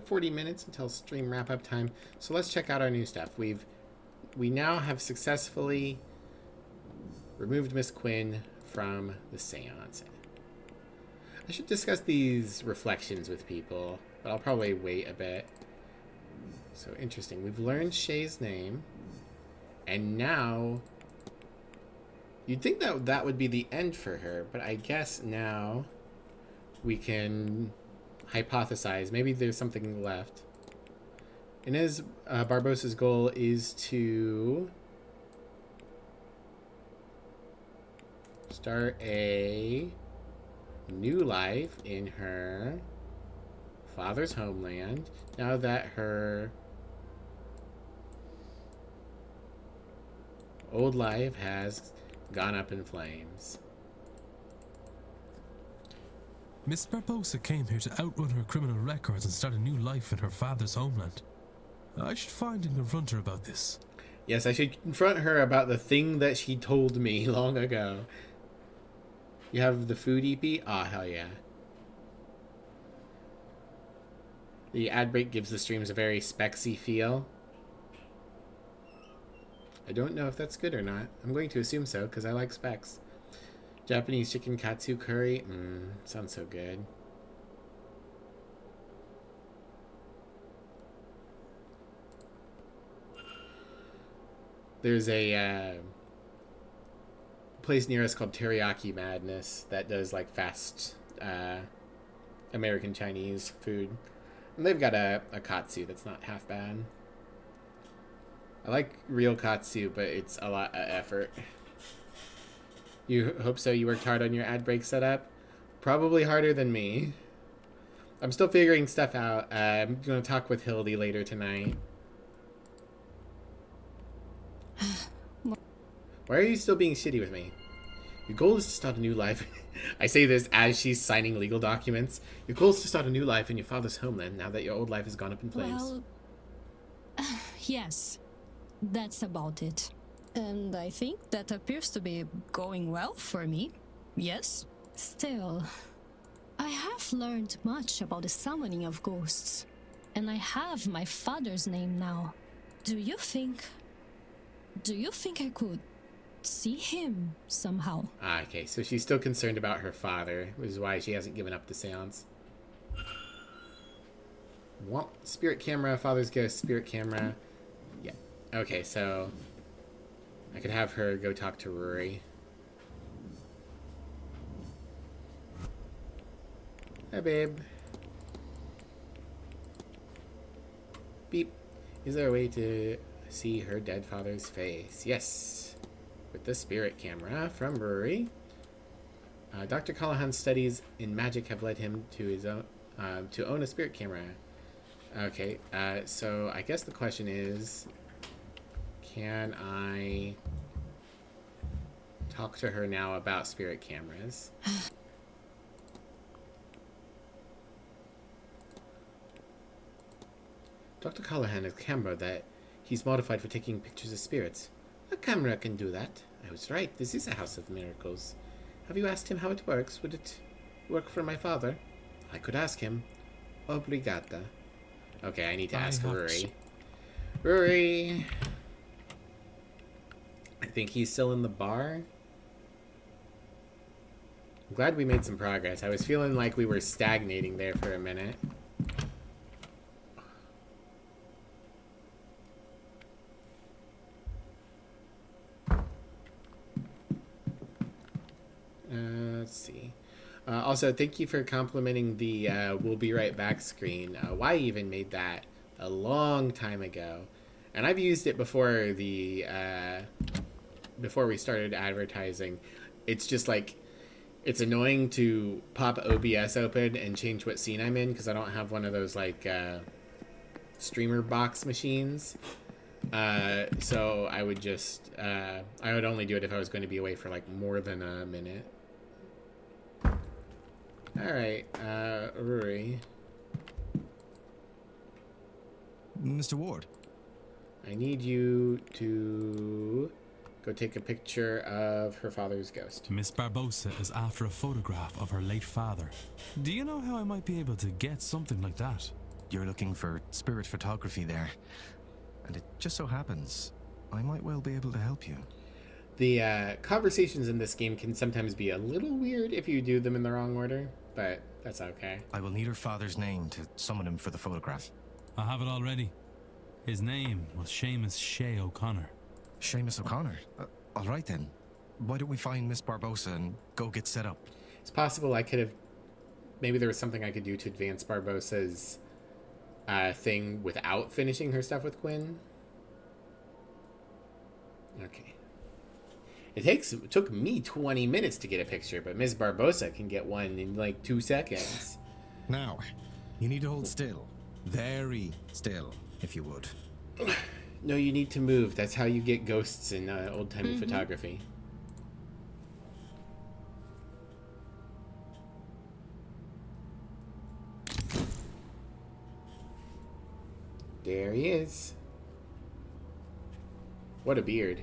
40 minutes until stream wrap-up time. So let's check out our new stuff. We now have successfully removed Miss Quinn from the Seance. I should discuss these reflections with people, but I'll probably wait a bit. So interesting. We've learned Shay's name, and now you'd think that that would be the end for her, but I guess now we can hypothesize. Maybe there's something left. Inez Barbossa's goal is to start a new life in her father's homeland now that her old life has gone up in flames. Miss Barbosa came here to outrun her criminal records and start a new life in her father's homeland. I should find and confront her about this. Yes, I should confront her about the thing that she told me long ago. You have the food EP? Ah, hell yeah. The ad break gives the streams a very spexy feel. I don't know if that's good or not. I'm going to assume so, because I like specs. Japanese chicken katsu curry. Sounds so good. There's a place near us called Teriyaki Madness that does like fast American Chinese food. And they've got a katsu that's not half bad. I like real katsu, but it's a lot of effort. You hope so? You worked hard on your ad break setup? Probably harder than me. I'm still figuring stuff out. I'm going to talk with Hildy later tonight. Why are you still being shitty with me? Your goal is to start a new life. I say this as she's signing legal documents. Your goal is to start a new life in your father's homeland now that your old life has gone up in flames. Well, yes, that's about it. And I think that appears to be going well for me. Yes? Still, I have learned much about the summoning of ghosts. And I have my father's name now. Do you think I could see him somehow? Okay, so she's still concerned about her father, which is why she hasn't given up the seance. Well, spirit camera, father's ghost, spirit camera. Yeah. Okay, so I could have her go talk to Rory. Hi, babe. Beep. Is there a way to see her dead father's face? Yes. With the spirit camera from Rory. Dr. Callahan's studies in magic have led him to his own to own a spirit camera. Okay, so I guess the question is, can I talk to her now about spirit cameras? Dr. Callahan has a camera that he's modified for taking pictures of spirits. A camera can do that. I was right. This is a house of miracles. Have you asked him how it works? Would it work for my father? I could ask him. Obrigada. Okay, I need to ask Rory. Rory! I think he's still in the bar. I'm glad we made some progress. I was feeling like we were stagnating there for a minute. Let's see. Also, thank you for complimenting the "We'll be right back" screen. Y even made that a long time ago, and I've used it before before we started advertising. It's just like, it's annoying to pop OBS open and change what scene I'm in because I don't have one of those like streamer box machines. So I would just I would only do it if I was going to be away for like more than a minute. Alright, Rory. Mr. Ward. I need you to go take a picture of her father's ghost. Miss Barbosa is after a photograph of her late father. Do you know how I might be able to get something like that? You're looking for spirit photography there. And it just so happens I might well be able to help you. The conversations in this game can sometimes be a little weird if you do them in the wrong order, but that's okay. I will need her father's name to summon him for the photograph. I have it already. His name was Seamus Shea O'Connor. Seamus O'Connor? All right then. Why don't we find Miss Barbosa and go get set up? It's possible I could have... Maybe there was something I could do to advance Barbosa's thing without finishing her stuff with Quinn. Okay. It took me 20 minutes to get a picture, but Ms. Barbosa can get one in like 2 seconds. Now, you need to hold still. Very still, if you would. No, you need to move. That's how you get ghosts in old-timey photography. There he is. What a beard.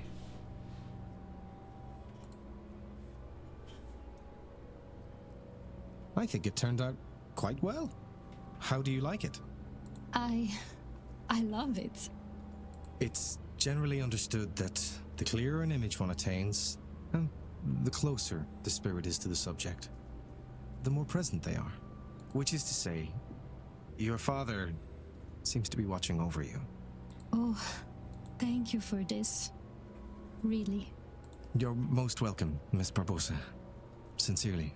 I think it turned out quite well. How do you like it? I love it. It's generally understood that the clearer an image one attains, the closer the spirit is to the subject, the more present they are. Which is to say, your father seems to be watching over you. Oh, thank you for this. Really. You're most welcome, Miss Barbosa. Sincerely.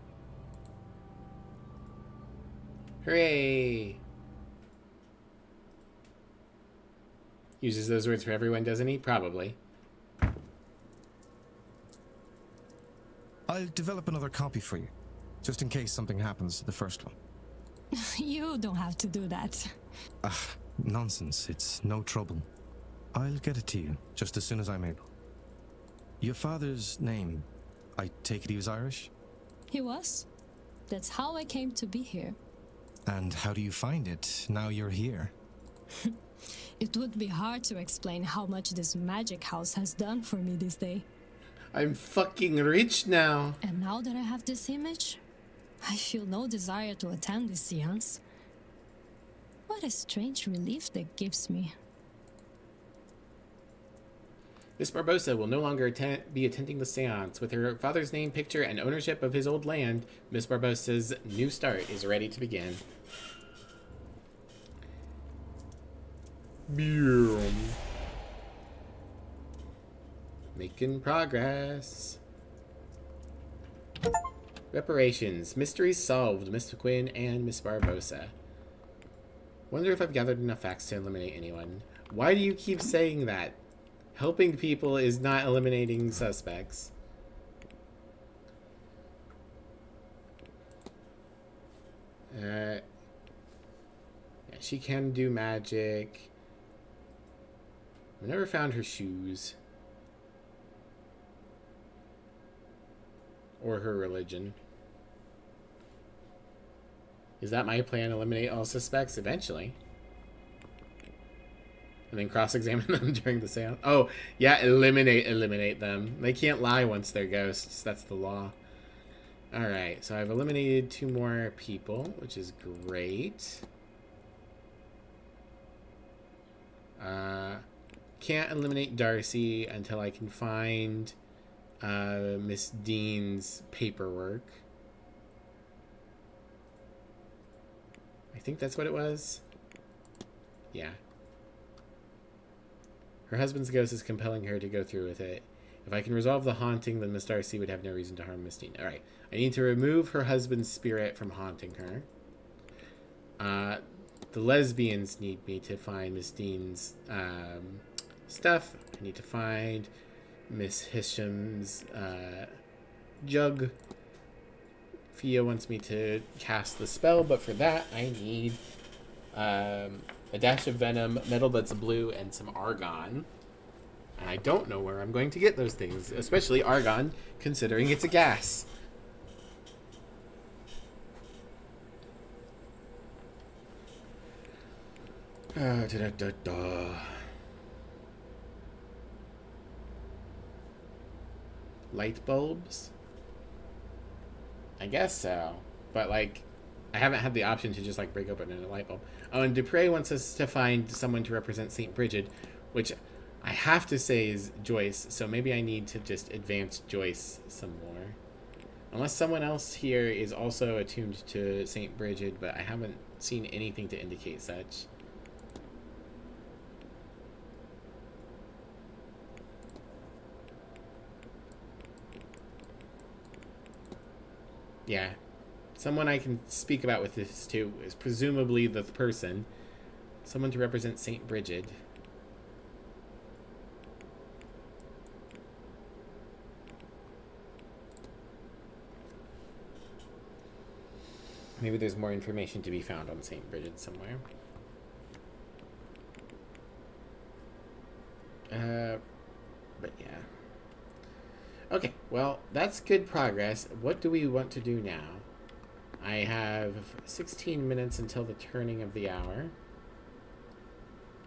Hooray! Uses those words for everyone, doesn't he? Probably. I'll develop another copy for you, just in case something happens to the first one. You don't have to do that. Nonsense. It's no trouble. I'll get it to you just as soon as I'm able. Your father's name, I take it he was Irish? He was. That's how I came to be here. And how do you find it now you're here? It would be hard to explain how much this magic house has done for me this day. I'm fucking rich now. And now that I have this image, I feel no desire to attend this seance. What a strange relief that gives me. Miss Barbosa will no longer be attending the seance. With her father's name, picture, and ownership of his old land, Miss Barbosa's new start is ready to begin. Boom. Making progress. Reparations. Mysteries solved. Miss Quinn and Miss Barbosa. Wonder if I've gathered enough facts to eliminate anyone. Why do you keep saying that? Helping people is not eliminating suspects. Yeah, she can do magic. I never found her shoes. Or her religion. Is that my plan? Eliminate all suspects eventually. And then cross-examine them during the seance. Oh, yeah, eliminate them. They can't lie once they're ghosts. That's the law. Alright, so I've eliminated 2 more people, which is great. Can't eliminate Darcy until I can find Miss Dean's paperwork. I think that's what it was. Yeah. Her husband's ghost is compelling her to go through with it. If I can resolve the haunting, then Miss Darcy would have no reason to harm Miss Dean. Alright. I need to remove her husband's spirit from haunting her. The lesbians need me to find Miss Dean's stuff. I need to find Miss Hisham's jug. Fia wants me to cast the spell, but for that I need a dash of venom, metal that's blue, and some argon. And I don't know where I'm going to get those things, especially argon, considering it's a gas. Light bulbs? I guess so. But, like, I haven't had the option to just, like, break open a light bulb. Oh, and Dupre wants us to find someone to represent St. Bridget, which I have to say is Joyce, so maybe I need to just advance Joyce some more. Unless someone else here is also attuned to St. Bridget, but I haven't seen anything to indicate such. Yeah. Someone I can speak about with this too is presumably the person. Someone to represent St. Bridget. Maybe there's more information to be found on St. Bridget somewhere. But yeah. Okay, well, that's good progress. What do we want to do now? I have 16 minutes until the turning of the hour.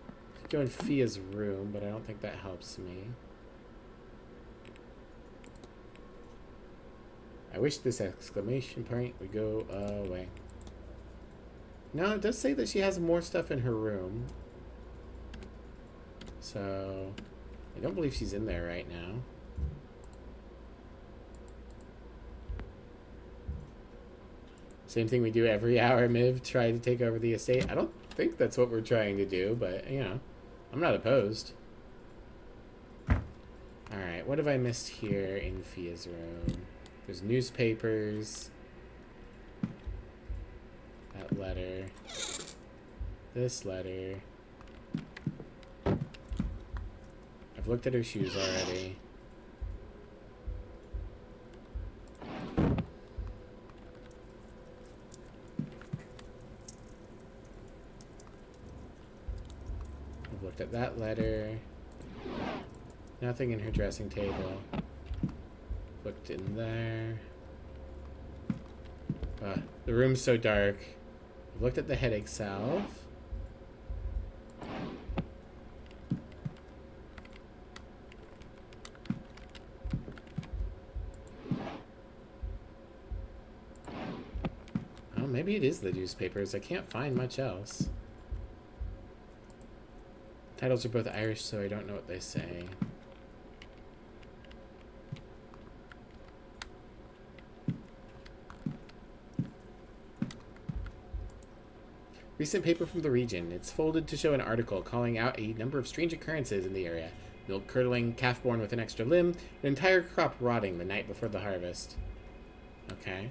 I could go in Fia's room, but I don't think that helps me. I wish this exclamation point would go away. No, it does say that she has more stuff in her room. So, I don't believe she's in there right now. Same thing we do every hour, Miv. Try to take over the estate. I don't think that's what we're trying to do, but, you know, I'm not opposed. Alright, what have I missed here in Fia's room? There's newspapers. That letter. This letter. I've looked at her shoes already. I've looked at that letter. Nothing in her dressing table. Looked in there. The room's so dark. I've looked at the headache salve. Oh, maybe it is the newspapers. I can't find much else. Titles are both Irish, so I don't know what they say. Recent paper from the region. It's folded to show an article calling out a number of strange occurrences in the area. Milk curdling, calf born with an extra limb, an entire crop rotting the night before the harvest. Okay.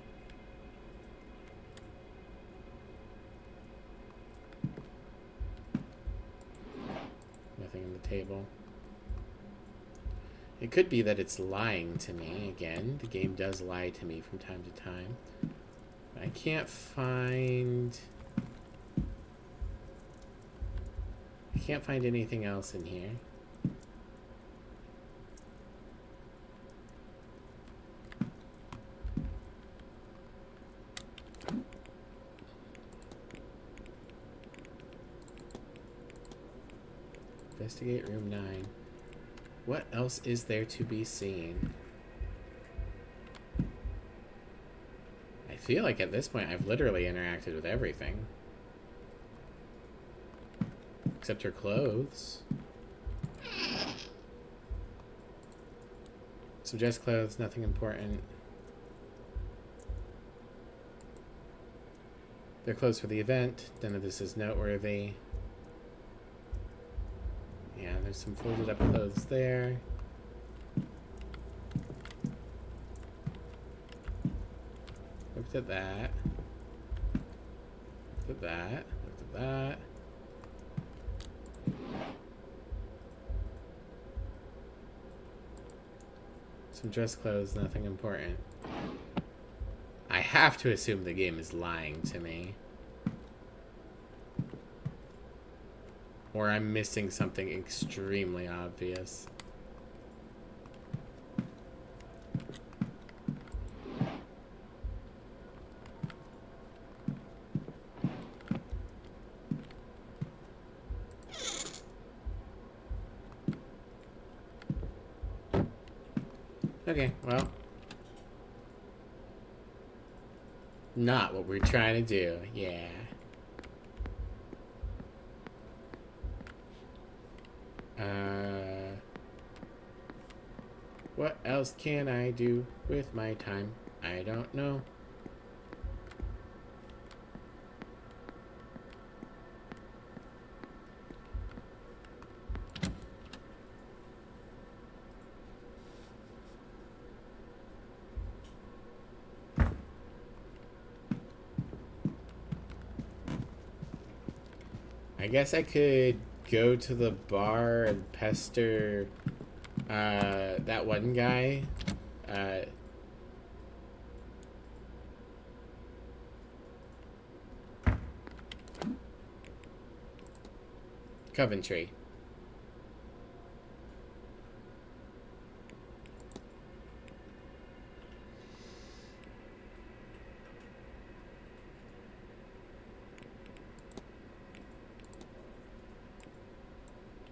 Nothing on the table. It could be that it's lying to me. Again, the game does lie to me from time to time. I can't find... I can't find anything else in here. Investigate room 9. What else is there to be seen? I feel like at this point I've literally interacted with everything. Except her clothes. Some dress clothes, nothing important. They're clothes for the event. None of this is noteworthy. Yeah, there's some folded up clothes there. Looked at that. Looked at that. Looked at that. Some dress clothes, nothing important. I have to assume the game is lying to me. Or I'm missing something extremely obvious. Okay, well. Not what we're trying to do, yeah. What else can I do with my time? I don't know. I guess I could go to the bar and pester that one guy. Coventry.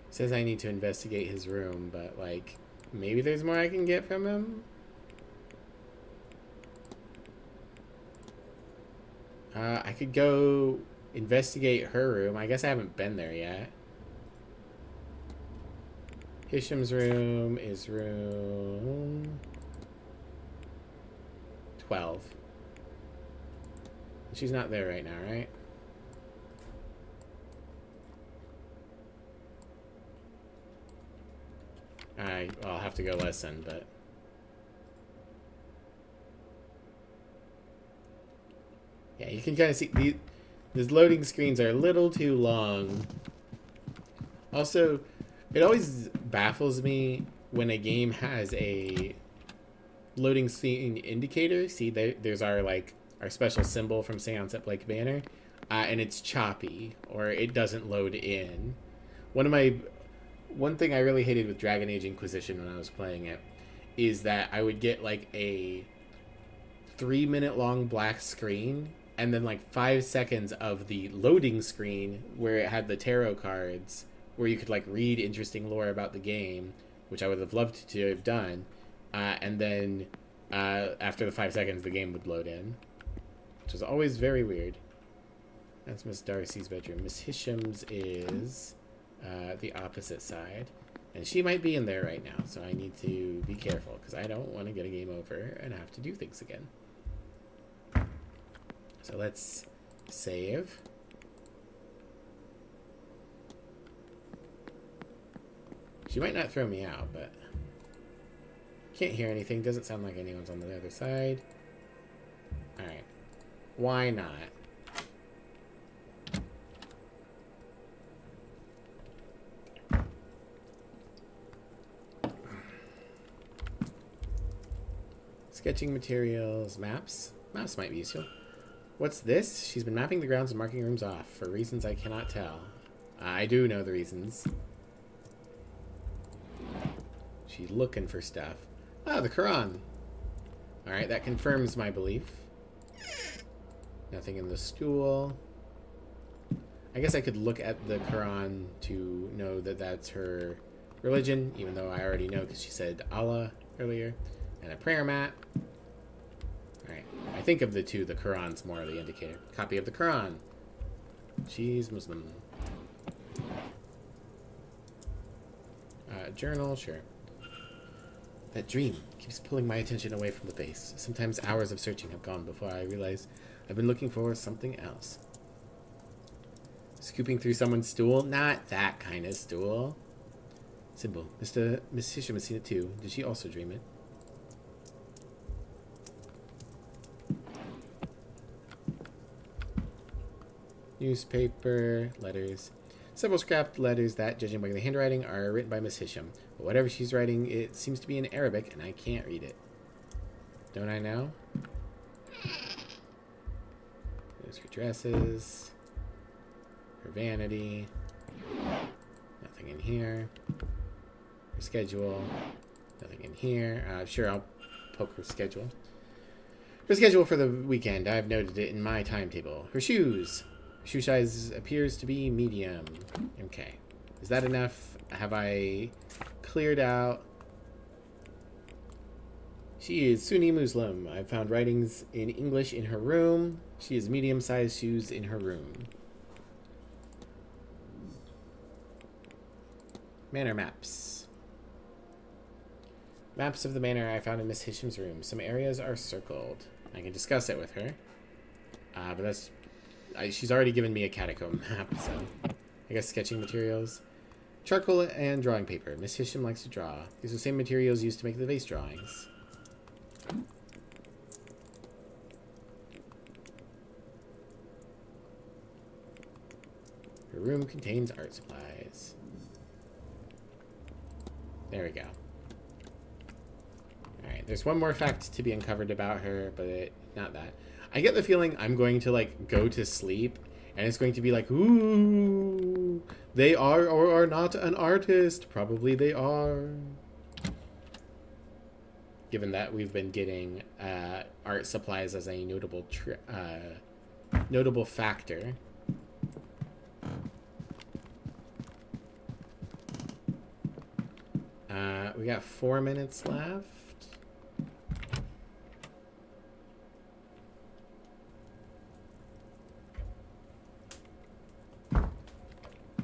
Says I need to investigate his room, but like, maybe there's more I can get from him? I could go investigate her room. I guess I haven't been there yet. Hisham's room is room 12. She's not there right now, right? I'll have to go listen, but... Yeah, you can kind of see these loading screens are a little too long. Also, it always baffles me when a game has a loading screen indicator. See, there's our special symbol from Seance at Manor, and it's choppy or it doesn't load in. One thing I really hated with Dragon Age Inquisition when I was playing it is that I would get like a 3-minute long black screen and then like 5 seconds of the loading screen where it had the tarot cards where you could like read interesting lore about the game, which I would have loved to have done. And then after the 5 seconds, the game would load in, which was always very weird. That's Miss Darcy's bedroom. Miss Hisham's is the opposite side. And she might be in there right now, so I need to be careful because I don't want to get a game over and have to do things again. So let's save. She might not throw me out, but can't hear anything. Doesn't sound like anyone's on the other side. Alright. Why not? Sketching materials, maps. Maps might be useful. What's this? She's been mapping the grounds and marking rooms off for reasons I cannot tell. I do know the reasons. She's looking for stuff. Ah, the Quran. Alright, that confirms my belief. Nothing in the stool. I guess I could look at the Quran to know that that's her religion, even though I already know because she said Allah earlier. And a prayer mat. Alright, I think of the two, the Quran's more the indicator. Copy of the Quran. She's Muslim. Journal, sure. That dream keeps pulling my attention away from the base. Sometimes hours of searching have gone before I realize I've been looking for something else. Scooping through someone's stool? Not that kind of stool. Symbol. Miss Hisham has seen it too. Did she also dream it? Newspaper, letters. Several scrapped letters that, judging by the handwriting, are written by Miss Hisham. But whatever she's writing, it seems to be in Arabic, and I can't read it. Don't I know? There's her dresses. Her vanity. Nothing in here. Her schedule. Nothing in here. Sure, I'll poke her schedule. Her schedule for the weekend. I've noted it in my timetable. Her shoes. Shoe size appears to be medium. Okay. Is that enough? Have I cleared out? She is Sunni Muslim. I found writings in English in her room. She has medium-sized shoes in her room. Manor maps. Maps of the manor I found in Miss Hisham's room. Some areas are circled. I can discuss it with her. But that's... she's already given me a catacomb map, so... I guess sketching materials. Charcoal and drawing paper. Miss Hisham likes to draw. These are the same materials used to make the vase drawings. Her room contains art supplies. There we go. Alright, there's one more fact to be uncovered about her, but not that. I get the feeling I'm going to, like, go to sleep, and it's going to be like, ooh, they are or are not an artist. Probably they are. Given that we've been getting art supplies as a notable factor. We got 4 minutes left.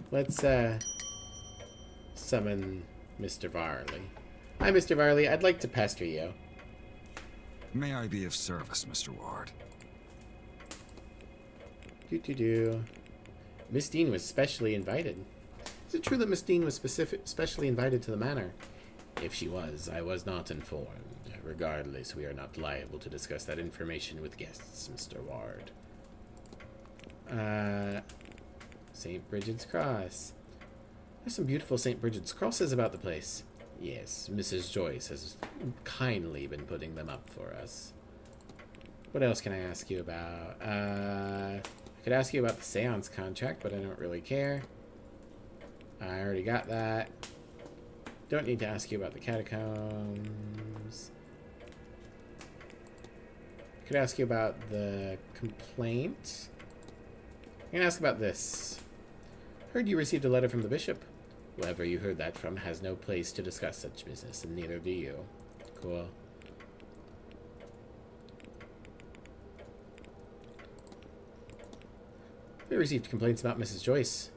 Let's summon Mr. Varley. Hi, Mr. Varley. I'd like to pester you. May I be of service, Mr. Ward? Do. Miss Dean was specially invited. Is it true that Miss Dean was specially invited to the manor? If she was, I was not informed. Regardless, we are not liable to discuss that information with guests, Mr. Ward. St. Bridget's Cross. There's some beautiful St. Bridget's crosses about the place. Yes, Mrs. Joyce has kindly been putting them up for us. What else can I ask you about? I could ask you about the Seance contract, but I don't really care. I already got that. Don't need to ask you about the catacombs. I could ask you about the complaint. I'm gonna ask about this. Heard you received a letter from the bishop. Whoever you heard that from has no place to discuss such business, and neither do you. Cool. We received complaints about Mrs. Joyce.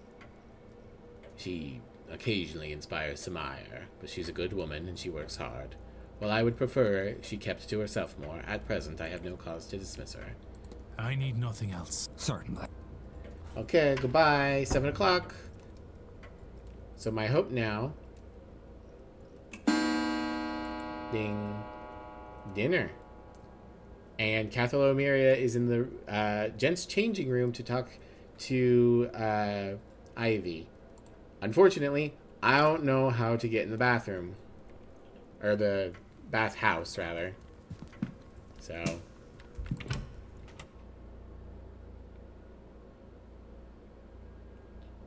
She occasionally inspires some ire, but she's a good woman and she works hard. While I would prefer she kept to herself more, at present I have no cause to dismiss her. I need nothing else. Certainly. Okay, goodbye. 7 o'clock. So my hope now... Ding. Dinner. And Cathalomyria is in the gents' changing room to talk to Ivy. Unfortunately, I don't know how to get in the bathroom. Or the bathhouse, rather. So...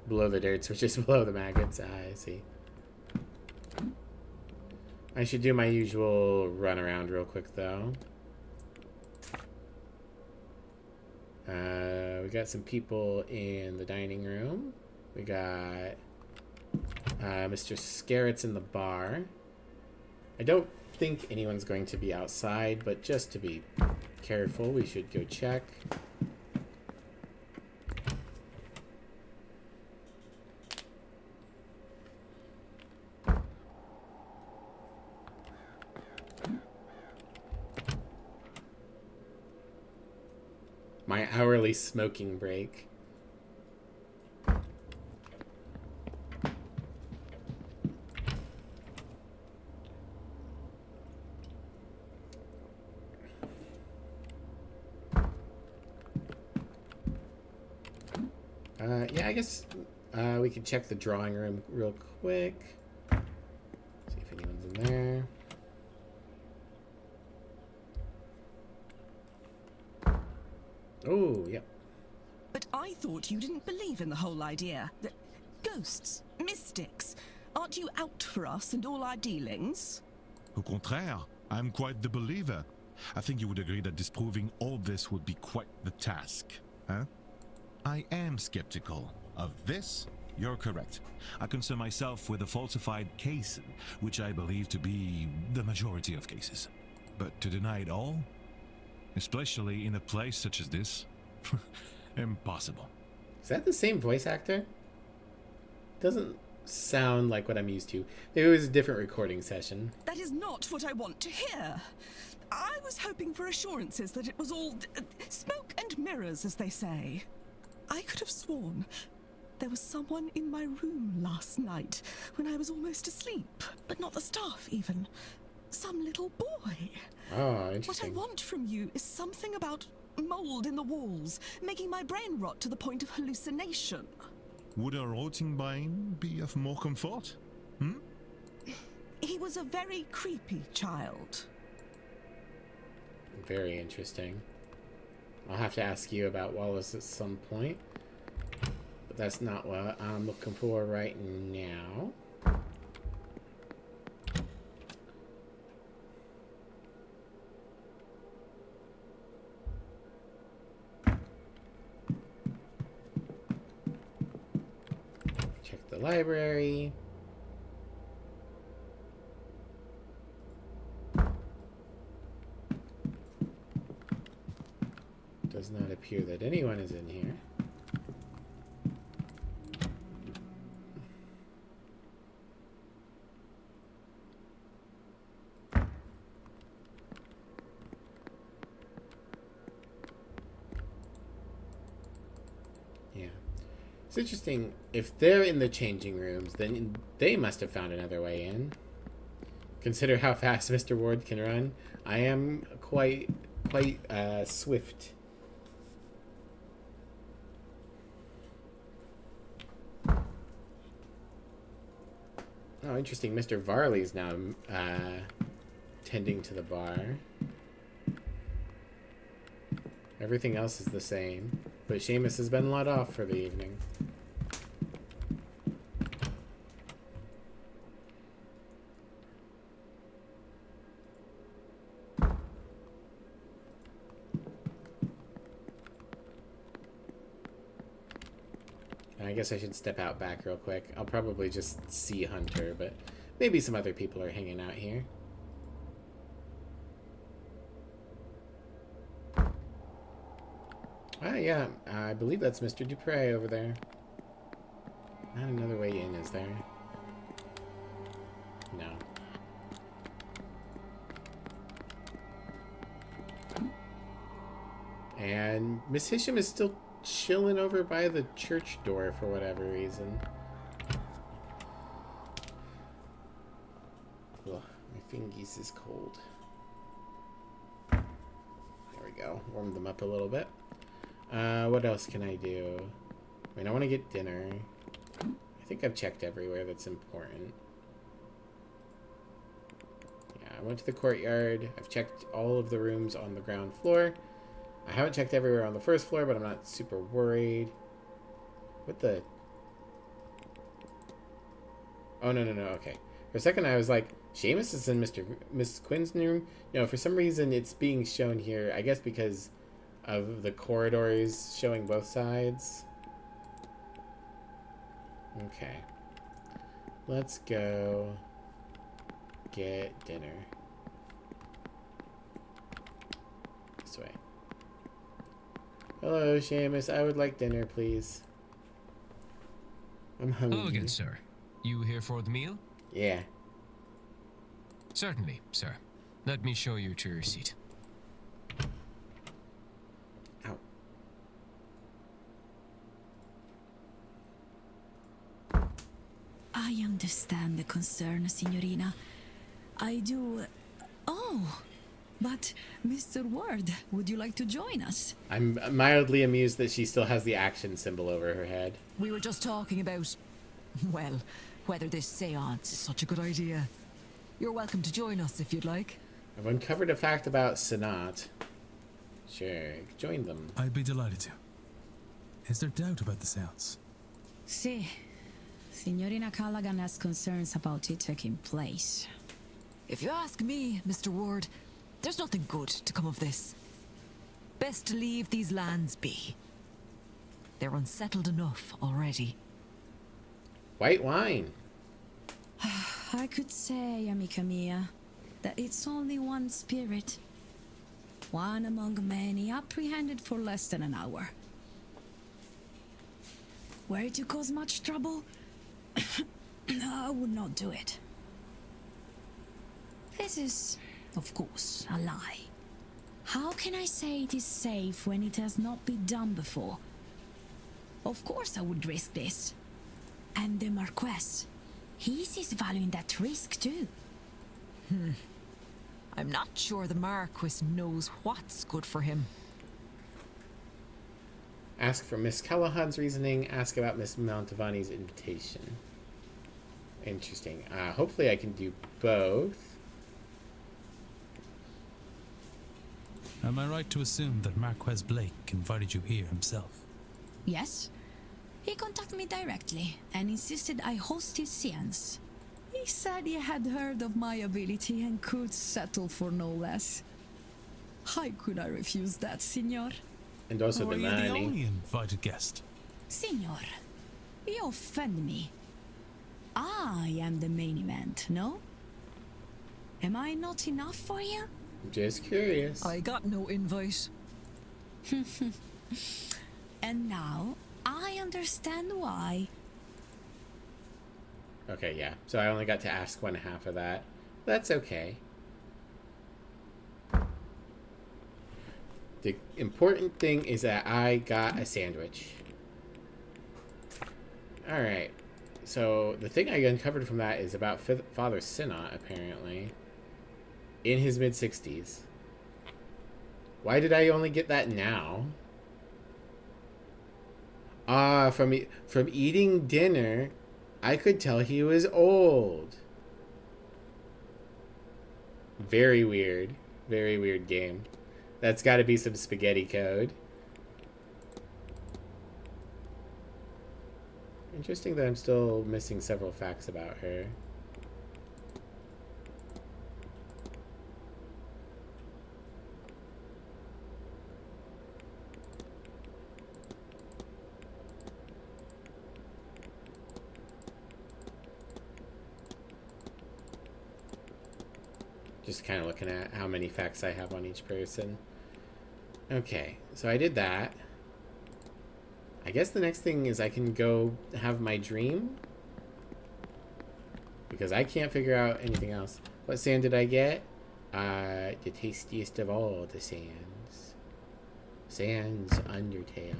Below the dirt, which is below the maggots. I see. I should do my usual run around real quick, though. We got some people in the dining room. We got Mr. Scarrett's in the bar. I don't think anyone's going to be outside, but just to be careful, we should go check. My hourly smoking break. Yeah, I guess we could check the drawing room real quick. See if anyone's in there. Oh, yep. But I thought you didn't believe in the whole idea. The ghosts, mystics. Aren't you out for us and all our dealings? Au contraire, I'm quite the believer. I think you would agree that disproving all this would be quite the task, huh? I am skeptical of this. You're correct. I concern myself with the falsified cases, which I believe to be the majority of cases. But to deny it all, especially in a place such as this, impossible. Is that the same voice actor? Doesn't sound like what I'm used to. Maybe it was a different recording session. That is not what I want to hear. I was hoping for assurances that it was all smoke and mirrors, as they say. I could have sworn there was someone in my room last night when I was almost asleep, but not the staff even. Some little boy. Oh, interesting. What I want from you is something about mold in the walls, making my brain rot to the point of hallucination. Would a rotting brain be of more comfort? He was a very creepy child. Very interesting. I'll have to ask you about Wallace at some point. But that's not what I'm looking for right now. Check the library. Does not appear that anyone is in here. It's interesting. If they're in the changing rooms, then they must have found another way in. Consider how fast Mr. Ward can run. I am quite swift. Oh, interesting. Mr. Varley's now tending to the bar. Everything else is the same, but Seamus has been let off for the evening. I guess I should step out back real quick. I'll probably just see Hunter, but maybe some other people are hanging out here. Ah, yeah, I believe that's Mr. Dupre over there. Not another way in, is there? No. And Miss Hisham is still chilling over by the church door for whatever reason. Ugh, my fingies is cold. There we go. Warm them up a little bit. What else can I do? I mean, I want to get dinner. I think I've checked everywhere that's important. Yeah, I went to the courtyard. I've checked all of the rooms on the ground floor. I haven't checked everywhere on the first floor, but I'm not super worried. What the... Oh, no, okay. For a second, I was like, Seamus is in Miss Quinn's room? No, for some reason, it's being shown here, I guess because of the corridors showing both sides. Okay. Let's go get dinner. This way. Hello, Seamus. I would like dinner, please. I'm hungry. Hello again, sir. You here for the meal? Yeah. Certainly, sir. Let me show you to your seat. Ow. I understand the concern, Signorina. I do... Oh, but Mr. Ward, would you like to join us? I'm mildly amused that she still has the action symbol over her head. We were just talking about, well, whether this seance is such a good idea. You're welcome to join us if you'd like. I've uncovered a fact about Sanat. Sure, join them. I'd be delighted to. Is there doubt about the seance? Si. Signorina Callaghan has concerns about it taking place. If you ask me, Mr. Ward, there's nothing good to come of this. Best to leave these lands be. They're unsettled enough already. White wine. I could say, amica mia, that it's only one spirit. One among many, apprehended for less than an hour. Were it to cause much trouble, I would not do it. This is, of course, a lie. How can I say it is safe when it has not been done before? Of course I would risk this. And the Marquess, he sees value in that risk too. I'm not sure the Marquis knows what's good for him. Ask for Miss Callahan's reasoning. Ask about Miss Montavani's invitation. Interesting. Hopefully I can do both. Am I right to assume that Marquez Blake invited you here himself? Yes. He contacted me directly and insisted I host his seance. He said he had heard of my ability and could settle for no less. How could I refuse that, Signor? And also Or the are you the money. only invited guest? Signor, you offend me. I am the main event, no? Am I not enough for you? Just curious. I got no invite. And now, I understand why. Okay, yeah. So I only got to ask one half of that. That's okay. The important thing is that I got a sandwich. Alright. So, the thing I uncovered from that is about Father Sinnot, apparently. In his mid-60s. Why did I only get that now? Ah, from eating dinner, I could tell he was old. Very weird. Very weird game. That's got to be some spaghetti code. Interesting that I'm still missing several facts about her. Just kind of looking at how many facts I have on each person. Okay, so I did that. I guess the next thing is I can go have my dream. Because I can't figure out anything else. What sand did I get? The tastiest of all the sands. Sans Undertale.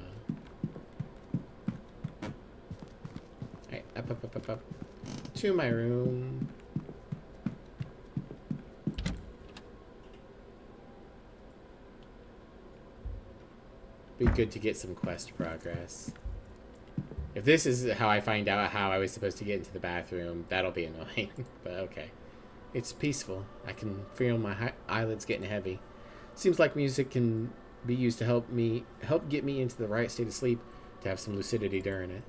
Alright, up. To my room. Be good to get some quest progress. If this is how I find out how I was supposed to get into the bathroom, that'll be annoying. But okay. It's peaceful. I can feel my eyelids getting heavy. Seems like music can be used to help get me into the right state of sleep, to have some lucidity during it.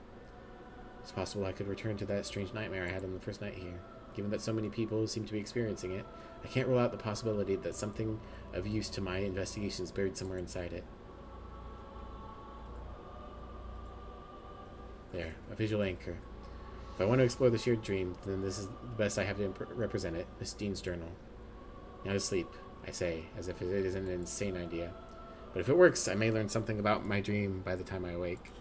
It's possible I could return to that strange nightmare I had on the first night here. Given that so many people seem to be experiencing it, I can't rule out the possibility that something of use to my investigation is buried somewhere inside it. There, a visual anchor. If I want to explore the shared dream, then this is the best I have to represent it. Miss Dean's journal. Now to sleep, I say, as if it isn't an insane idea. But if it works, I may learn something about my dream by the time I awake.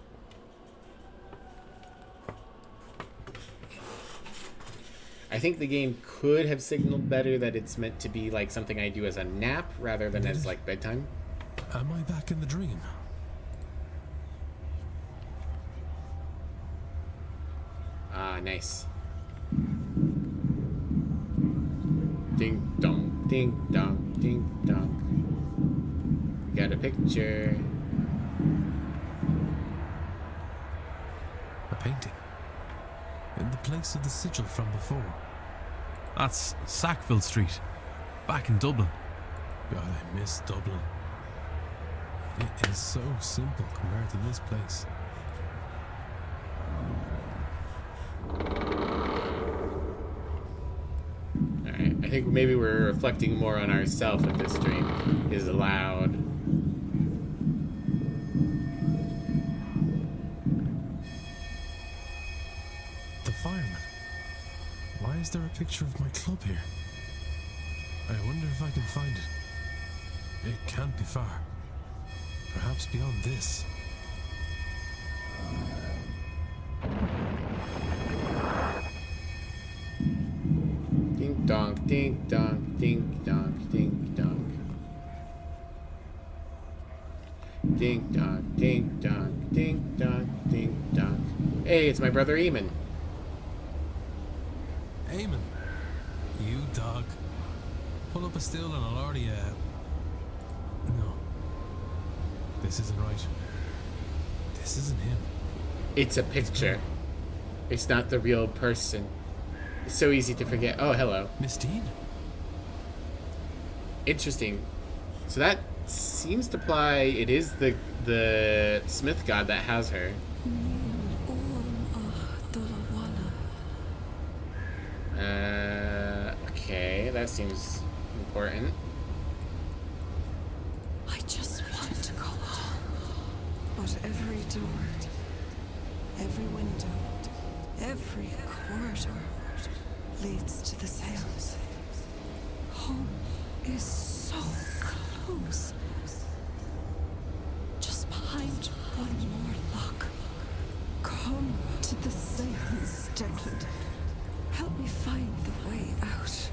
I think the game could have signaled better that it's meant to be like something I do as a nap rather than as like bedtime. Am I back in the dream? Ah, nice. Ding dong, ding dong, ding dong. We got a picture. A painting. In the place of the sigil from before. That's Sackville Street, back in Dublin. God, I miss Dublin. It is so simple compared to this place. Alright, I think maybe we're reflecting more on ourselves with this dream. Is allowed. The fireman. Why is there a picture of my club here? I wonder if I can find it. It can't be far. Perhaps beyond this. Ding dong, ding dong, ding dong, ding dong. Ding dong, ding dong, ding dong, ding dong. Hey, it's my brother Eamon. Eamon, you dog. Pull up a stool and I'll order you. No. This isn't right. This isn't him. It's a picture. It's not the real person. It's so easy to forget. Oh, hello. Miss Dean? Interesting. So that seems to imply it is the Smith god that has her. Okay, that seems important. I just want to go home. But every door, every window, every corridor leads to the Seance. Home is so close. Just behind one more lock. Come to the Seance, Declan. Help me find the way out.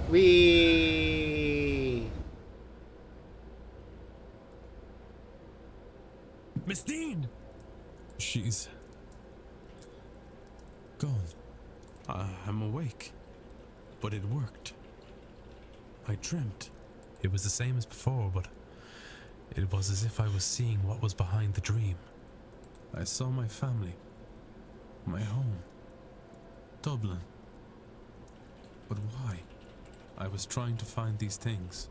Wee. Miss Dean! She's gone. I'm awake. But it worked. I dreamt. It was the same as before, but it was as if I was seeing what was behind the dream. I saw my family, my home, Dublin. But why? I was trying to find these things.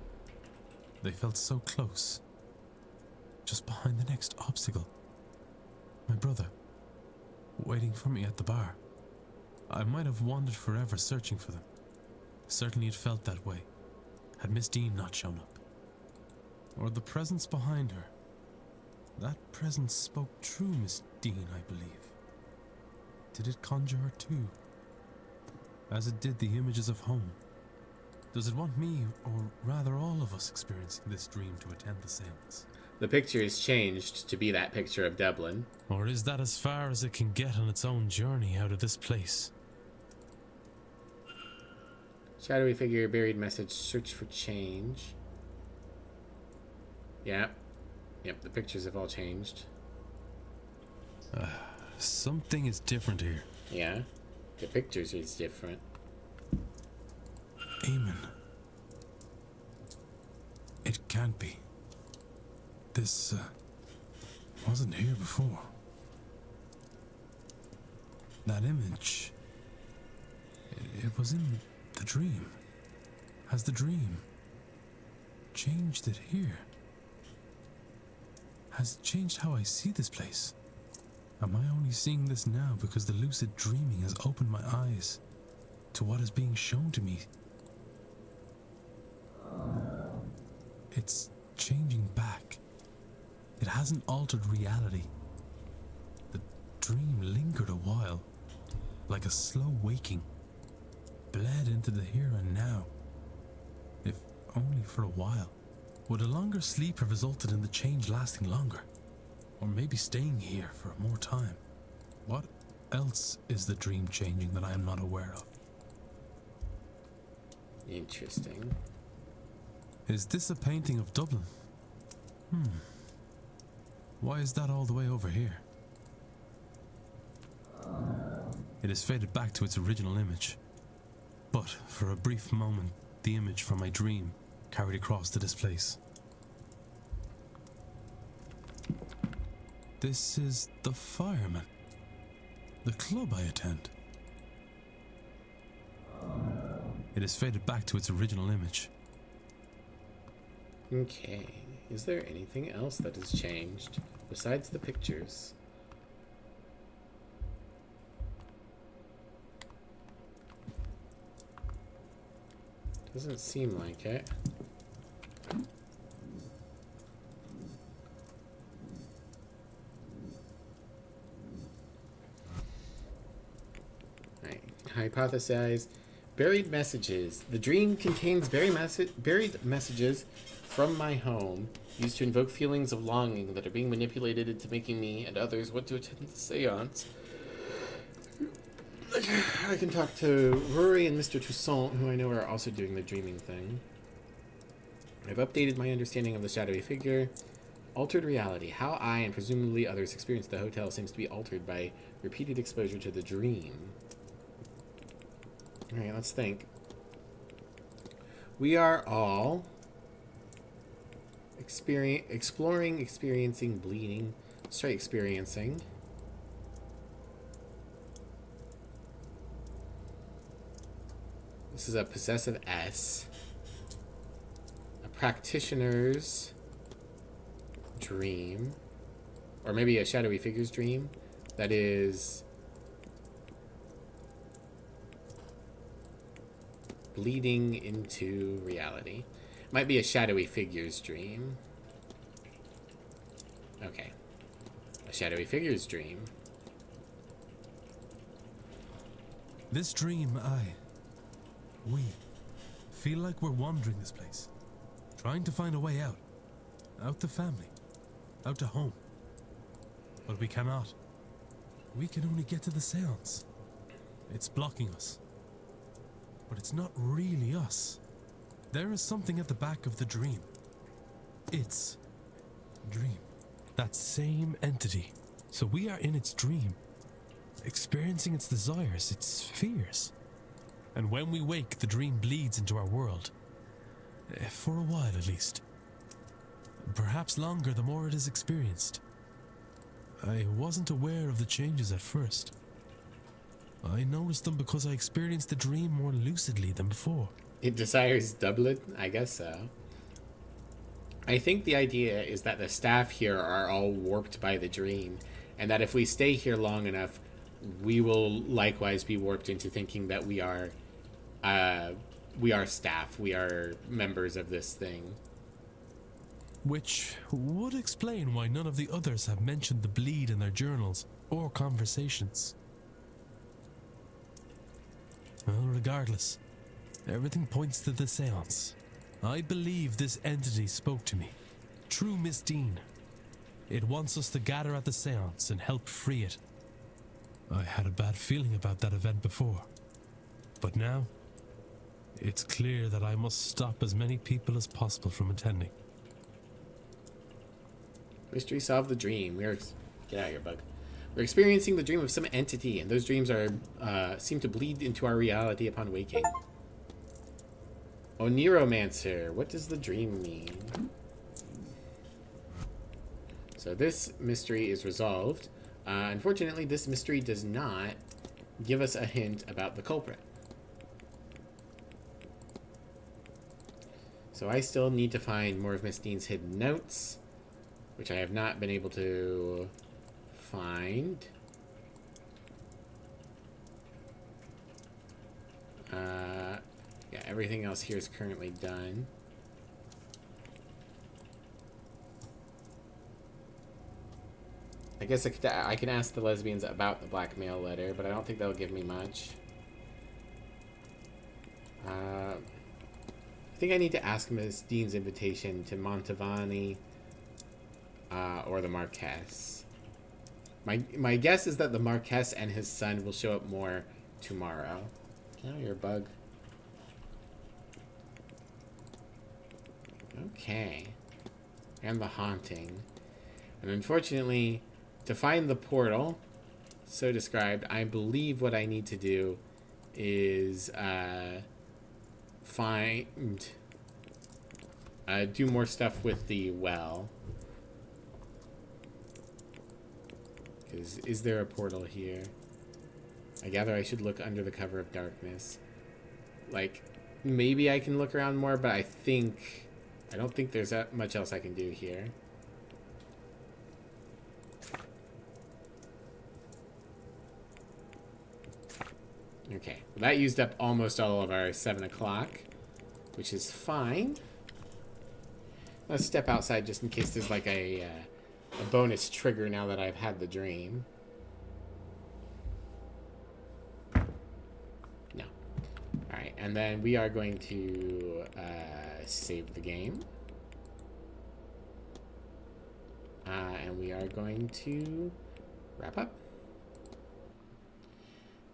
They felt so close. Just behind the next obstacle. My brother, waiting for me at the bar. I might have wandered forever searching for them. Certainly it felt that way, had Miss Dean not shown up. Or the presence behind her. That presence spoke true, Miss Dean, I believe. Did it conjure her too? As it did the images of home. Does it want me, or rather all of us, experiencing this dream to attend the seance? The picture is changed to be that picture of Dublin. Or is that as far as it can get on its own journey out of this place? Shadowy figure, buried message, search for change. Yep. Yep, the pictures have all changed. Something is different here. Yeah, the pictures is different. Eamon. It can't be. This wasn't here before. That image. It was in the dream. Has the dream changed it here? Has it changed how I see this place? Am I only seeing this now because the lucid dreaming has opened my eyes to what is being shown to me? It's changing back. It hasn't altered reality. The dream lingered a while, like a slow waking, bled into the here and now, if only for a while. Would a longer sleep have resulted in the change lasting longer? Or maybe staying here for more time? What else is the dream changing that I am not aware of? Interesting. Is this a painting of Dublin? Why is that all the way over here? It has faded back to its original image. But for a brief moment, the image from my dream carried across to this place. This is the Fireman, the club I attend. It has faded back to its original image. Okay, is there anything else that has changed besides the pictures? Doesn't seem like it. Right. Hypothesize. Buried messages. The dream contains buried messages from my home, used to invoke feelings of longing that are being manipulated into making me and others want to attend the seance. I can talk to Rory and Mr. Toussaint, who I know are also doing the dreaming thing. I've updated my understanding of the shadowy figure. Altered reality. How I and presumably others experience the hotel seems to be altered by repeated exposure to the dream. Alright, let's think. We are all exploring, experiencing, bleeding. Let's try experiencing. This is a possessive S. A practitioner's dream. Or maybe a shadowy figure's dream. That is bleeding into reality. Might be a shadowy figure's dream. Okay. A shadowy figure's dream. This dream, we feel like we're wandering this place, trying to find a way out. Out to family, out to home. But we cannot. We can only get to the seance. It's blocking us. But it's not really us. There is something at the back of the dream. It's dream. That same entity So we are in its dream, experiencing its desires, its fears. And when we wake, the dream bleeds into our world. For a while, at least. Perhaps longer the more it is experienced. I wasn't aware of the changes at first. I noticed them because I experienced the dream more lucidly than before. It desires doublet? I guess so. I think the idea is that the staff here are all warped by the dream, and that if we stay here long enough, we will likewise be warped into thinking that we are staff, we are members of this thing. Which would explain why none of the others have mentioned the bleed in their journals or conversations. Well, regardless, everything points to the seance. I believe this entity spoke to me. True Miss Dean. It wants us to gather at the seance and help free it. I had a bad feeling about that event before. But now, it's clear that I must stop as many people as possible from attending. Mystery solve the dream. Get out of here, bug. We're experiencing the dream of some entity, and those dreams are seem to bleed into our reality upon waking. Oniromancer. What does the dream mean? So this mystery is resolved. Unfortunately, this mystery does not give us a hint about the culprit. So I still need to find more of Miss Dean's hidden notes, which I have not been able to find. Yeah, everything else here is currently done. I guess I can ask the lesbians about the blackmail letter, but I don't think that'll give me much. I think I need to ask Miss Dean's invitation to Montavani or the Marquess. My guess is that the Marquess and his son will show up more tomorrow. Oh, you're a bug. Okay. And the haunting. And unfortunately, to find the portal, so described, I believe what I need to do is do more stuff with the well. Because is there a portal here? I gather I should look under the cover of darkness. Like, maybe I can look around more, but I don't think there's that much else I can do here. Okay, well, that used up almost all of our 7 o'clock, which is fine. Let's step outside just in case there's like a bonus trigger now that I've had the dream. No. Alright, and then we are going to save the game. And we are going to wrap up.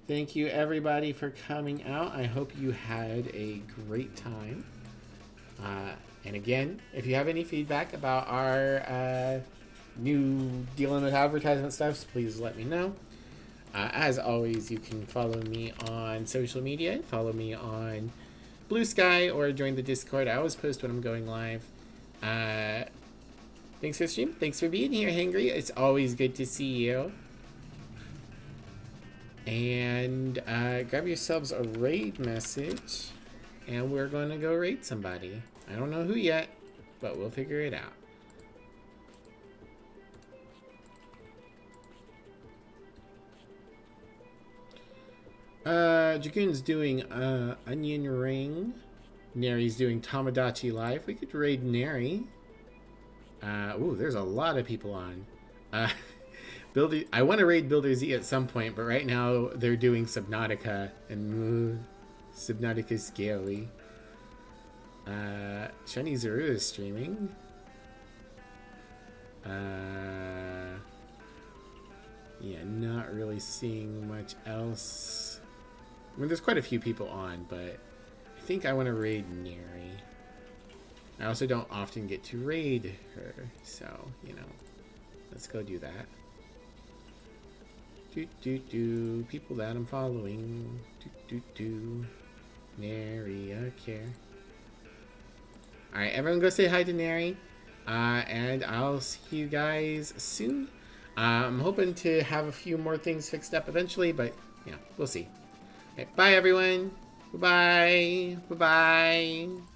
Thank you, everybody, for coming out. I hope you had a great time. And again, if you have any feedback about our new dealing with advertisement stuff, please let me know. As always, you can follow me on social media. Follow me on Blue Sky or join the Discord. I always post when I'm going live. Thanks for the stream. Thanks for being here, Hangry. It's always good to see you. And grab yourselves a raid message, and we're going to go raid somebody. I don't know who yet, but we'll figure it out. Dragoon's doing Onion Ring. Neri's doing Tomodachi Live. We could raid Neri. Ooh, there's a lot of people on. Builder, I want to raid Builder Z at some point, but right now they're doing Subnautica, and Subnautica's scary. Shiny Zuru is streaming. Yeah, not really seeing much else. I mean, there's quite a few people on, but I think I want to raid Neri. I also don't often get to raid her, so, you know, let's go do that. People that I'm following. Nary a care. Alright, everyone go say hi to Nary. And I'll see you guys soon. I'm hoping to have a few more things fixed up eventually, but yeah, we'll see. Right, bye everyone. Bye-bye. Bye-bye.